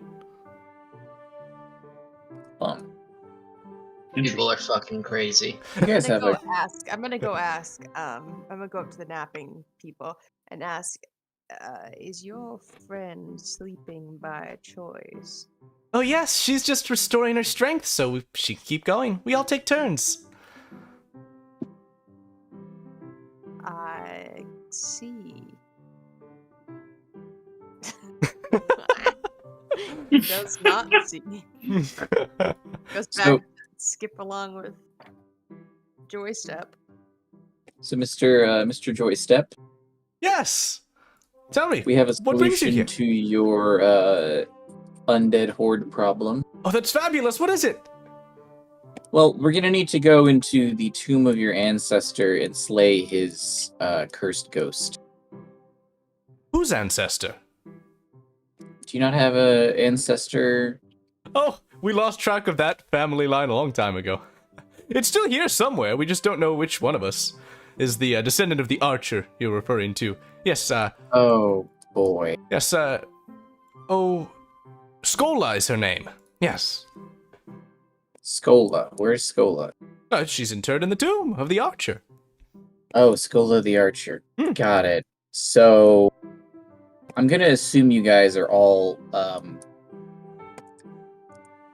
People are fucking crazy. You guys I'm have gonna a go ask. I'm gonna go ask. I'm gonna go up to the napping people and ask, "Is your friend sleeping by choice?" Oh yes, she's just restoring her strength, so she can keep going. We all take turns. I see. Does not see. Goes back. So- Skip along with Joystep. so Mr. Joystep. Yes. Tell me. We have a What brings you solution here? to your undead horde problem. Oh, that's fabulous. What is it? Well, we're gonna need to go into the tomb of your ancestor and slay his cursed ghost. Whose ancestor? Do you not have a ancestor? Oh, we lost track of that family line a long time ago. It's still here somewhere. We just don't know which one of us is the descendant of the archer you're referring to. Yes, Oh boy. yes, oh, Skola is her name. Yes. Skola. Where's Skola? She's interred in the tomb of the archer. Oh, Skola the Archer. Hmm. Got it. So I'm gonna assume you guys are all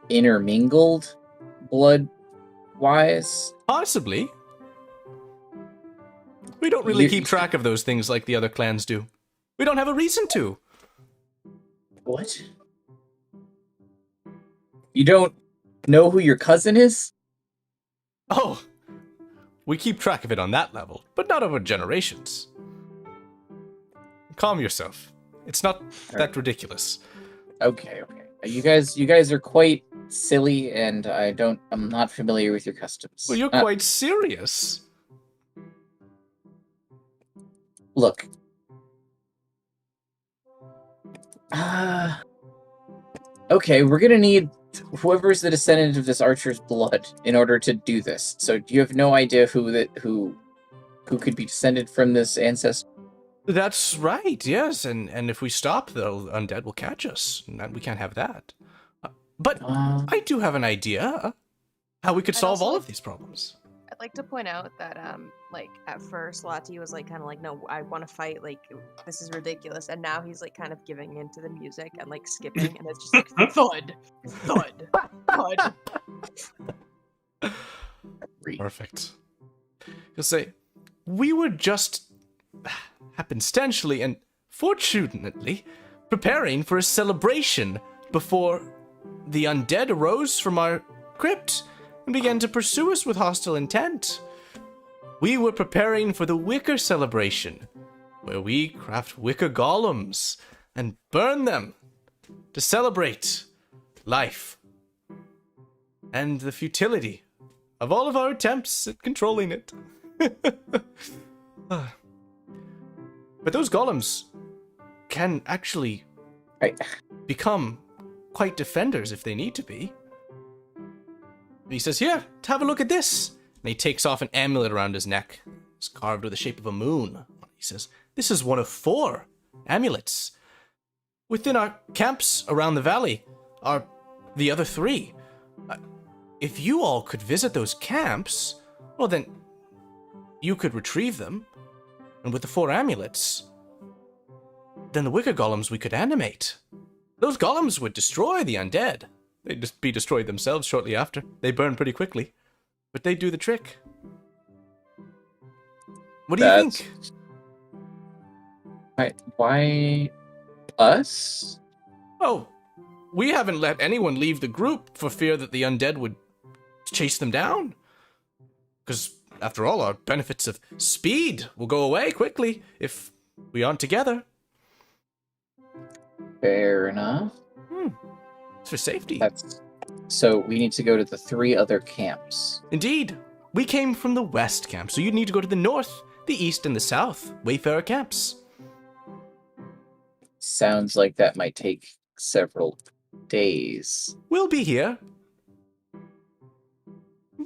intermingled blood wise. Possibly. We don't really You- keep track of those things like the other clans do. We don't have a reason to. What? You don't know who your cousin is? Oh, we keep track of it on that level, but not over generations. Calm yourself. It's not that ridiculous. Okay. You guys are quite silly, and I'm not familiar with your customs. Well, you're quite serious. Look. Okay, we're gonna need whoever's the descendant of this archer's blood in order to do this. So do you have no idea who could be descended from this ancestor? That's right, yes, and if we stop, the undead will catch us, and we can't have that. But I do have an idea how we could I'd solve also all like- of these problems. I'd like to point out that, like, at first, Lati was, like, kind of like, no, I want to fight, like, this is ridiculous, and now he's, like, kind of giving in to the music and, like, skipping, and it's just like, thud, thud, thud. Perfect. You'll say, we were just happenstantially and fortunately preparing for a celebration before the undead arose from our crypt and began to pursue us with hostile intent. We were preparing for the Wicker celebration, where we craft Wicker Golems and burn them to celebrate life and the futility of all of our attempts at controlling it. But those golems can actually Right. become quite defenders if they need to be. He says, here, have a look at this. And he takes off an amulet around his neck. It's carved with the shape of a moon. He says, this is one of 4 amulets. Within our camps around the valley are the other 3. If you all could visit those camps, well then, you could retrieve them. And with the 4 amulets, then the Wicker Golems we could animate. Those golems would destroy the undead. They'd just be destroyed themselves shortly after. They burn pretty quickly. But they do the trick. What do you think? Why us? Oh, we haven't let anyone leave the group for fear that the undead would chase them down. Because, after all, our benefits of speed will go away quickly if we aren't together. Fair enough. It's for safety. So we need to go to the 3 other camps. Indeed. We came from the west camp, so you'd need to go to the north, the east, and the south. Wayfarer camps. Sounds like that might take several days. We'll be here.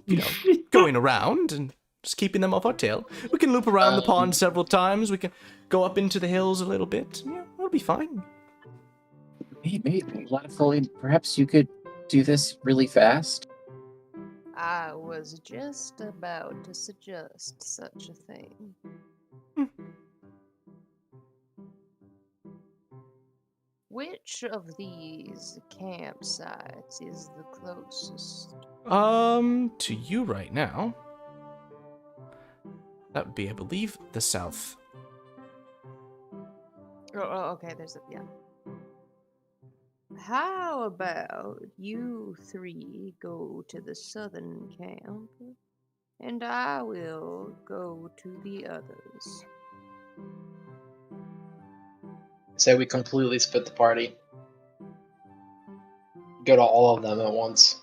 You know, going around and just keeping them off our tail. We can loop around the pond several times. We can go up into the hills a little bit. Yeah, we'll be fine. Maybe Latifolia, perhaps you could do this really fast? I was just about to suggest such a thing. Which of these campsites is the closest? To you right now. That would be, I believe, the south. Oh, okay, there's a, yeah. How about you 3 go to the southern camp, and I will go to the others. Say we completely split the party. Go to all of them at once.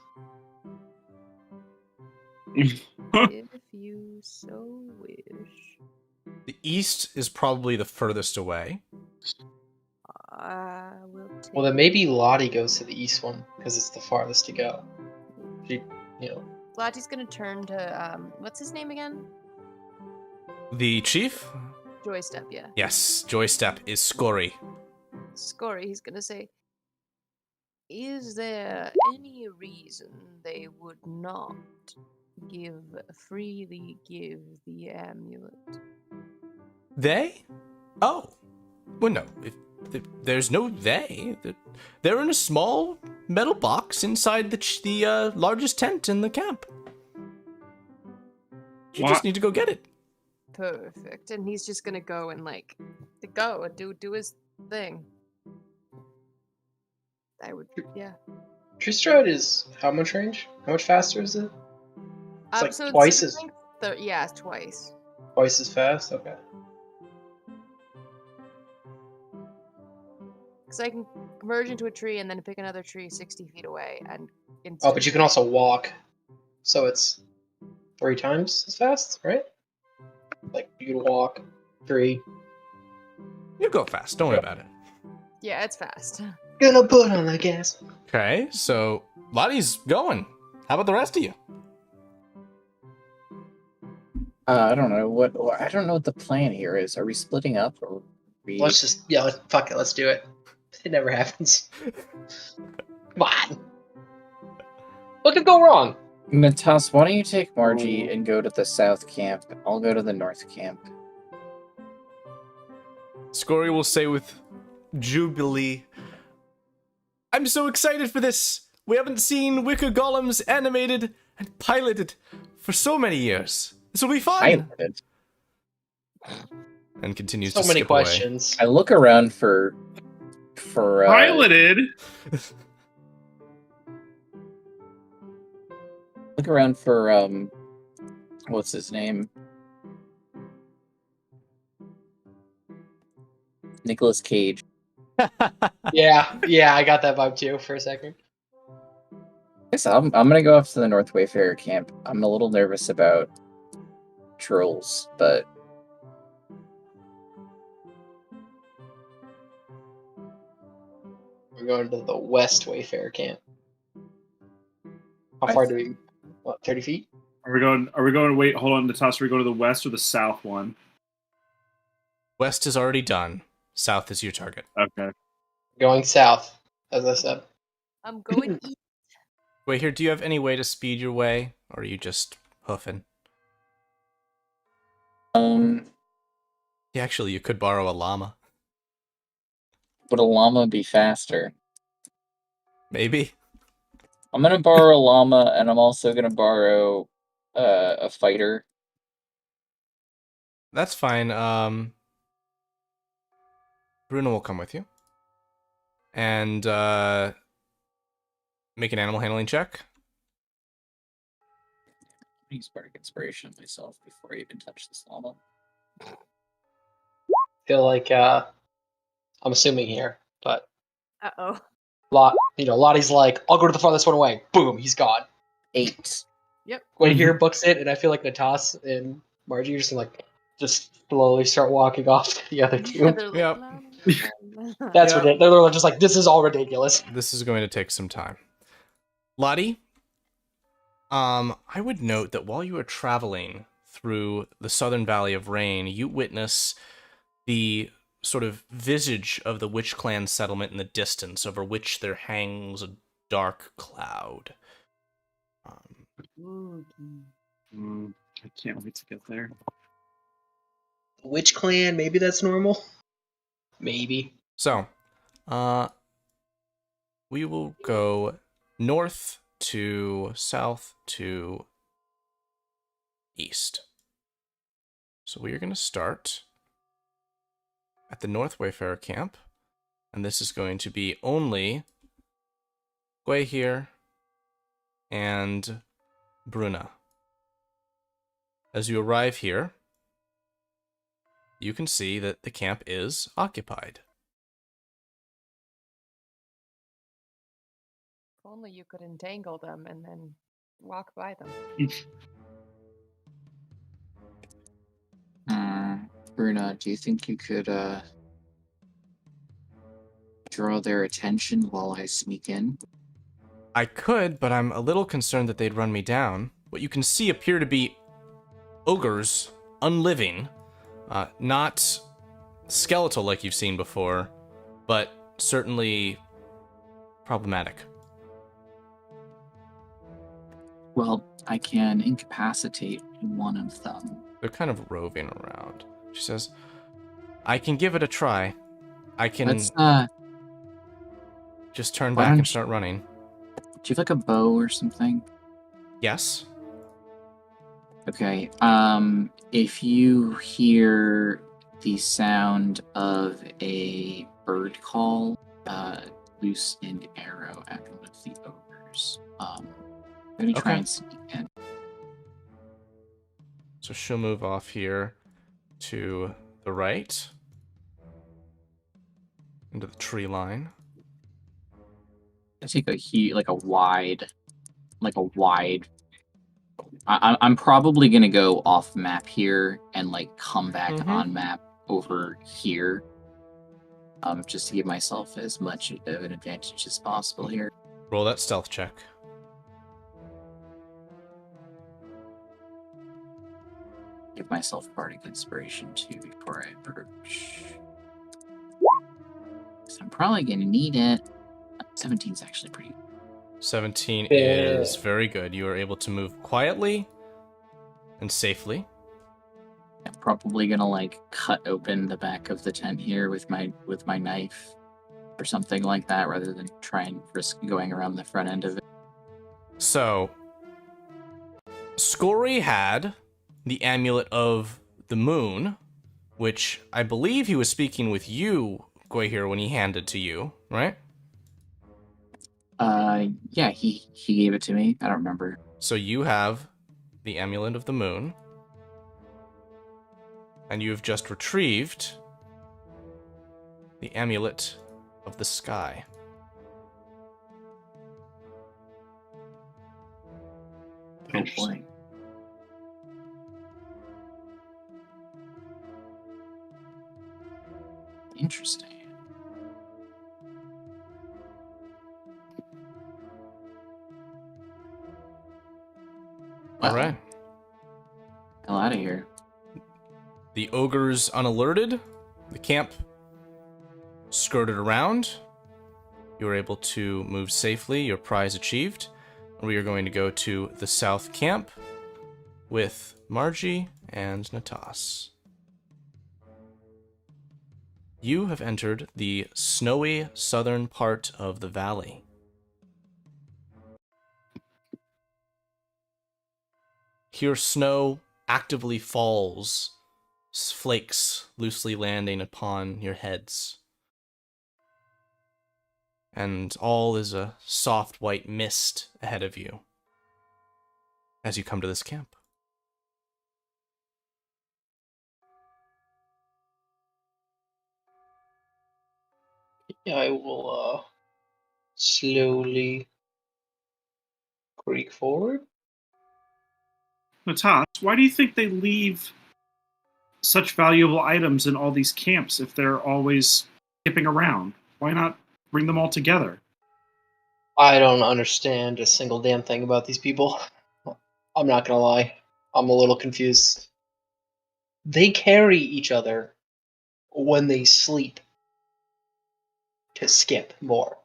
If you so wish. The east is probably the furthest away. I will take... Well, then maybe Lottie goes to the east one, because it's the farthest to go. She, you know. Lottie's gonna turn to, what's his name again? The chief? Joystep, yeah. Yes, Joystep is Scory. Scory, he's gonna say, is there any reason they would not freely give the amulet? They? Oh. Well, no. There's no they. They're in a small metal box inside the largest tent in the camp. You just need to go get it. Perfect. And he's just gonna go and do his thing. I would, yeah. True Stride is how much range? How much faster is it? It's like so twice as yeah, twice. Twice as fast. Okay. Because I can merge into a tree and then pick another tree 60 feet away and. Oh, but you can also walk, so it's 3 times as fast, right? Like you can walk 3. You go fast. Don't worry about it. Yeah, it's fast. Gonna put on the gas. Okay, so Lottie's going. How about the rest of you? I don't know what the plan here is. Are we splitting up or Let's just fuck it. Let's do it. It never happens. Come on. What could go wrong? Natas, why don't you take Marjie and go to the south camp? I'll go to the north camp. Scory will say with jubilee, I'm so excited for this. We haven't seen Wicker Golems animated and piloted for so many years. This will be fun. Piloted? And continues So to many skip away. questions. I look around for Piloted? look around for what's his name? Nicolas Cage. Yeah, I got that vibe too for a second. Guess I'm gonna go off to the North Wayfarer camp. I'm a little nervous about trolls, but We're going to the west Wayfarer camp. How far do we? What, 30 feet? Are we going? Wait, hold on, Natas. Are we going to the west or the south one? West is already done. South is your target. Okay. Going south, as I said. I'm going east. Wait, here, do you have any way to speed your way? Or are you just hoofing? Yeah, actually, you could borrow a llama. would a llama be faster? Maybe. I'm gonna borrow a llama, and I'm also gonna borrow a fighter. That's fine. Bruno will come with you. And make an animal handling check. Use bardic inspiration myself before I even touch this llama. Feel like I'm assuming here, but Uh-oh. Lottie's like, I'll go to the farthest one away. Boom, he's gone. 8. Yep. Gweyhir books it, and I feel like Natas and Marjie are just gonna just slowly start walking off to the other two. They're like, Yep. "La, la, la." That's Yep. ridiculous. They're just like, this is all ridiculous. This is going to take some time. Lottie, I would note that while you are traveling through the southern valley of Rain, you witness the sort of visage of the Witch Clan settlement in the distance, over which there hangs a dark cloud. I can't wait to get there. Witch Clan, maybe that's normal? Maybe. So, we will go north to south to east. So we are going to start at the North Wayfarer camp, and this is going to be only Gweyhir and Bruna. As you arrive here, you can see that the camp is occupied. If only you could entangle them and then walk by them. Bruna, do you think you could draw their attention while I sneak in? I could, but I'm a little concerned that they'd run me down. What you can see appear to be ogres, unliving, not skeletal like you've seen before, but certainly problematic. Well, I can incapacitate one of them. They're kind of roving around. She says, I can give it a try. I can Let's just turn why back don't and you- start running. do you have like a bow or something? Yes? Okay. If you hear the sound of a bird call, loose an arrow at one of the ogres. I'm gonna try Okay. and sneak in. So she'll move off here to the right, into the tree line. I take a wide. I'm probably gonna go off map here and like come back Mhm. on map over here. Just to give myself as much of an advantage as possible here. Roll that stealth check. Give myself bardic inspiration too before I approach. So I'm probably gonna need it. 17 is actually pretty. 17 Yeah. is very good. You are able to move quietly and safely. I'm probably gonna like cut open the back of the tent here with my knife or something like that, rather than try and risk going around the front end of it. So, Scory had the Amulet of the Moon, which I believe he was speaking with you, Gweyhir, when he handed to you, right? Yeah, he gave it to me. I don't remember. So you have the Amulet of the Moon, and you have just retrieved the Amulet of the Sky. Oh boy. Interesting. All Well, right. hell out of here. The ogres unalerted. The camp skirted around. You were able to move safely. Your prize achieved. We are going to go to the south camp with Marjie and Natas. You have entered the snowy southern part of the valley. Here, snow actively falls, flakes loosely landing upon your heads. And all is a soft white mist ahead of you as you come to this camp. I will slowly creak forward. Natas, why do you think they leave such valuable items in all these camps if they're always skipping around? Why not bring them all together? I don't understand a single damn thing about these people. I'm not gonna lie. I'm a little confused. They carry each other when they sleep to skip more.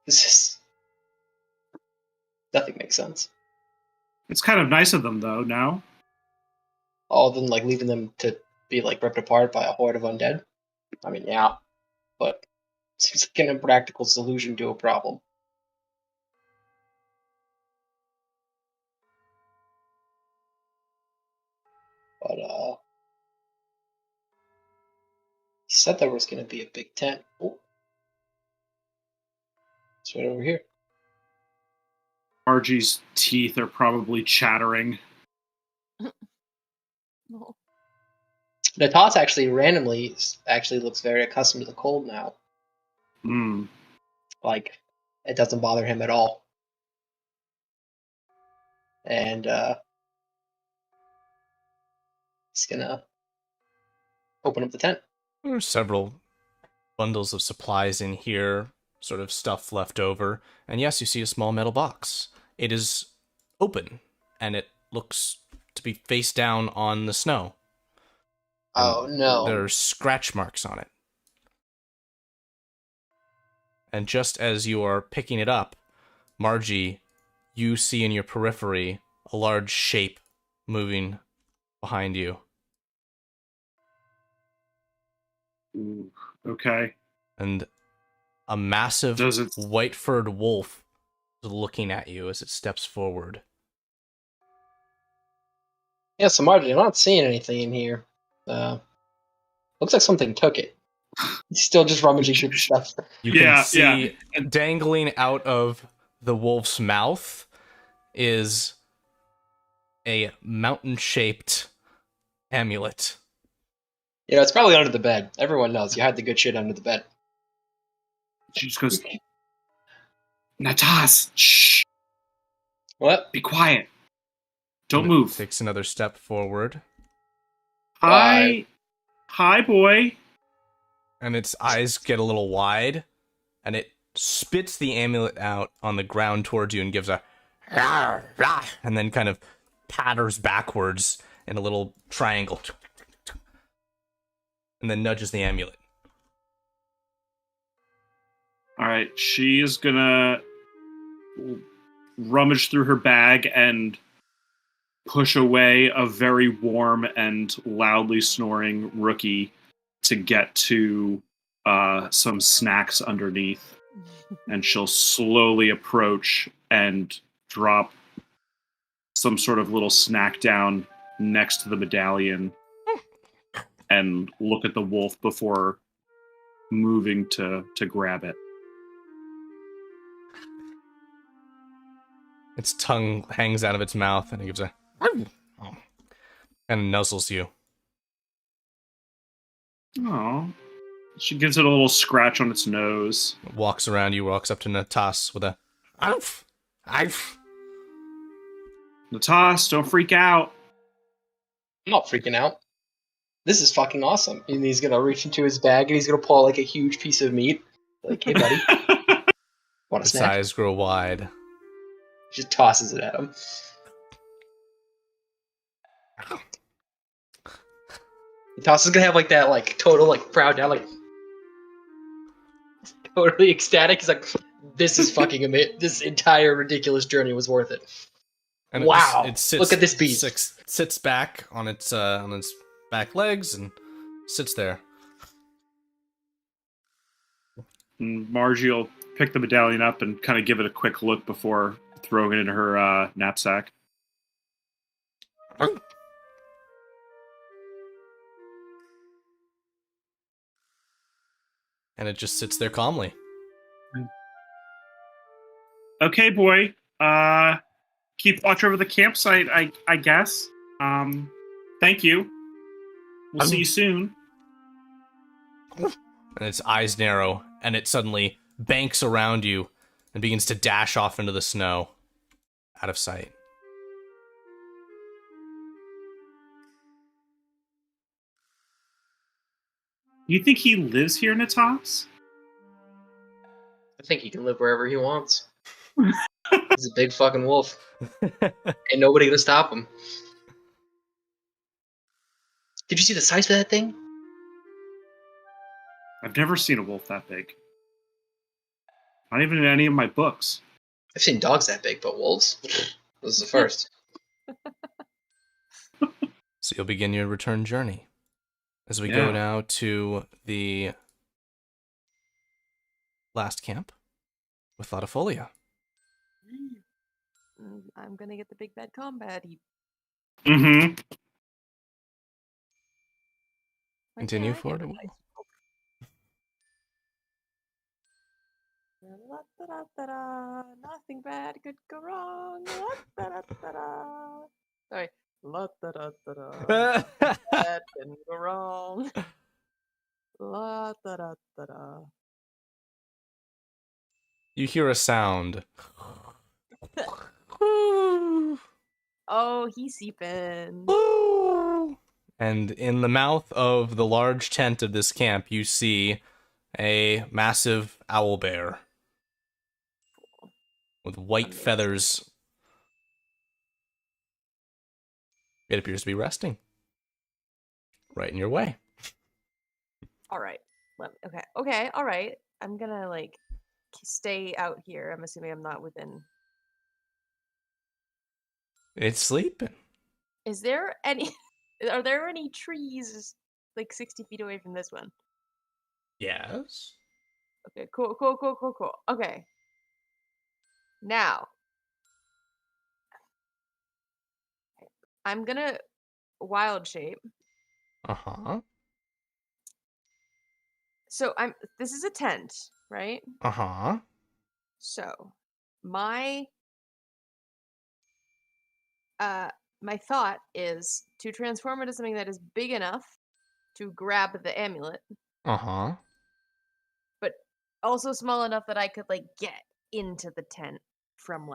This is... Nothing makes sense. It's kind of nice of them, though, now. All of them, like, leaving them to be, like, ripped apart by a horde of undead. I mean, yeah. But it seems like an impractical solution to a problem. But, he said there was going to be a big tent. Oh. It's right over here. Margie's teeth are probably chattering. No. Natas actually randomly looks very accustomed to the cold now. Hmm. Like, it doesn't bother him at all. And he's gonna open up the tent. There are several bundles of supplies in here, sort of stuff left over. And yes, you see a small metal box. It is open, and it looks to be face down on the snow. Oh no. There are scratch marks on it. And just as you are picking it up, Marjie, you see in your periphery a large shape moving behind you. Ooh, okay. And a massive white-furred wolf is looking at you as it steps forward. Yeah, so Marjie, I'm not seeing anything in here. Looks like something took it. He's still just rummaging through the stuff. You can see dangling out of the wolf's mouth is a mountain-shaped amulet. Yeah, it's probably under the bed. Everyone knows you hide the good shit under the bed. She just goes, Natas, shh. What? Be quiet. Don't And move. Takes another step forward. Hi, boy. And its eyes get a little wide, and it spits the amulet out on the ground towards you and gives a "Rah, rah," and then kind of patters backwards in a little triangle, and then nudges the amulet. All right, she is gonna rummage through her bag and push away a very warm and loudly snoring rookie to get to some snacks underneath. And she'll slowly approach and drop some sort of little snack down next to the medallion and look at the wolf before moving to grab it. Its tongue hangs out of its mouth, and it gives a and nuzzles you. Oh, she gives it a little scratch on its nose. It walks around you, walks up to Natas with a "Arf, arf." Natas, don't freak out. I'm not freaking out. this is fucking awesome. And he's gonna reach into his bag and he's gonna pull like a huge piece of meat. Like, hey buddy, want a His snack? eyes grow wide. Just tosses it at him. Toss is gonna have like that like total like proud down like totally ecstatic. He's like, this is fucking amazing. This entire ridiculous journey was worth it. And Wow. It sits, Look at this beast. Sits back on its back legs and sits there. And Marjie will pick the medallion up and kind of give it a quick look before throwing it into her knapsack. And it just sits there calmly. Okay, boy. Keep watch over the campsite, I guess. Thank you. We'll see you soon. And its eyes narrow, and it suddenly banks around you and begins to dash off into the snow. Out of sight. You think he lives here, Natas? I think he can live wherever he wants. He's a big fucking wolf. Ain't nobody gonna stop him. Did you see the size of that thing? I've never seen a wolf that big. Not even in any of my books. I've seen dogs that big, but wolves? This is the first. So you'll begin your return journey. As we go now to the last camp with Latifolia. I'm gonna get the big bad combat heap. Mm-hmm. Continue forward. La-da-da-da-da. Nothing bad could go wrong. La-da-da-da-da. Sorry. La-da-da-da-da. Bad can go wrong. La-da-da-da-da. You hear a sound. Oh, he's seeping. And in the mouth of the large tent of this camp, you see a massive owl bear with white feathers. It appears to be resting right in your way. All right. Okay. All right. I'm gonna stay out here. I'm assuming I'm not within. It's sleeping. Is there any? Are there any trees 60 feet away from this one? Yes. Okay. Cool. Okay. Now, I'm gonna wild shape. Uh-huh. So this is a tent, right? Uh-huh. So my my thought is to transform into something that is big enough to grab the amulet, Uh-huh. but also small enough that I could get into the tent from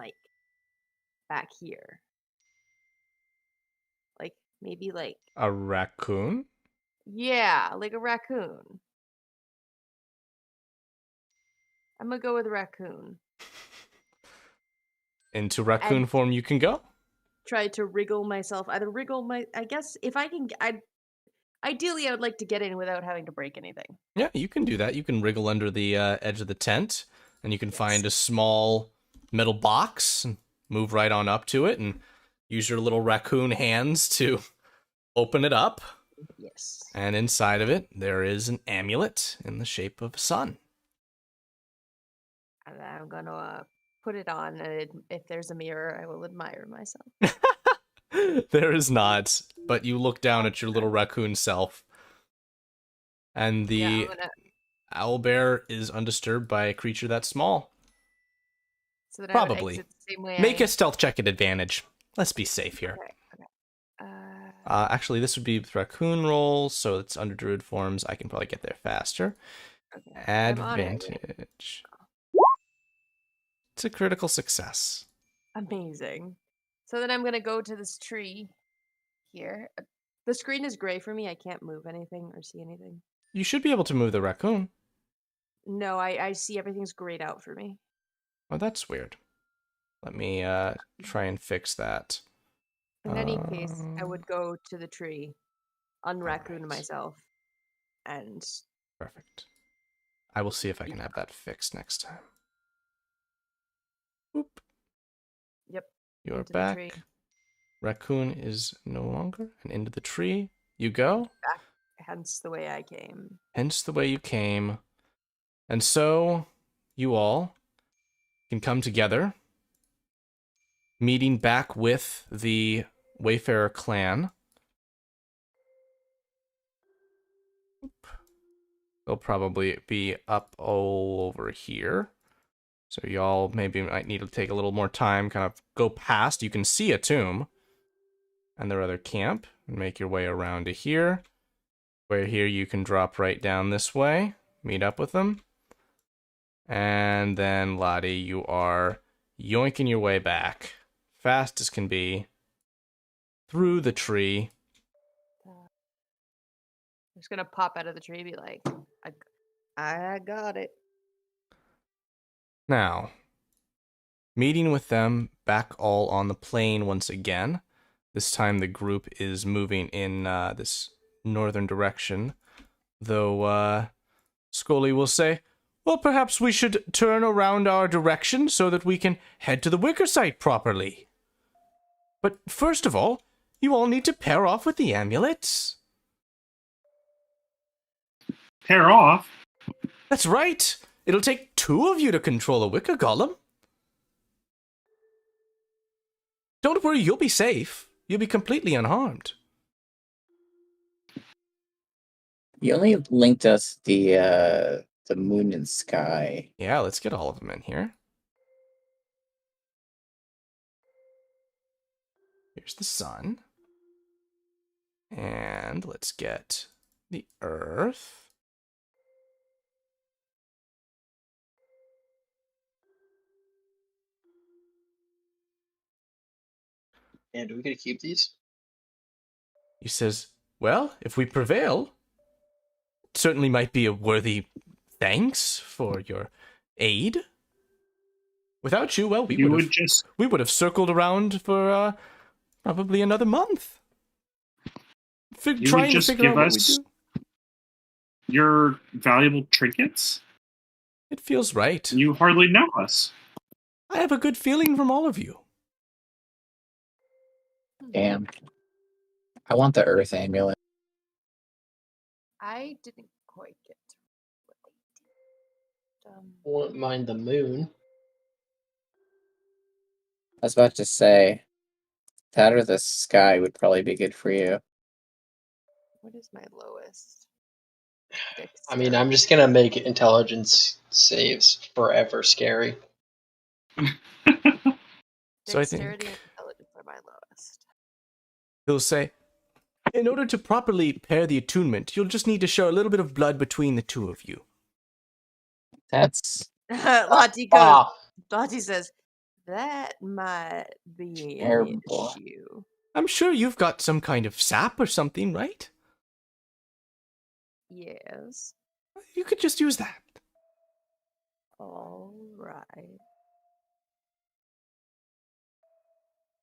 back here. Maybe a raccoon? yeah, like a raccoon. I'm gonna go with raccoon. Into raccoon form you can go? Try to wriggle myself. I guess if I can. Ideally, I would like to get in without having to break anything. Yeah, you can do that. You can wriggle under the edge of the tent, and you can find a small metal box and move right on up to it and use your little raccoon hands to open it up. Yes. And inside of it, there is an amulet in the shape of a sun. And I'm gonna put it on, and if there's a mirror, I will admire myself. There is not, but you look down at your little raccoon self, and the owlbear is undisturbed by a creature that small. So then Probably. I would exit the same way Make a stealth check at advantage. Let's be safe here. Okay. Actually, this would be with raccoon roll, so it's under druid forms. I can probably get there faster. Okay. Advantage. It's a critical success. Amazing. So then I'm gonna go to this tree here. The screen is gray for me. I can't move anything or see anything. You should be able to move the raccoon. No, I see everything's grayed out for me. Oh, that's weird. Let me try and fix that. In any case, I would go to the tree, unraccoon right. myself, and Perfect. I will see if I can have that fixed next time. Whoop. Yep. You're into the tree. back. Raccoon is no longer. And into the tree you go. Back, hence the way I came. Hence the way you came. And so you all can come together, meeting back with the Wayfarer Clan. They'll probably be up all over here. So y'all maybe might need to take a little more time, kind of go past. You can see a tomb and their other camp and make your way around to here. Where here you can drop right down this way, meet up with them. And then, Lottie, you are yoinking your way back, fast as can be, through the tree. I'm just gonna pop out of the tree and be like, I got it. Now, meeting with them back all on the plain once again. This time the group is moving in this northern direction. Though, Scully will say, well, perhaps we should turn around our direction so that we can head to the Wicker site properly. But first of all, you all need to pair off with the amulets. Pair off? That's right. It'll take 2 of you to control a Wicker Golem. Don't worry, you'll be safe. You'll be completely unharmed. You only linked us the moon and sky. Yeah, let's get all of them in here. Here's the sun. And let's get the earth. And are we gonna keep these? He says, well, if we prevail, it certainly might be a worthy thanks for your aid. Without you, well, we would have circled around for probably another month. You would just give us your valuable trinkets? It feels right. You hardly know us. I have a good feeling from all of you. Damn. I want the Earth amulet. I didn't quite get what they did. Won't mind the moon. I was about to say, that or the sky would probably be good for you. What is my lowest? I mean, I'm just gonna make intelligence saves forever scary. So I Dexterity think and intelligence are my lowest. he'll say, in order to properly pair the attunement, you'll just need to show a little bit of blood between the 2 of you. That's Lottie goes. Lottie says, that might be an terrible. issue. I'm sure you've got some kind of sap or something, right? Yes. You could just use that. All right.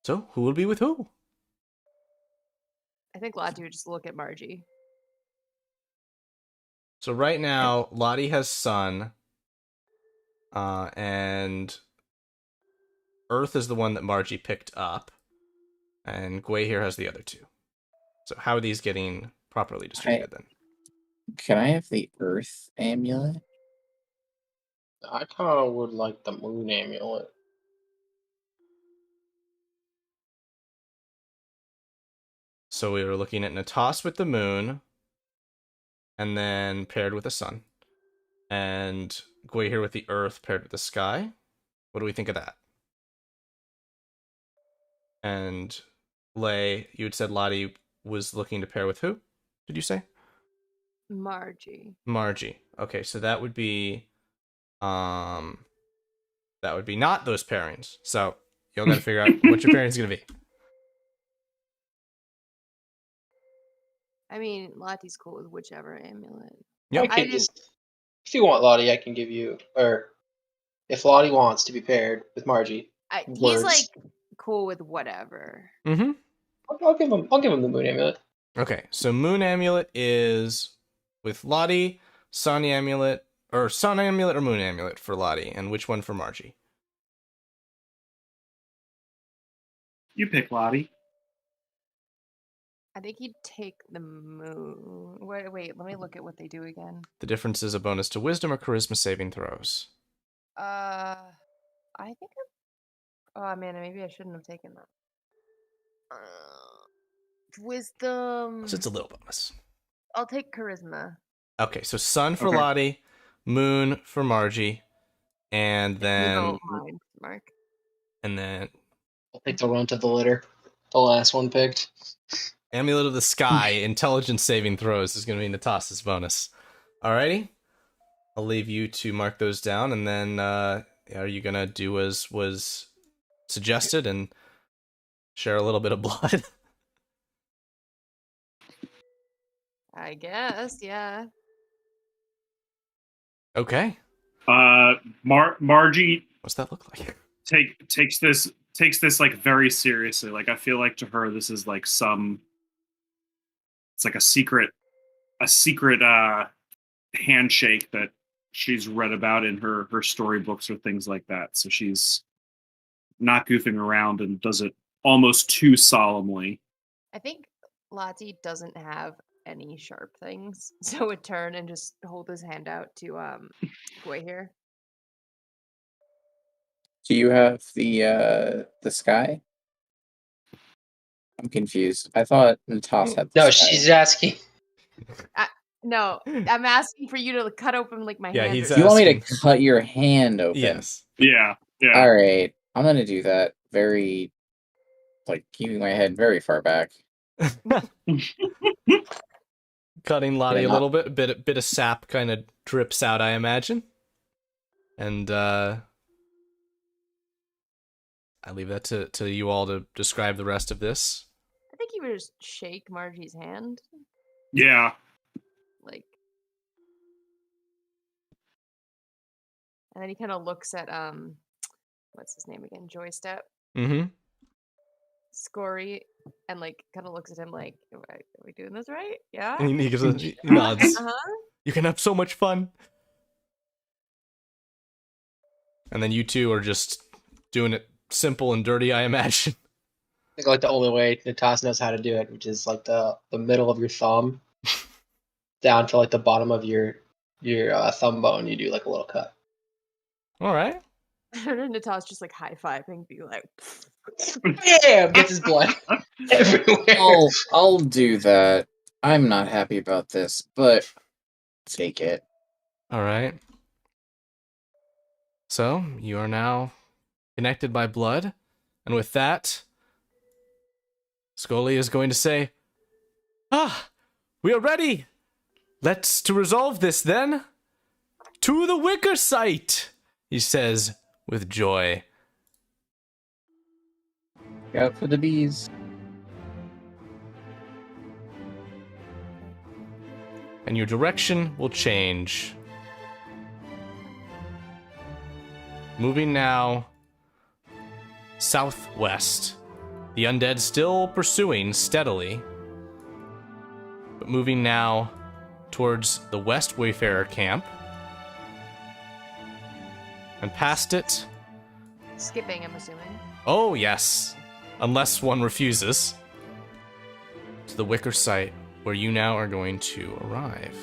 So, who will be with who? I think Lottie would just look at Marjie. So right now, Lottie has sun, and Earth is the one that Marjie picked up, and Gweyhir has the other 2. So how are these getting properly distributed then? Can I have the Earth amulet? I kind of would like the moon amulet. So we were looking at Natas with the moon, and then paired with the sun, and Gweyhir with the earth paired with the sky. What do we think of that? And Lay, you had said Lottie was looking to pair with who? Did you say? Marjie. Marjie. Okay, so that would be not those pairings. So you'll gotta figure out what your pairing's gonna be. I mean, Lottie's cool with whichever amulet. Yep. I I can just, if you want Lottie, I can give you, or if Lottie wants to be paired with Marjie, he's words. like cool with whatever. Mm-hmm. I'll give him the moon amulet. Okay, so Moon Amulet is with Lottie, Sun Amulet or Moon Amulet for Lottie, and which one for Marjie? You pick Lottie. I think he'd take the moon. Wait, let me look at what they do again. The difference is a bonus to Wisdom or Charisma saving throws. I think oh man, maybe I shouldn't have taken that. Wisdom. So it's a little bonus. I'll take charisma. Okay, so Sun for Okay. Lottie, Moon for Marjie, and You then don't mind, Mark. I'll take the runt of the litter. The last one picked. Amulet of the Sky, Intelligence saving throws is going to be Natas's bonus. Alrighty, I'll leave you to mark those down, and then are you going to do as was suggested and share a little bit of blood? I guess, yeah. Okay, Marjie what's that look like? takes this like very seriously. Like I feel like to her this is like it's like a secret handshake that she's read about in her storybooks or things like that. So she's not goofing around and does it almost too solemnly. I think Lottie doesn't have any sharp things, so would turn and just hold his hand out to Gweyhir. Do you have the sky? I'm confused. I thought Natas had the No, sky. she's asking. No, I'm asking for you to cut open like my Yeah, hand. he's or You want me to asking. cut your hand open? Yes. Yeah. All right, I'm gonna do that. Very, like keeping my head very far back. Cutting Lottie Yeah, a little bit, bit of sap kind of drips out, I imagine. And I leave that to you all to describe the rest of this. I think he would just shake Marjie's hand, Yeah. like, and then he kind of looks at what's his name again? Joystep, Mm-hmm. Scory, and like kind of looks at him like, are we doing this right? Yeah. And he gives he nods. Uh-huh. You can have so much fun. And then you two are just doing it simple and dirty, I imagine. I think like the only way Natas knows how to do it, which is like the middle of your thumb down to like the bottom of your thumb bone. You do like a little cut. All right. And Natas just like high-fiving, be like, Bam! Gets his blood everywhere. I'll do that. I'm not happy about this, but take it. All right. So, you are now connected by blood. And with that, Scully is going to say, we are ready. Let's to resolve this then. To the Wicker site, he says with joy. Out for the bees. And your direction will change. Moving now southwest. The undead still pursuing steadily, but moving now towards the West Wayfarer camp. And past it. skipping, I'm assuming. Oh, yes. Unless one refuses. To the Wicker site, where you now are going to arrive.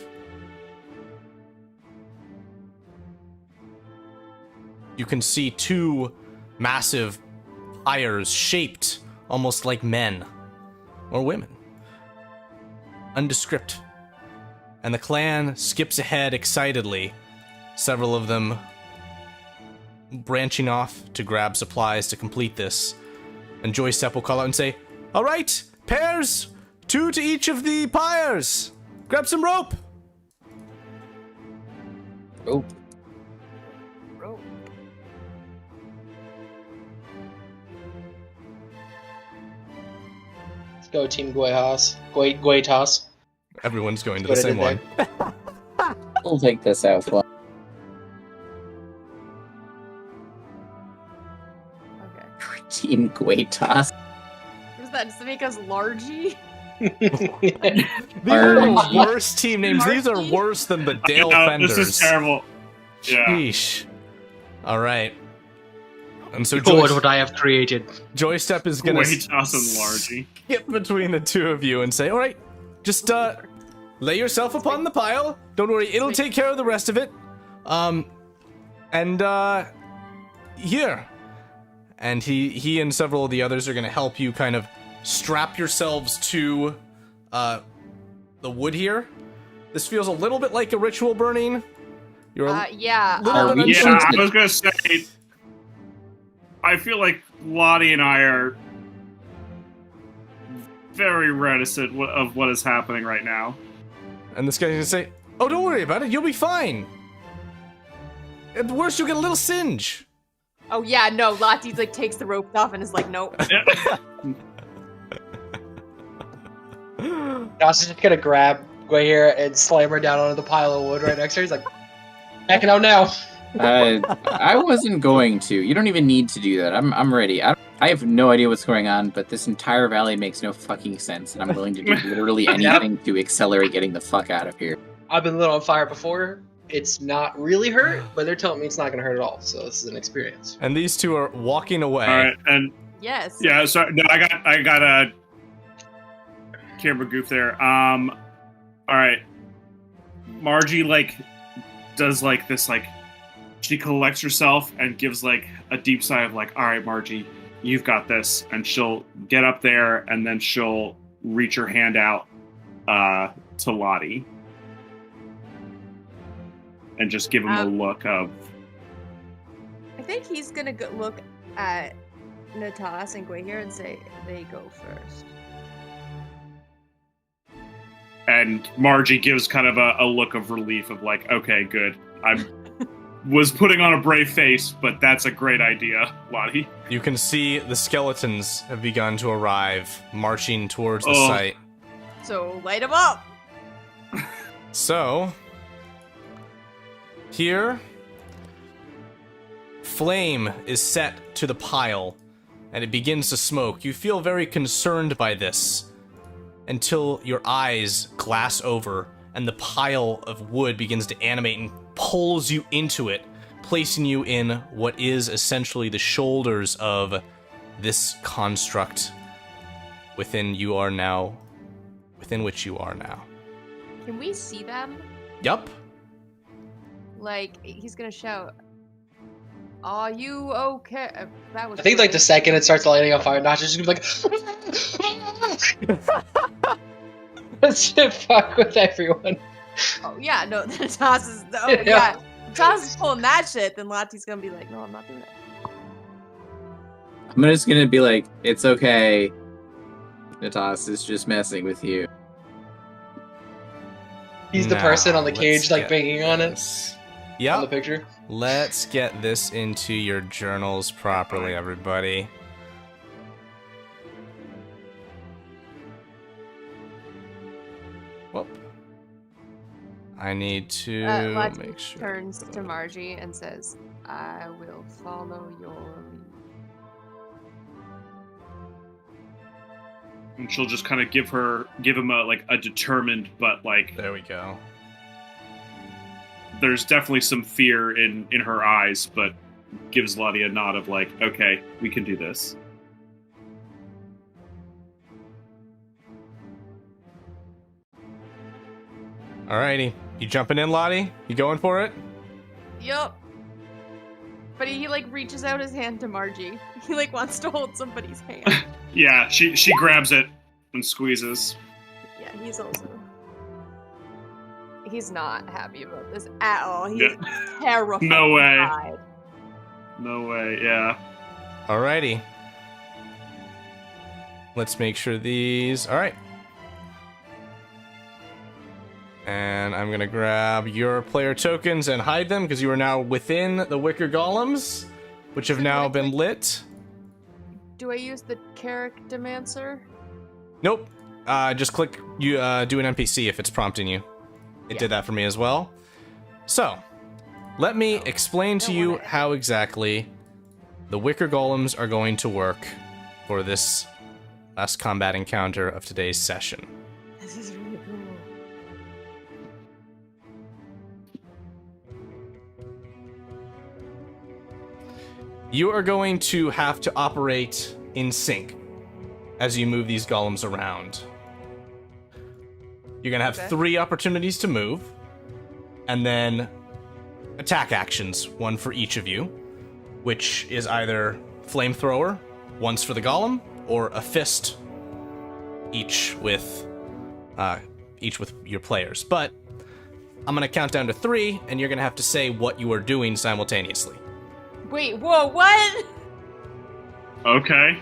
You can see two massive pyres shaped almost like men or women. Undescript. And the clan skips ahead excitedly, several of them branching off to grab supplies to complete this. And Joystep will call out and say, "All right, pairs, 2 to each of the pyres. Grab some rope." Oh, Rope. Let's go, Team Gweyhas. Gweytas. Everyone's going to What the I same did one. We'll take this out. Okay. Team Gweyhir. What is that? Does it make us largy? These are the Marjie. worst team names. These are Marjie. worse than the Dale No, Fenders. this is terrible. Yeah. Sheesh. All right. And so Behold what I have created. Joystep is going Way to toss and Largy. skip between the two of you and say, all right, just lay yourself upon the pile. Don't worry, it'll take care of the rest of it. Here. And he and several of the others are going to help you kind of strap yourselves to the wood here. This feels a little bit like a ritual burning. You're Yeah. little bit Yeah, unsure. I was gonna say. I feel like Lottie and I are very reticent of what is happening right now. And this guy's going to say, oh, don't worry about it. You'll be fine. At the worst, you'll get a little singe. Oh yeah, no. Lati's like takes the rope off and is like, nope. Josh is just gonna grab Gweyhir and slam her down onto the pile of wood right next to her. He's like, backing out now. I wasn't going to. You don't even need to do that. I'm ready. I have no idea what's going on, but this entire valley makes no fucking sense, and I'm willing to do literally anything to accelerate getting the fuck out of here. I've been lit on fire before. It's not really hurt, but they're telling me it's not gonna hurt at all. So this is an experience. And these two are walking away. All right, and Yes. yeah, sorry, no, I got a camera goof there. All right, Marjie does this she collects herself and gives a deep sigh of all right, Marjie, you've got this, and she'll get up there and then she'll reach her hand out to Lottie and just give him a look of. I think he's gonna go look at Natas and Gweyhir and say they go first. And Marjie gives kind of a look of relief of okay, good. I was putting on a brave face, but that's a great idea, Lottie. You can see the skeletons have begun to arrive, marching towards the site. So light him up. So, here, flame is set to the pile, and it begins to smoke. You feel very concerned by this, until your eyes glass over, and the pile of wood begins to animate and pulls you into it, placing you in what is essentially the shoulders of this construct within which you are now. Can we see them? Yup. He's gonna shout, "Are you okay?" That was. I think the second it starts lighting on fire, Natasha's just gonna be let's just fuck with everyone. Oh yeah, no. Natas is. Oh yeah. Natas is pulling that shit. Then Lati's gonna be like, "No, I'm not doing it." I'm just gonna be like, it's okay. Natas is just messing with you. He's the person on the Now, cage, let's get banging on it this. on the Yep. picture. Let's get this into your journals properly, everybody. Whoop. I need to Lati make sure. turns to Marjie and says, "I will follow your lead." And she'll just kind of give him a determined, but There we go. there's definitely some fear in her eyes, but gives Lottie a nod of okay, we can do this. Alrighty. You jumping in, Lottie? You going for it? Yup. But he reaches out his hand to Marjie. He wants to hold somebody's hand. Yeah, she grabs it and squeezes. Yeah, he's not happy about this at all. He's Yeah. terrified. No way. No way, yeah. Alrighty. Let's make sure these... Alright. And I'm gonna grab your player tokens and hide them, because you are now within the Wicker Golems, which have now been lit. Do I use the Charactermancer? Nope. Just click you do an NPC if it's prompting you. It did that for me as well. So, let me explain to you how exactly the Wicker Golems are going to work for this last combat encounter of today's session. This is really cool. You are going to have to operate in sync as you move these golems around. You're going to have 3 opportunities to move, and then attack actions, 1 for each of you, which is either flamethrower, once for the golem, or a fist, each with your players. But I'm going to count down to 3, and you're going to have to say what you are doing simultaneously. Wait, whoa, what? Okay.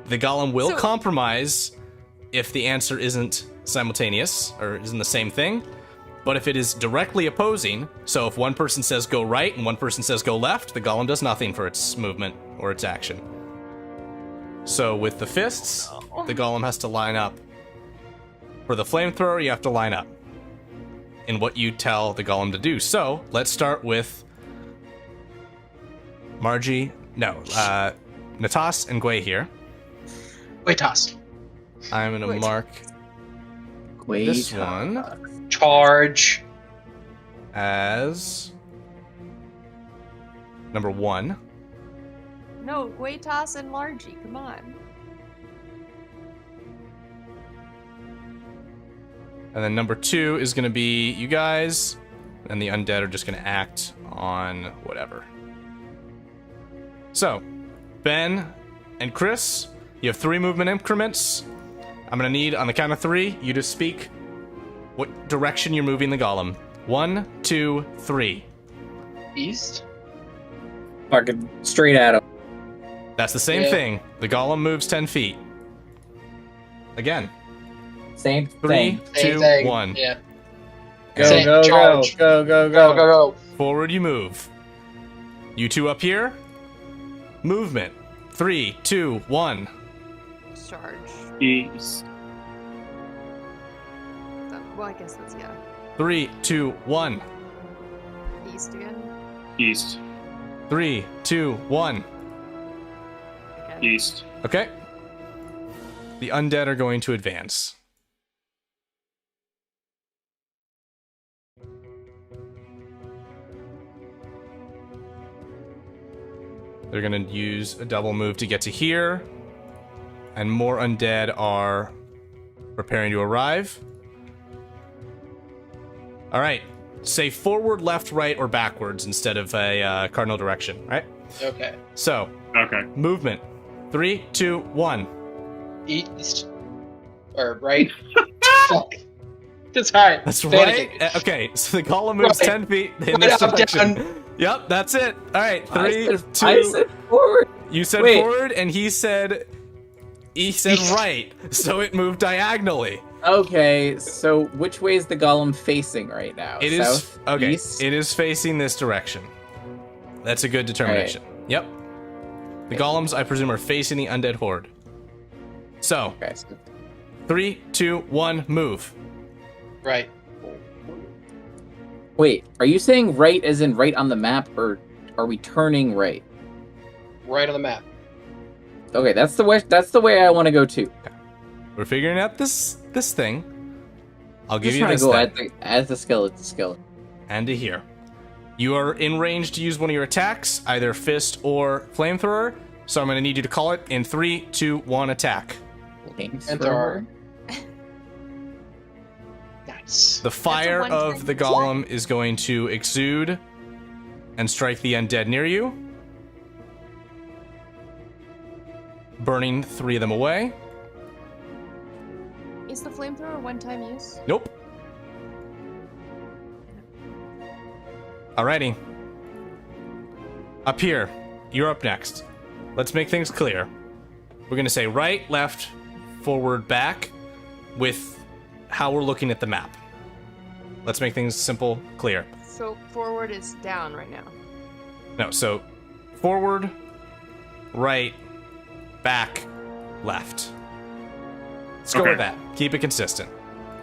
The golem will compromise if the answer isn't simultaneous, or isn't the same thing. But if it is directly opposing, so if one person says go right and one person says go left, the golem does nothing for its movement or its action. So with the fists, the golem has to line up. For the flamethrower, you have to line up in what you tell the golem to do. So let's start with Marjie, Natas and Gweyhir. Natas. I'm gonna mark this one Charge as number 1. No, Gweyhir and Marjie, come on. And then number 2 is gonna be you guys, and the undead are just gonna act on whatever. So, Ben and Chris, you have 3 movement increments. I'm gonna need, on the count of 3, you to speak what direction you're moving the golem. 1, 2, 3. east. Fucking straight at him. That's the same thing. The golem moves 10 feet. Again. Same 3, thing. 2, Same thing. 1. Yeah. Go, Same go, go, charge. go, go, Go, go. go, go. Forward you move. You 2 up here. Movement. 3, 2, 1. Charge. East. Well, I guess that's, 3, 2, 1. East again. East. 3, 2, 1. Again. East. Okay. The undead are going to advance. They're going to use a double move to get to here. And more undead are preparing to arrive. All right. Say forward, left, right, or backwards instead of a cardinal direction, right? Okay. So, Okay. movement. 3, 2, 1. East. Or right. Fuck. That's right. That's Panicking. right. Okay, so the golem moves Right. 10 feet in Right this up, direction. down. Yep, that's it. All right, 3, I 2. said forward. You said Wait. forward, and he said right. So it moved diagonally. Okay, so which way is the golem facing right now? It is South, okay. East? It is facing this direction. That's a good determination. Yep. The golems, I presume, are facing the undead horde. So, Okay, so 3, 2, 1, move. Right. wait, are you saying right as in right on the map, or are we turning right? Right on the map. Okay, that's the way I want to go too. We're figuring out this thing. I'll give Just you trying this to go thing. as the skeleton. And to here. You are in range to use one of your attacks, either fist or flamethrower. So I'm going to need you to call it in 3, 2, 1, attack. Enter. Nice. The fire one of time the golem is going to exude and strike the undead near you, burning 3 of them away. Is the flamethrower one-time use? Nope. Alrighty. Up here. You're up next. Let's make things clear. We're going to say right, left, forward, back with how we're looking at the map. Let's make things simple, clear. So forward is down right now. No, so forward, right, back, left. Let's go Okay. with that. Keep it consistent.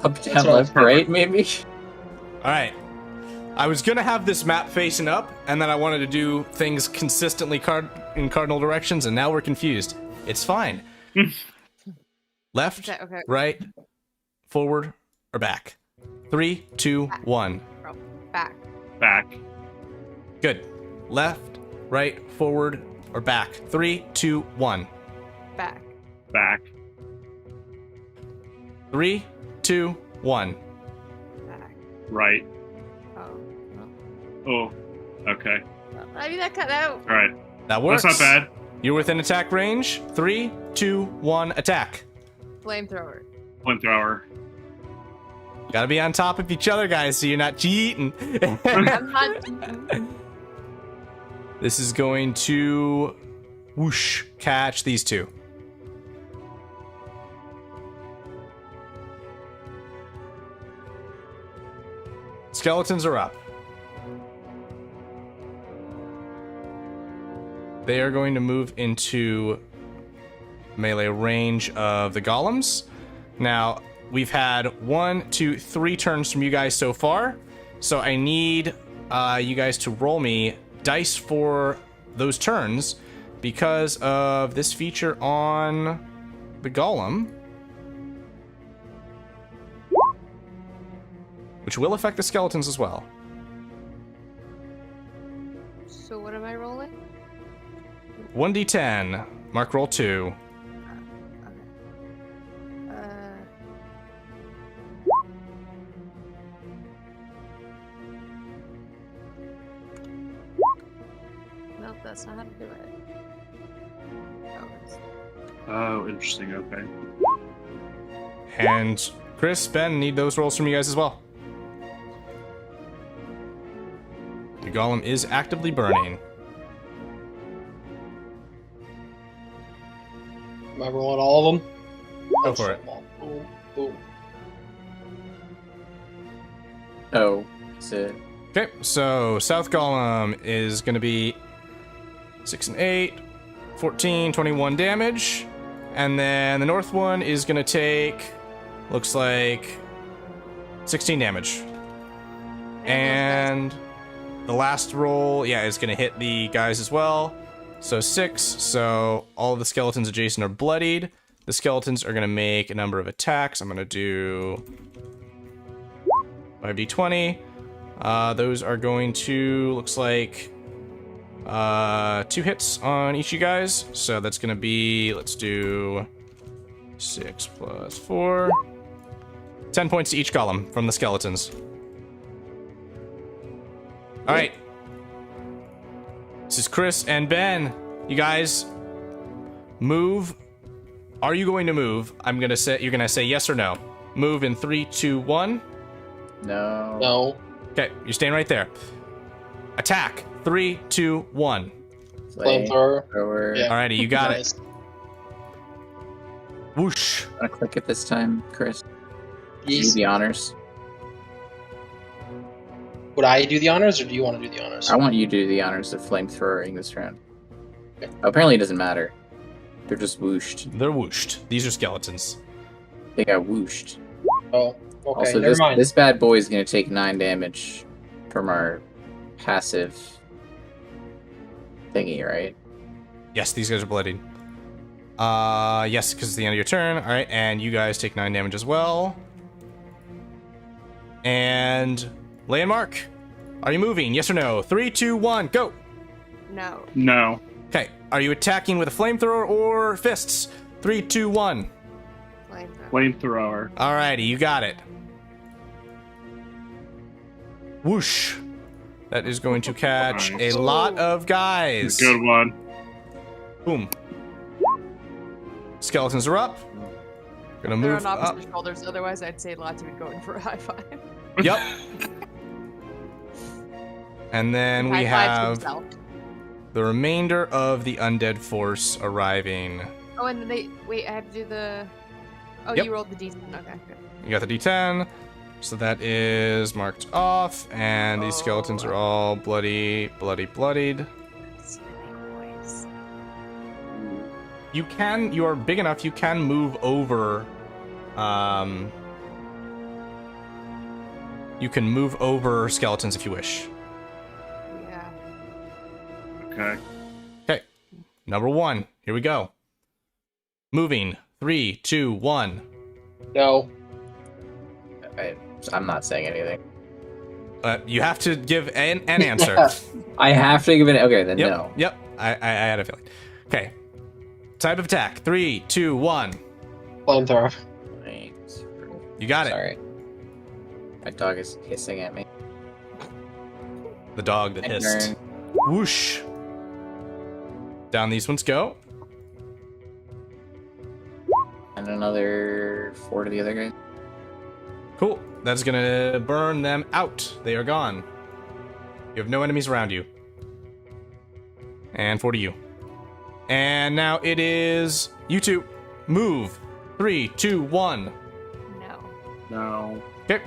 Up, down, what I was left, right, maybe? All right. I was going to have this map facing up, and then I wanted to do things consistently in cardinal directions, and now we're confused. It's fine. Left, Okay. right, forward, or back? 3, 2, 1. Back. Back. Good. Left, right, forward, or back? 3, 2, 1. Back. Back. 3, 2, 1. Back. Right. Oh. Oh. Okay. Well, I mean, that cut out. All right. That works. That's not bad. You're within attack range. 3, 2, 1, attack. Flamethrower. Flamethrower. Gotta be on top of each other, guys, so you're not cheating. I'm not. This is going to whoosh catch these two. Skeletons are up. They are going to move into melee range of the golems. Now, we've had 1, 2, 3 turns from you guys so far, so I need you guys to roll me dice for those turns because of this feature on the golem, which will affect the skeletons as well. So what am I rolling? 1d10. Mark roll 2. Nope, that's not how to do it. Oh, interesting. Okay. And Chris, Ben, need those rolls from you guys as well. The golem is actively burning. Am I rolling all of them? Go for it. Boom, boom. Oh, is it? Okay, so South Golem is going to be 6 and 8, 14, 21 damage. And then the North one is going to take, looks like, 16 damage. And the last roll, yeah, is going to hit the guys as well. So 6, so all of the skeletons adjacent are bloodied. The skeletons are going to make a number of attacks. I'm going to do 5d20. Those are going to, looks like, 2 hits on each of you guys. So that's going to be, let's do 6 plus 4. 10 points to each column from the skeletons. All right. This is Chris and Ben. You guys move. Are you going to move? I'm going to say, you're going to say yes or no. Move in 3, 2, 1. No. No. Okay, you're staying right there. Attack. 3, 2, 1. Flamethrower. Yeah. Alrighty, you got it. Nice. Whoosh. Want to click it this time, Chris? Do Yes. the honors. Would I do the honors, or do you want to do the honors? I want you to do the honors of flamethrowing this round. Apparently, it doesn't matter. They're just whooshed. They're whooshed. These are skeletons. They got whooshed. Oh, okay. Also, Never mind. this bad boy is going to take 9 damage from our passive thingy, right? Yes, these guys are bloodied. Yes, because it's the end of your turn. All right, and you guys take 9 damage as well. And Lay and Mark, are you moving? Yes or no? 3, 2, 1, go. No. No. Okay, are you attacking with a flamethrower or fists? 3, 2, 1. Flamethrower. Flamethrower. Alrighty, you got it. Whoosh. That is going to catch a Nice. lot of guys. Good one. Boom. Skeletons are up. Gonna They're move on up. opposite shoulders, otherwise I'd say Lati would go in for a high five. Yep. And then we High five to have himself. the remainder of the undead force arriving. Oh, and then they wait. I have to do the. Oh, Yep. you rolled the d10. Okay, good. You got the D10, so that is marked off, and these skeletons are all bloodied. Silly boys. You are big enough, you can move over You can move over skeletons if you wish. Yeah. Okay. Okay. Number 1. Here we go. Moving. 3, 2, 1. No. I'm not saying anything. You have to give an answer. I have to give it. Okay, then Yep. no. Yep. I had a feeling. Okay. Type of attack. 3, 2, 1. Flamethrower. Wait. You got it. Sorry. My dog is hissing at me. The dog that hissed. Whoosh. Down these ones go. And another 4 to the other guy. Cool. That's gonna burn them out. They are gone. You have no enemies around you. And 4 to you. And now it is you two. Move. 3, 2, 1. No. No. Okay.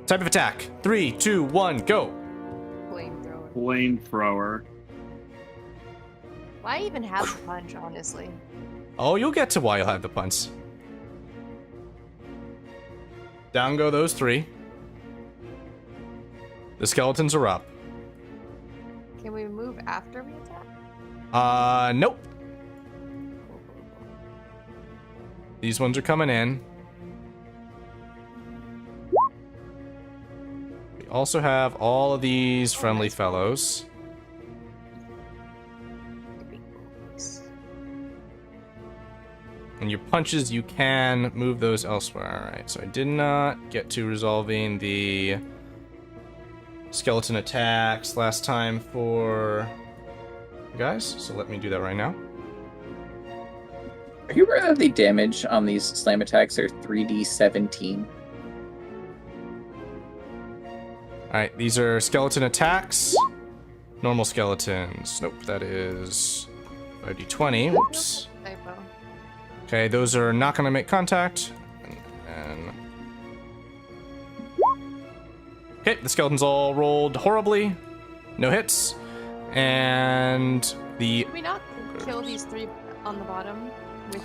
Type of attack. 3, 2, 1, go. Flamethrower. Flamethrower. Why even have the punch, honestly? Oh, you'll get to why you'll have the punts. Down go those 3. The skeletons are up. Can we move after we attack? Nope. These ones are coming in. We also have all of these friendly fellows. And your punches, you can move those elsewhere. Alright, so I did not get to resolving the skeleton attacks last time for you guys, so let me do that right now. Are you aware that the damage on these slam attacks are 3d17? Alright, these are skeleton attacks. Normal skeletons. Nope, that is 5d20. Whoops. Typo. Okay, those are not going to make contact. And okay, the skeletons all rolled horribly. No hits. And the... Did we not kill these 3 on the bottom? With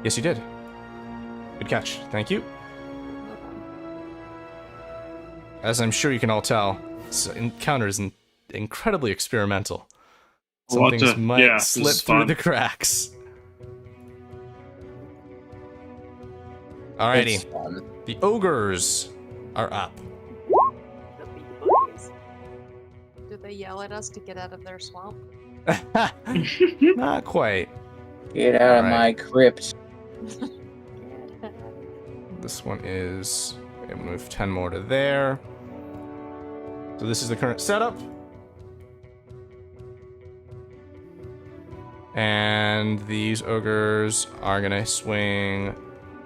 yes, you did. Good catch. Thank you. As I'm sure you can all tell, this encounter is incredibly experimental. Some things might slip through the cracks. Alrighty. The ogres are up. The big boys. Did they yell at us to get out of their swamp? Not quite. Get out of my crypt. This one is... I'm gonna move 10 more to there. So this is the current setup. And these ogres are gonna swing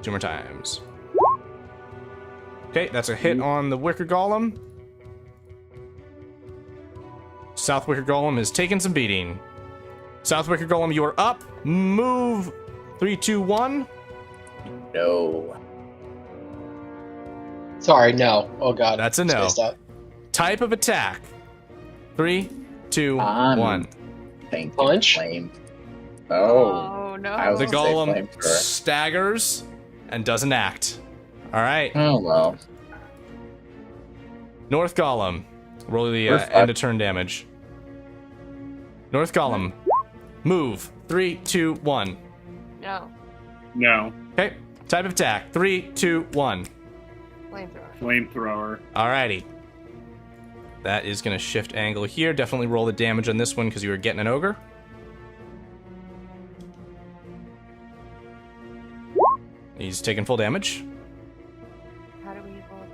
2 more times. Okay, that's a hit on the Wicker Golem. South Wicker Golem is taking some beating. South Wicker Golem, you are up. Move. 3, 2, 1. No. Sorry, no. Oh god. That's a no. Spaced out. Type of attack. 3, 2, 1. Punch? Flame. Oh no. I was The gonna say golem flamethrower. staggers and doesn't act. All right. Oh well. North Golem. Roll the We're fucked. end of turn damage. North Golem. Move. 3, 2, 1. No. No. Okay. Type of attack. 3, 2, 1. Flamethrower. Flamethrower. Alrighty. That is going to shift angle here. Definitely roll the damage on this one because you were getting an ogre. He's taking full damage. How do we roll it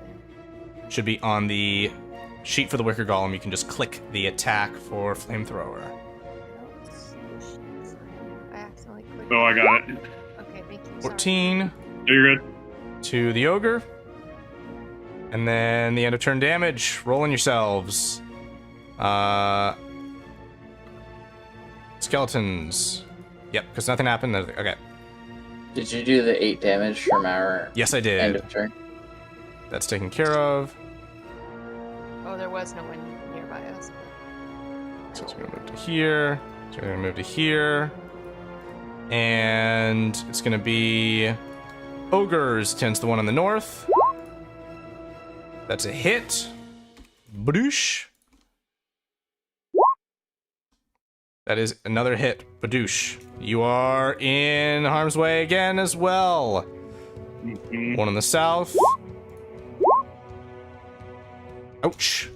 then? Should be on the sheet for the Wicker Golem. You can just click the attack for Flamethrower. I accidentally clicked. Oh, I got it. Okay, thank you. Sorry. 14 You're good. to the ogre. And then the end of turn damage. Rolling yourselves. Skeletons. Yep, because nothing happened. Okay. Did you do the 8 damage from our Yes, I did. end of turn? That's taken care of. Oh, there was no one nearby us. So it's going to move to here. So we're going to move to here. And it's going to be ogres against the one on the north. That's a hit. Badoosh. That is another hit. Badoosh. You are in harm's way again as well. One on the south. Ouch.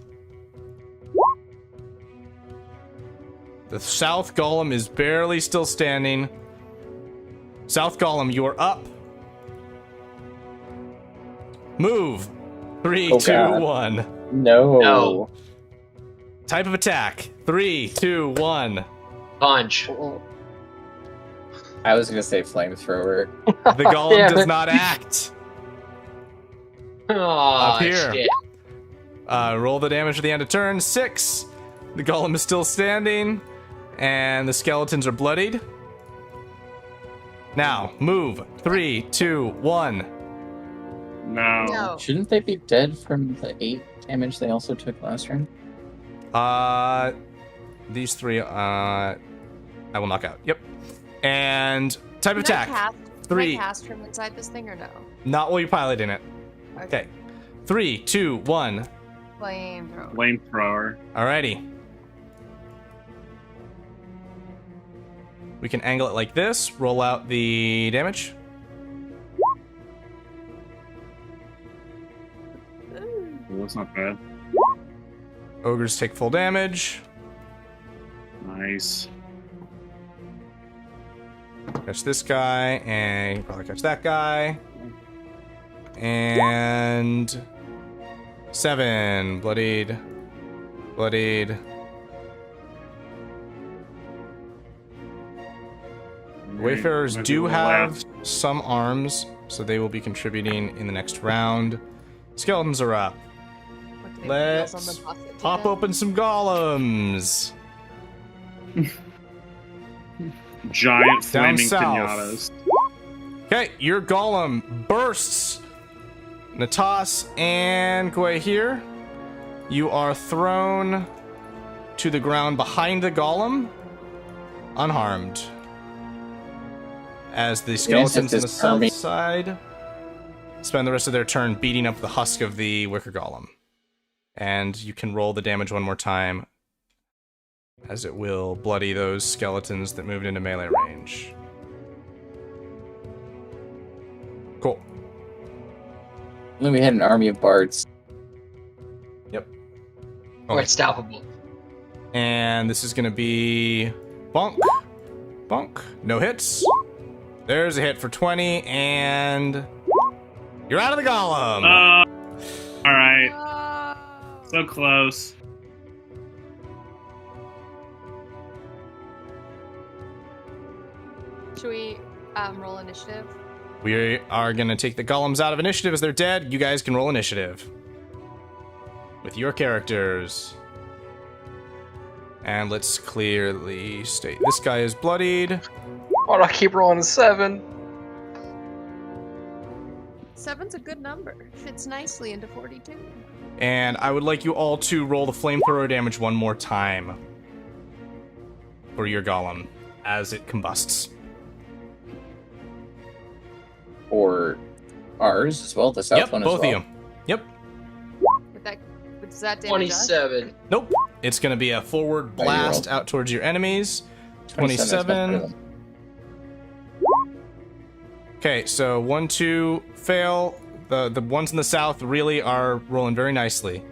The south golem is barely still standing. South golem, you are up. Move. 3, 2, 1. No. Type of attack. 3, 2, 1. Punch. I was gonna say flamethrower. The golem does not act. Oh, Up here. shit. Roll the damage at the end of turn. 6. The golem is still standing, and the skeletons are bloodied. Now, move. 3, 2, 1. No. Shouldn't they be dead from the 8 damage they also took last turn? These 3, I will knock out. Yep. And type of attack. Can 3. I cast from inside this thing or no? Not while you're piloting it. Okay. 3, 2, 1. Flamethrower. Flamethrower. Alrighty. We can angle it like this. Roll out the damage. Well, that's not bad. Ogres take full damage. Nice. Catch this guy, and you probably catch that guy. And 7. Bloodied. Bloodied. Wayfarers Might be do a little have left. some arms, so they will be contributing in the next round. Skeletons are up. What do they put else on Let's the bucket pop today? open some golems. Giant Down flaming south. pinatas. Okay, your golem bursts. Natas and Gweyhir, you are thrown to the ground behind the golem, unharmed. As the skeletons on the south side spend the rest of their turn beating up the husk of the Wicker Golem. And you can roll the damage one more time, as it will bloody those skeletons that moved into melee range. Cool. Then we had an army of bards. Yep. We're unstoppable. And this is going to be bonk. Bonk. No hits. There's a hit for 20, and you're out of the golem. All right. Oh. So close. Should we roll initiative? We are going to take the golems out of initiative as they're dead. You guys can roll initiative with your characters. And let's clearly state this guy is bloodied. Why do I keep rolling a 7? 7's a good number. Fits nicely into 42. And I would like you all to roll the flamethrower damage one more time for your golem as it combusts. Or ours as well, the south Yep, one as both well. of you. Yep. Does that damage us? 27. Nope. It's going to be a forward blast out towards your enemies. 27. Okay, so 1, 2 fail. The ones in the south really are rolling very nicely.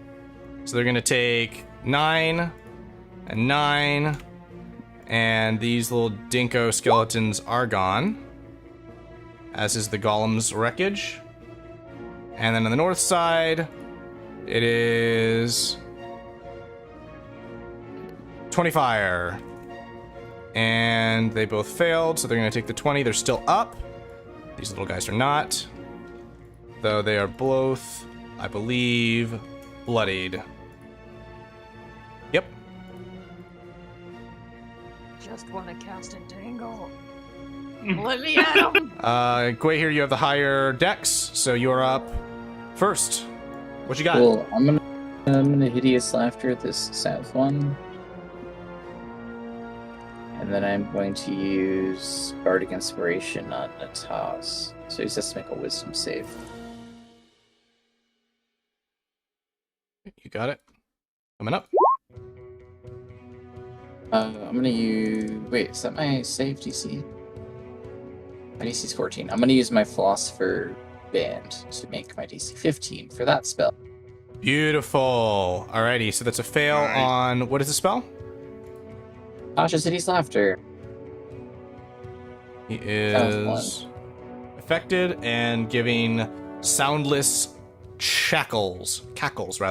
So they're going to take 9 and 9. And these little dinko skeletons are gone, as is the golem's wreckage. And then on the north side, it is 20 fire. And they both failed, so they're going to take the 20. They're still up. These little guys are not. Though they are both, I believe, bloodied. Yep. Just want to cast Entangle. Let me at him. Gweyhir, you have the higher dex, so you're up first. What you got? Cool. I'm gonna hideous laughter at this south one. And then I'm going to use Bardic Inspiration on Natas. So he has to make a Wisdom save. You got it. Coming up. I'm gonna use. Wait, is that my save DC? My DC is 14. I'm gonna use my Philosopher Band to make my DC 15 for that spell. Beautiful. Alrighty, so that's a fail Alright. on what is the spell? Tasha City's Laughter. He was is affected and giving soundless cackles, cackles,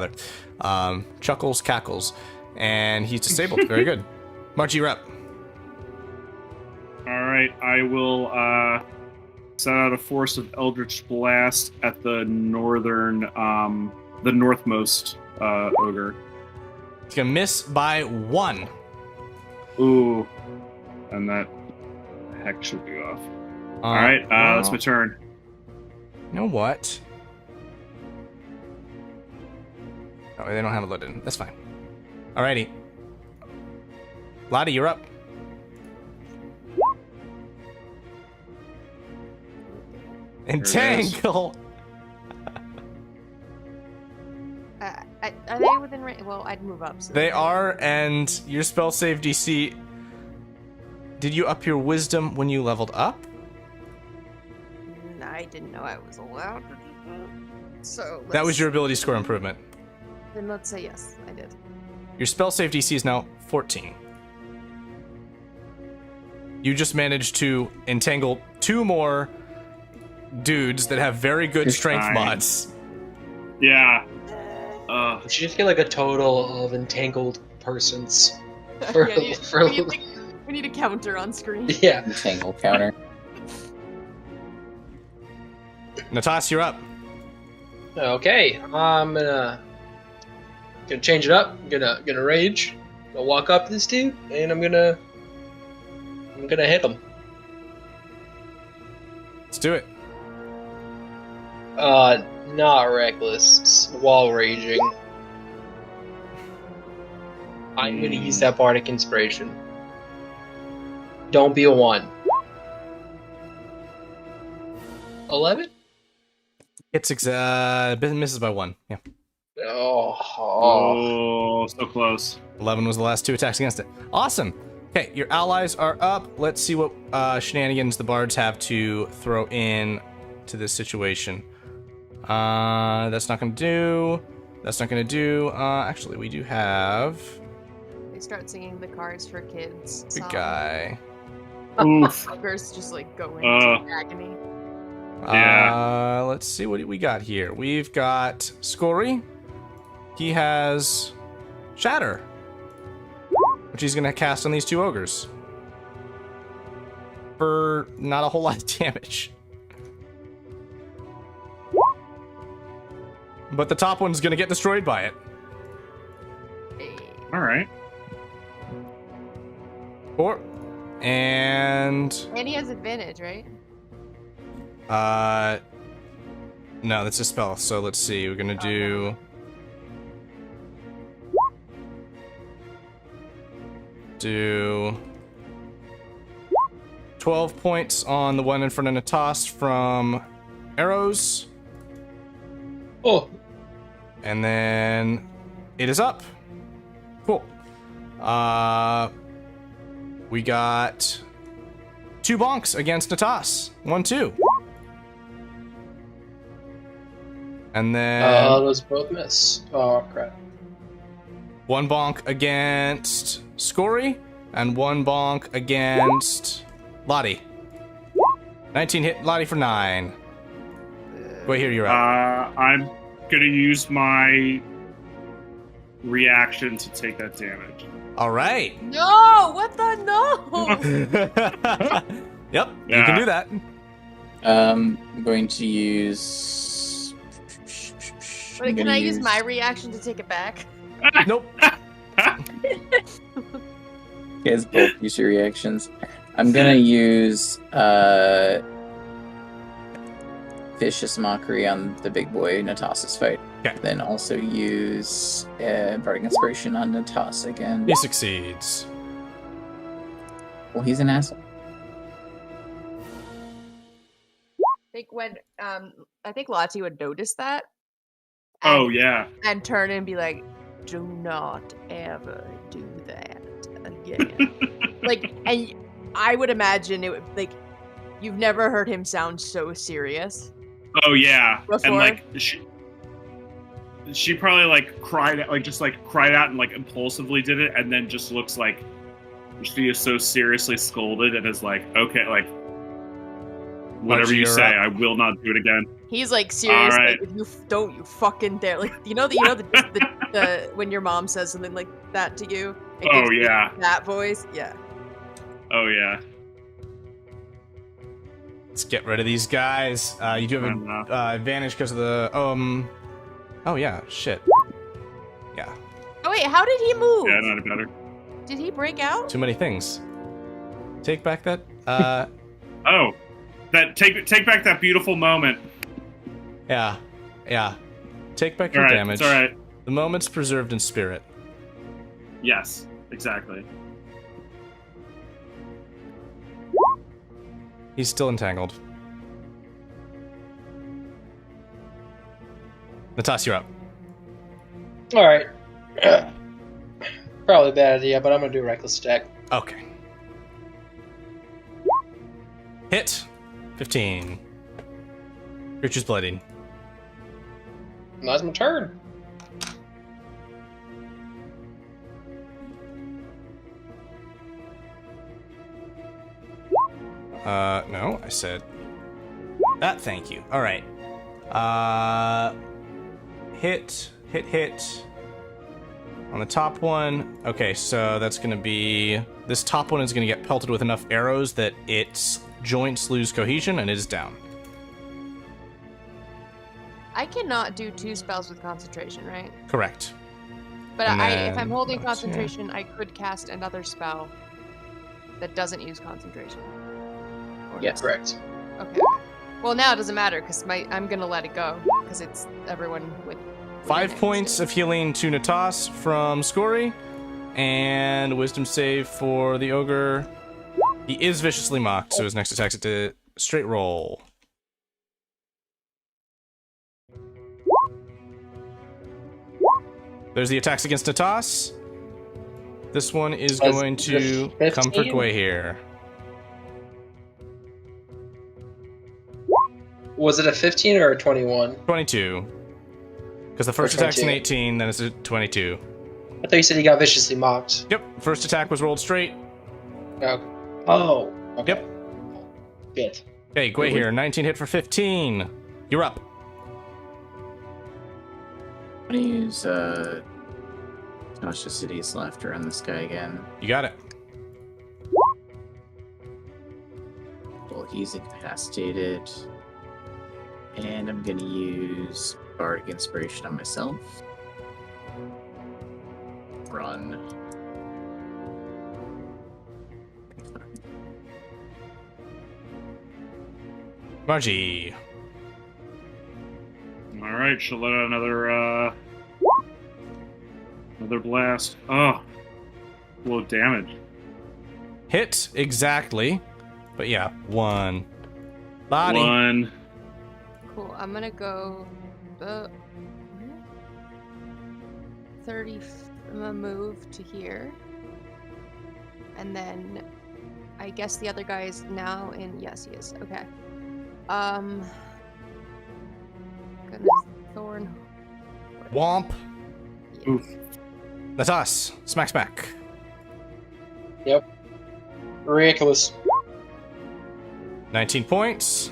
and he's disabled. Very good. Marjie, you're up. All right, I will set out a force of Eldritch Blast at the northmost ogre. He's gonna miss by 1. Ooh, and that heck should be off. All right, that's my turn. You know what? Oh, they don't have it loaded. That's fine. Alrighty. Lottie, you're up. Entangle! Are they within range? Well, I'd move up. So They are, and your spell save DC. Did you up your wisdom when you leveled up? I didn't know I was allowed to do that. So That was your ability score improvement. Then let's say yes, I did. Your spell save DC is now 14. You just managed to entangle 2 more dudes that have very good It's strength fine. mods. Yeah. We should just get like a total of entangled persons. For, for, We need a counter on screen. yeah. Entangle counter. Natas, you're up. Okay, I'm gonna change it up. Gonna rage. Gonna walk up to this dude, and I'm gonna hit him. Let's do it. Not reckless. While raging, I'm gonna use that bardic inspiration. Don't be a 1. 11? It's misses by 1. Yeah. Oh, so close. 11 was the last 2 attacks against it. Awesome. Okay, your allies are up. Let's see what shenanigans the bards have to throw in to this situation. That's not going to do. That's not going to do. Actually, we do have They start singing the Cars for Kids big song. guy. Oof. Fuckers just like go into agony. Yeah. Let's see what we got here. We've got Scory. He has Shatter, which he's going to cast on these 2 ogres for not a whole lot of damage. But the top one's going to get destroyed by it. All right. 4. And he has advantage, right? no, that's a spell. So let's see. We're going to do 12 points on the one in front of Natas from arrows. Oh, And then it is up. Cool. We got 2 bonks against Natas. 1, 2. And then those both miss. Oh crap. 1 bonk against Scory and 1 bonk against Lottie. 19 hit Lottie for 9. Gweyhir, you're up. I'm gonna use my reaction to take that damage. All right. No! What the no? Yep, you Yeah. can do that. I'm going to use. Wait, can I use my reaction to take it back? Nope. You guys both use your reactions. I'm gonna use Vicious Mockery on the big boy Natas's fight. Okay. Then also use Bardic Inspiration on Natas again. He succeeds. Well, he's an asshole. I think Lati would notice that. Oh and- yeah. And turn and be like, "Do not ever do that again." And I would imagine it would you've never heard him sound so serious. Oh yeah. Before? And like she probably cried out and impulsively did it, and then just looks like she is so seriously scolded and is like, okay, whatever Marjie, you you're say, up. I will not do it again. He's serious. Alright. If you don't, you fucking dare. The when your mom says something like that to you. It Oh, gives you yeah. that voice. Yeah. Oh yeah. Let's get rid of these guys. You do have an advantage because of the Oh yeah, shit. Yeah, Oh wait, how did he move? Yeah, not better. Did he break out? too many things. Take back that. Oh, that take back that beautiful moment. Yeah. Take back your All right, damage. it's all right. The moment's preserved in spirit. Yes, exactly. He's still entangled. Natas, you're up. All right. Probably a bad idea, but I'm gonna do a reckless attack. Okay. Hit. 15. Creature's bleeding. Now it's my turn. No, I said that. Thank you. All right. Hit on the top one. Okay, so that's gonna be this top one is gonna get pelted with enough arrows that its joints lose cohesion and it is down. I cannot do 2 spells with concentration, right? Correct. But And if I'm then holding let's see. concentration, I could cast another spell that doesn't use concentration. Or Yes. not? Correct. Okay. Well, now it doesn't matter because I'm gonna let it go because it's everyone with 5 points of healing to Natas from Scory, and wisdom save for the ogre. He is viciously mocked, so his next attack's a straight roll. There's the attacks against Natas. This one is Was going to it come for 15? Gweyhir. Was it a 15 or a 21? 22. Because the first Or attack's an 22. 18, then it's a 22. I thought you said he got viciously mocked. Yep, first attack was rolled straight. Oh. Okay. Yep. Good. Okay, Gweyhir, 19 hit for 15. You're up. I'm gonna use Noxious City's Laughter on this guy again. You got it. Well, he's incapacitated. And I'm gonna use Bardic Inspiration on myself. Run. Marjie. All right, she'll let out another blast. Oh, low damage. Hit exactly. But yeah, 1. Body. 1. Cool. I'm gonna go 30. I'm gonna move to here, and then I guess the other guy is now in. Yes, he is. Okay. Gonna thorn. Womp. Yeah. Oof. That's us. Smack smack. Yep. Ridiculous. 19 points.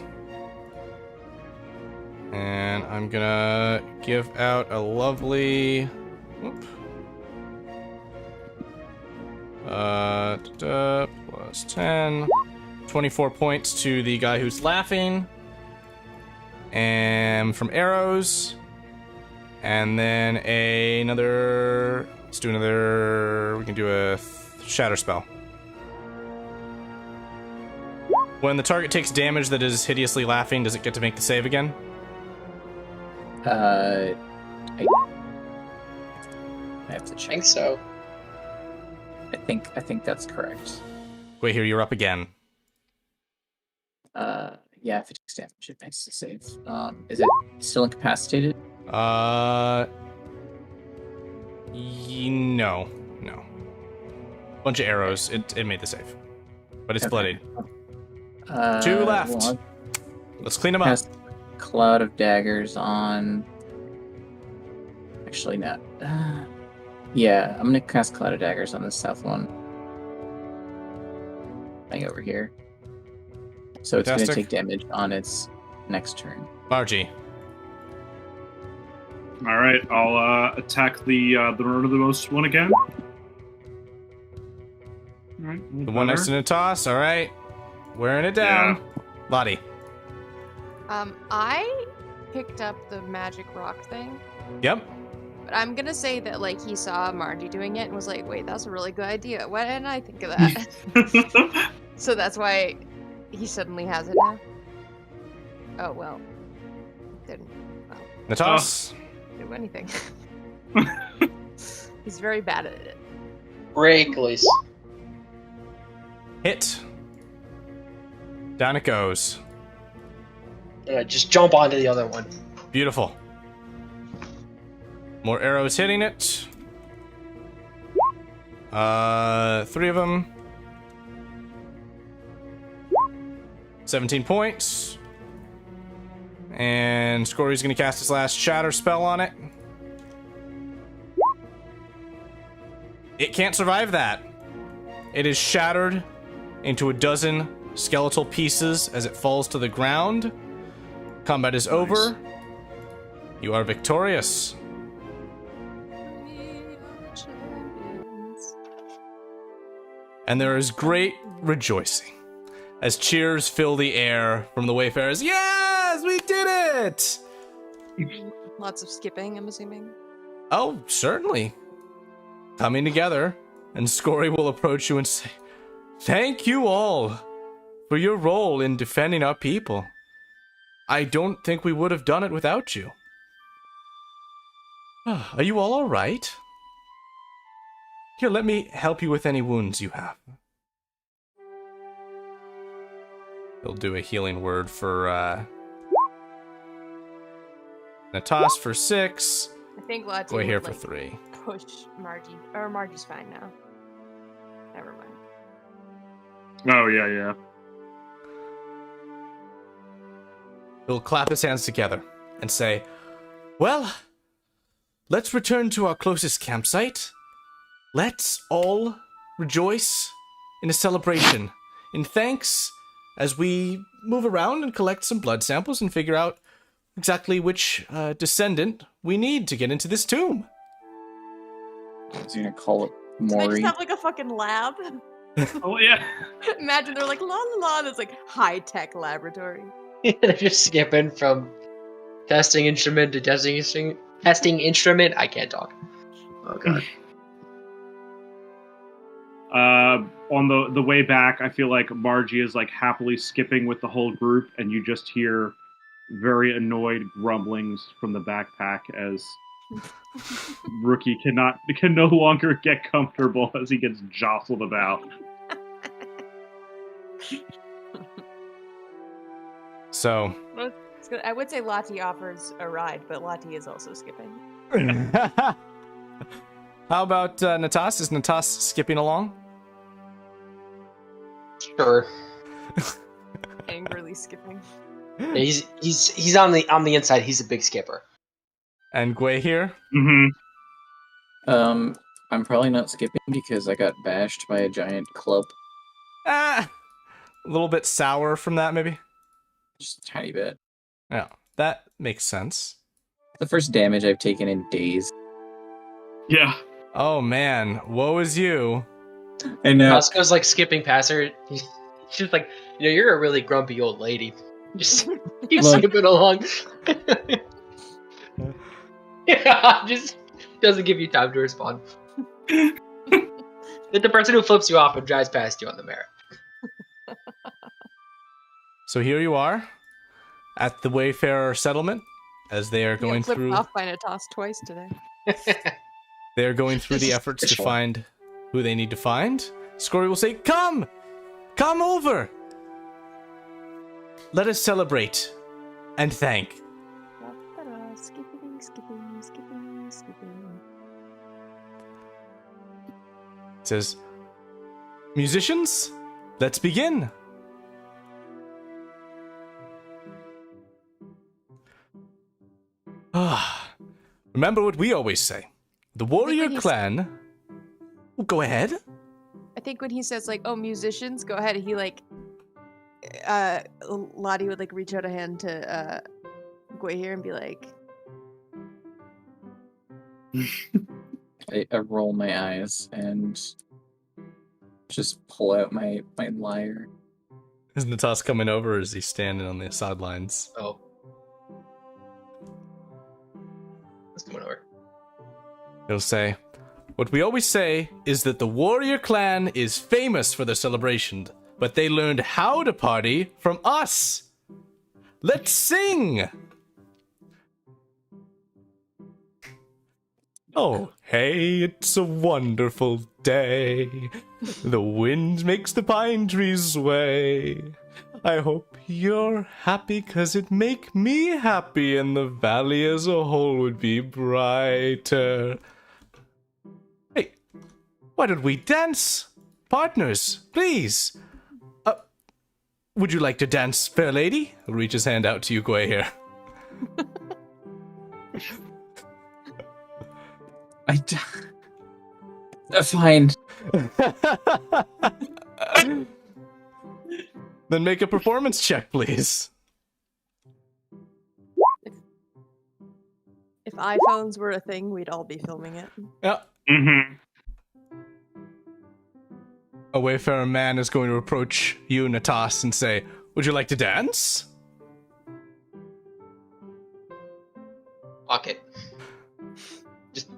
And I'm gonna give out a lovely. Whoop. Plus 10. 24 points to the guy who's laughing. And from arrows. And then another. Let's do another. We can do a shatter spell. When the target takes damage that is hideously laughing, does it get to make the save again? I have to I check. think so. I think that's correct. Gweyhir, you're up again. Yeah, if it takes damage, it makes the save. Is it still incapacitated? No. Bunch of arrows. It made the save, but it's bloodied. 2 left. Well, Let's clean them up. cast Cloud of Daggers on. Actually, not. Yeah, I'm gonna cast Cloud of Daggers on the south one. Thing over here. So it's Fantastic. gonna take damage on its next turn. Marjie. All right, I'll attack the northernmost one again. All right, The one next to Natas. All right. Wearing it down. Lottie. I picked up the magic rock thing, Yep. but I'm gonna say that like he saw Margie doing it and was like, "Wait, that's a really good idea. Why didn't I think of that?" So that's why he suddenly has it now. Oh well, didn't Natas. do anything. He's very bad at it. Breakless. Hit. Down it goes. Just jump onto the other one. Beautiful. More arrows hitting it. 3 of them. 17 points. And Scory's gonna cast his last shatter spell on it. It can't survive that. It is shattered into a dozen skeletal pieces as it falls to the ground. Combat is over. You are victorious. And there is great rejoicing as cheers fill the air from the Wayfarers. Yes, we did it! Lots of skipping, I'm assuming. Oh, certainly. Coming together, and Scory will approach you and say, "Thank you all for your role in defending our people. I don't think we would have done it without you. Are you all right? Here, let me help you with any wounds you have." He'll do a healing word for Natas for 6. I think Lati Gweyhir would, for like, 3. push Margie, or Margie's fine now. Never mind. Oh yeah. He'll clap his hands together and say, "Well, let's return to our closest campsite. Let's all rejoice in a celebration, in thanks, as we move around and collect some blood samples and figure out exactly which descendant we need to get into this tomb." I was gonna call it Do they just Maury. have like a fucking lab? Oh yeah. Imagine they're like la la la. It's like high tech laboratory. They're just skipping from testing instrument to testing instrument. I can't talk. Oh god. On the way back, I feel like Margie is like happily skipping with the whole group, and you just hear very annoyed grumblings from the backpack as Rookie can no longer get comfortable as he gets jostled about. So, I would say Lati offers a ride, but Lati is also skipping. how about Natas? Is Natas skipping along? Sure. Angrily skipping. Yeah, he's on the inside. He's a big skipper. And Gweyhir? Mm-hmm. I'm probably not skipping because I got bashed by a giant club. A little bit sour from that, maybe? Just a tiny bit. Yeah, that makes sense. The first damage I've taken in days. Yeah. Oh man, woe is you. I know. Costco's like skipping past her. She's just like, you're a really grumpy old lady. Just keep Look. skipping along. Yeah, just doesn't give you time to respond. The person who flips you off and drives past you on the merit. So here you are at the Wayfarer settlement as they are going Flipped through. off by Natas twice today. They are going through This the is efforts to official. find who they need to find. Scory will say, "Come! Come over. Let us celebrate and thank. Skipping, skipping, skipping, skipping. It says, musicians, let's begin. Remember what we always say. The warrior clan... Oh, go ahead. I think when he says, like, oh, musicians, go ahead, he, like... Lottie would, like, reach out a hand to, Gweyhir and be like... I roll my eyes and just pull out my lyre. Is Natas coming over, or is he standing on the sidelines? Oh. Let's come on over. He'll say, what we always say is that the warrior clan is famous for their celebration, but they learned how to party from us. Let's sing! Oh, hey, it's a wonderful day. The wind makes the pine trees sway. I hope you're happy, 'cause it'd make me happy, and the valley as a whole would be brighter. Hey, why don't we dance? Partners, please. Would you like to dance, fair lady? He'll reach his hand out to you, Gweyhir. Fine. Then make a performance check, please. If iPhones were a thing, we'd all be filming it. Yeah. Mm-hmm. A Wayfarer man is going to approach you, Natas, and say, would you like to dance? Fuck it. Just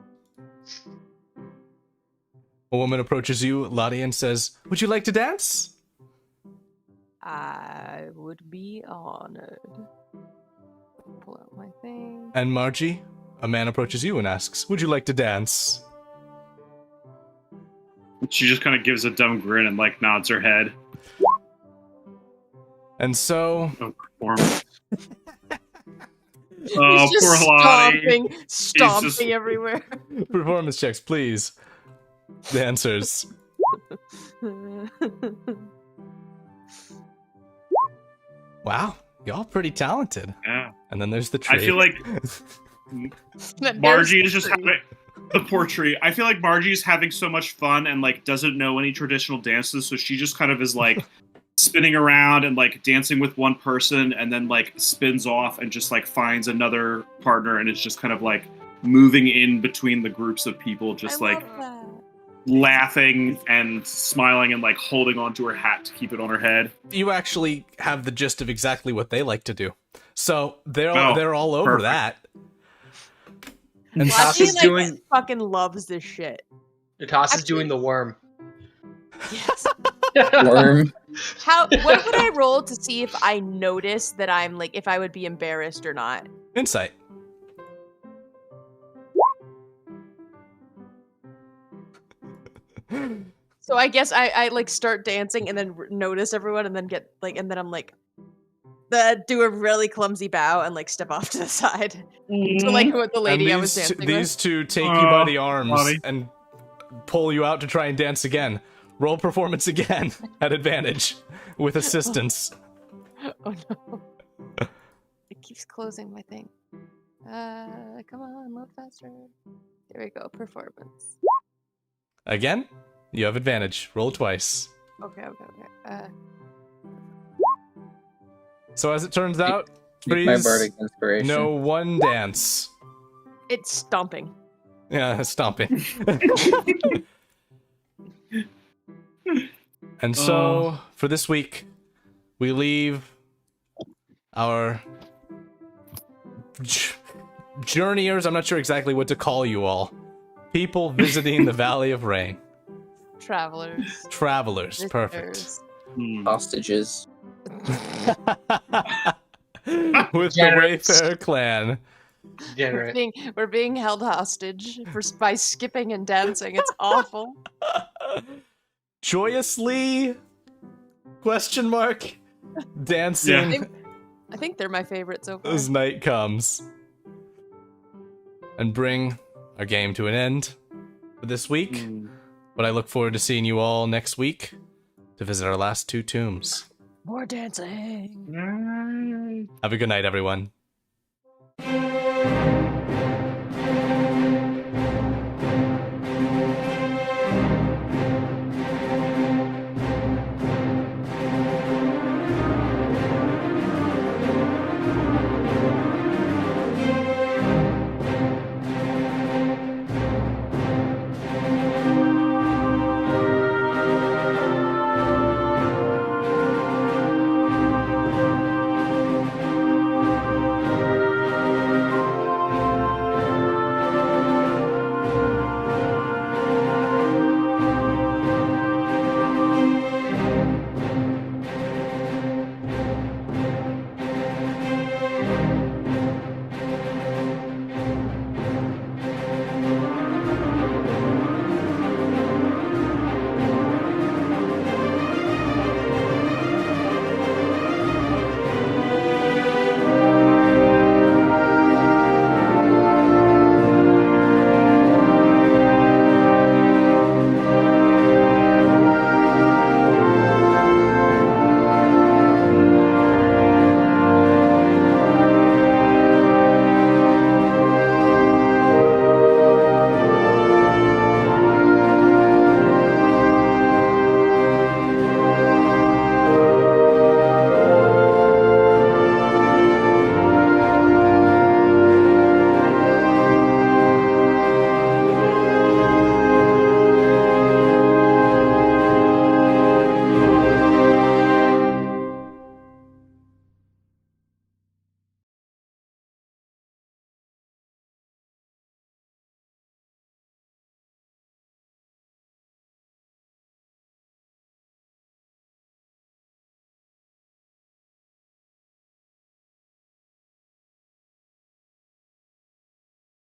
A woman approaches you, Lottie, and says, would you like to dance? I would be honored. Pull out my thing. And Marjie, a man approaches you and asks, would you like to dance? She just kind of gives a dumb grin and like nods her head. And so... Oh, performance. He's Oh, just poor Lottie. stomping just- everywhere. Performance checks, please. Dancers. Wow, y'all pretty talented. Yeah. And then there's the tree. I feel like Marjie is just having the poor tree. I feel like Marjie is having so much fun and like doesn't know any traditional dances, so she just kind of is like spinning around and like dancing with one person, and then like spins off and just like finds another partner, and it's just kind of like moving in between the groups of people, just I like love that. laughing and smiling and like holding onto her hat to keep it on her head. You actually have the gist of exactly what they like to do. So they're all over perfect. that. And Lottie, Natas is like, doing fucking loves this shit. Natas is doing the worm. Yes. Worm. What would I roll to see if I notice that I'm like, if I would be embarrassed or not? Insight. So I guess I like start dancing and then notice everyone and then get like, and then I'm like, do a really clumsy bow and like step off to the side to like what the lady I was dancing these with. two take you by the arms Lottie. and pull you out to try and dance again. Roll performance again at advantage with assistance. Oh no! It keeps closing my thing. Come on, load faster. There we go. Performance. Again, you have advantage. Roll twice. Okay. So as it turns out, Make my Freeze, bardic inspiration. no one dance. It's stomping. Yeah, stomping. And so, for this week, we leave our journeyers. I'm not sure exactly what to call you all. People visiting the Valley of Rain. Travelers. Travelers. Perfect. Visitors. Hostages. With the Generous. Wayfarer Clan. Degenerate. We're being held hostage by skipping and dancing. It's awful. Joyously Question mark? Dancing Yeah. I think they're my favorite so far. as night comes. And bring our game to an end for this week. Mm. But I look forward to seeing you all next week to visit our last 2 tombs. More dancing. Yay. Have a good night, everyone.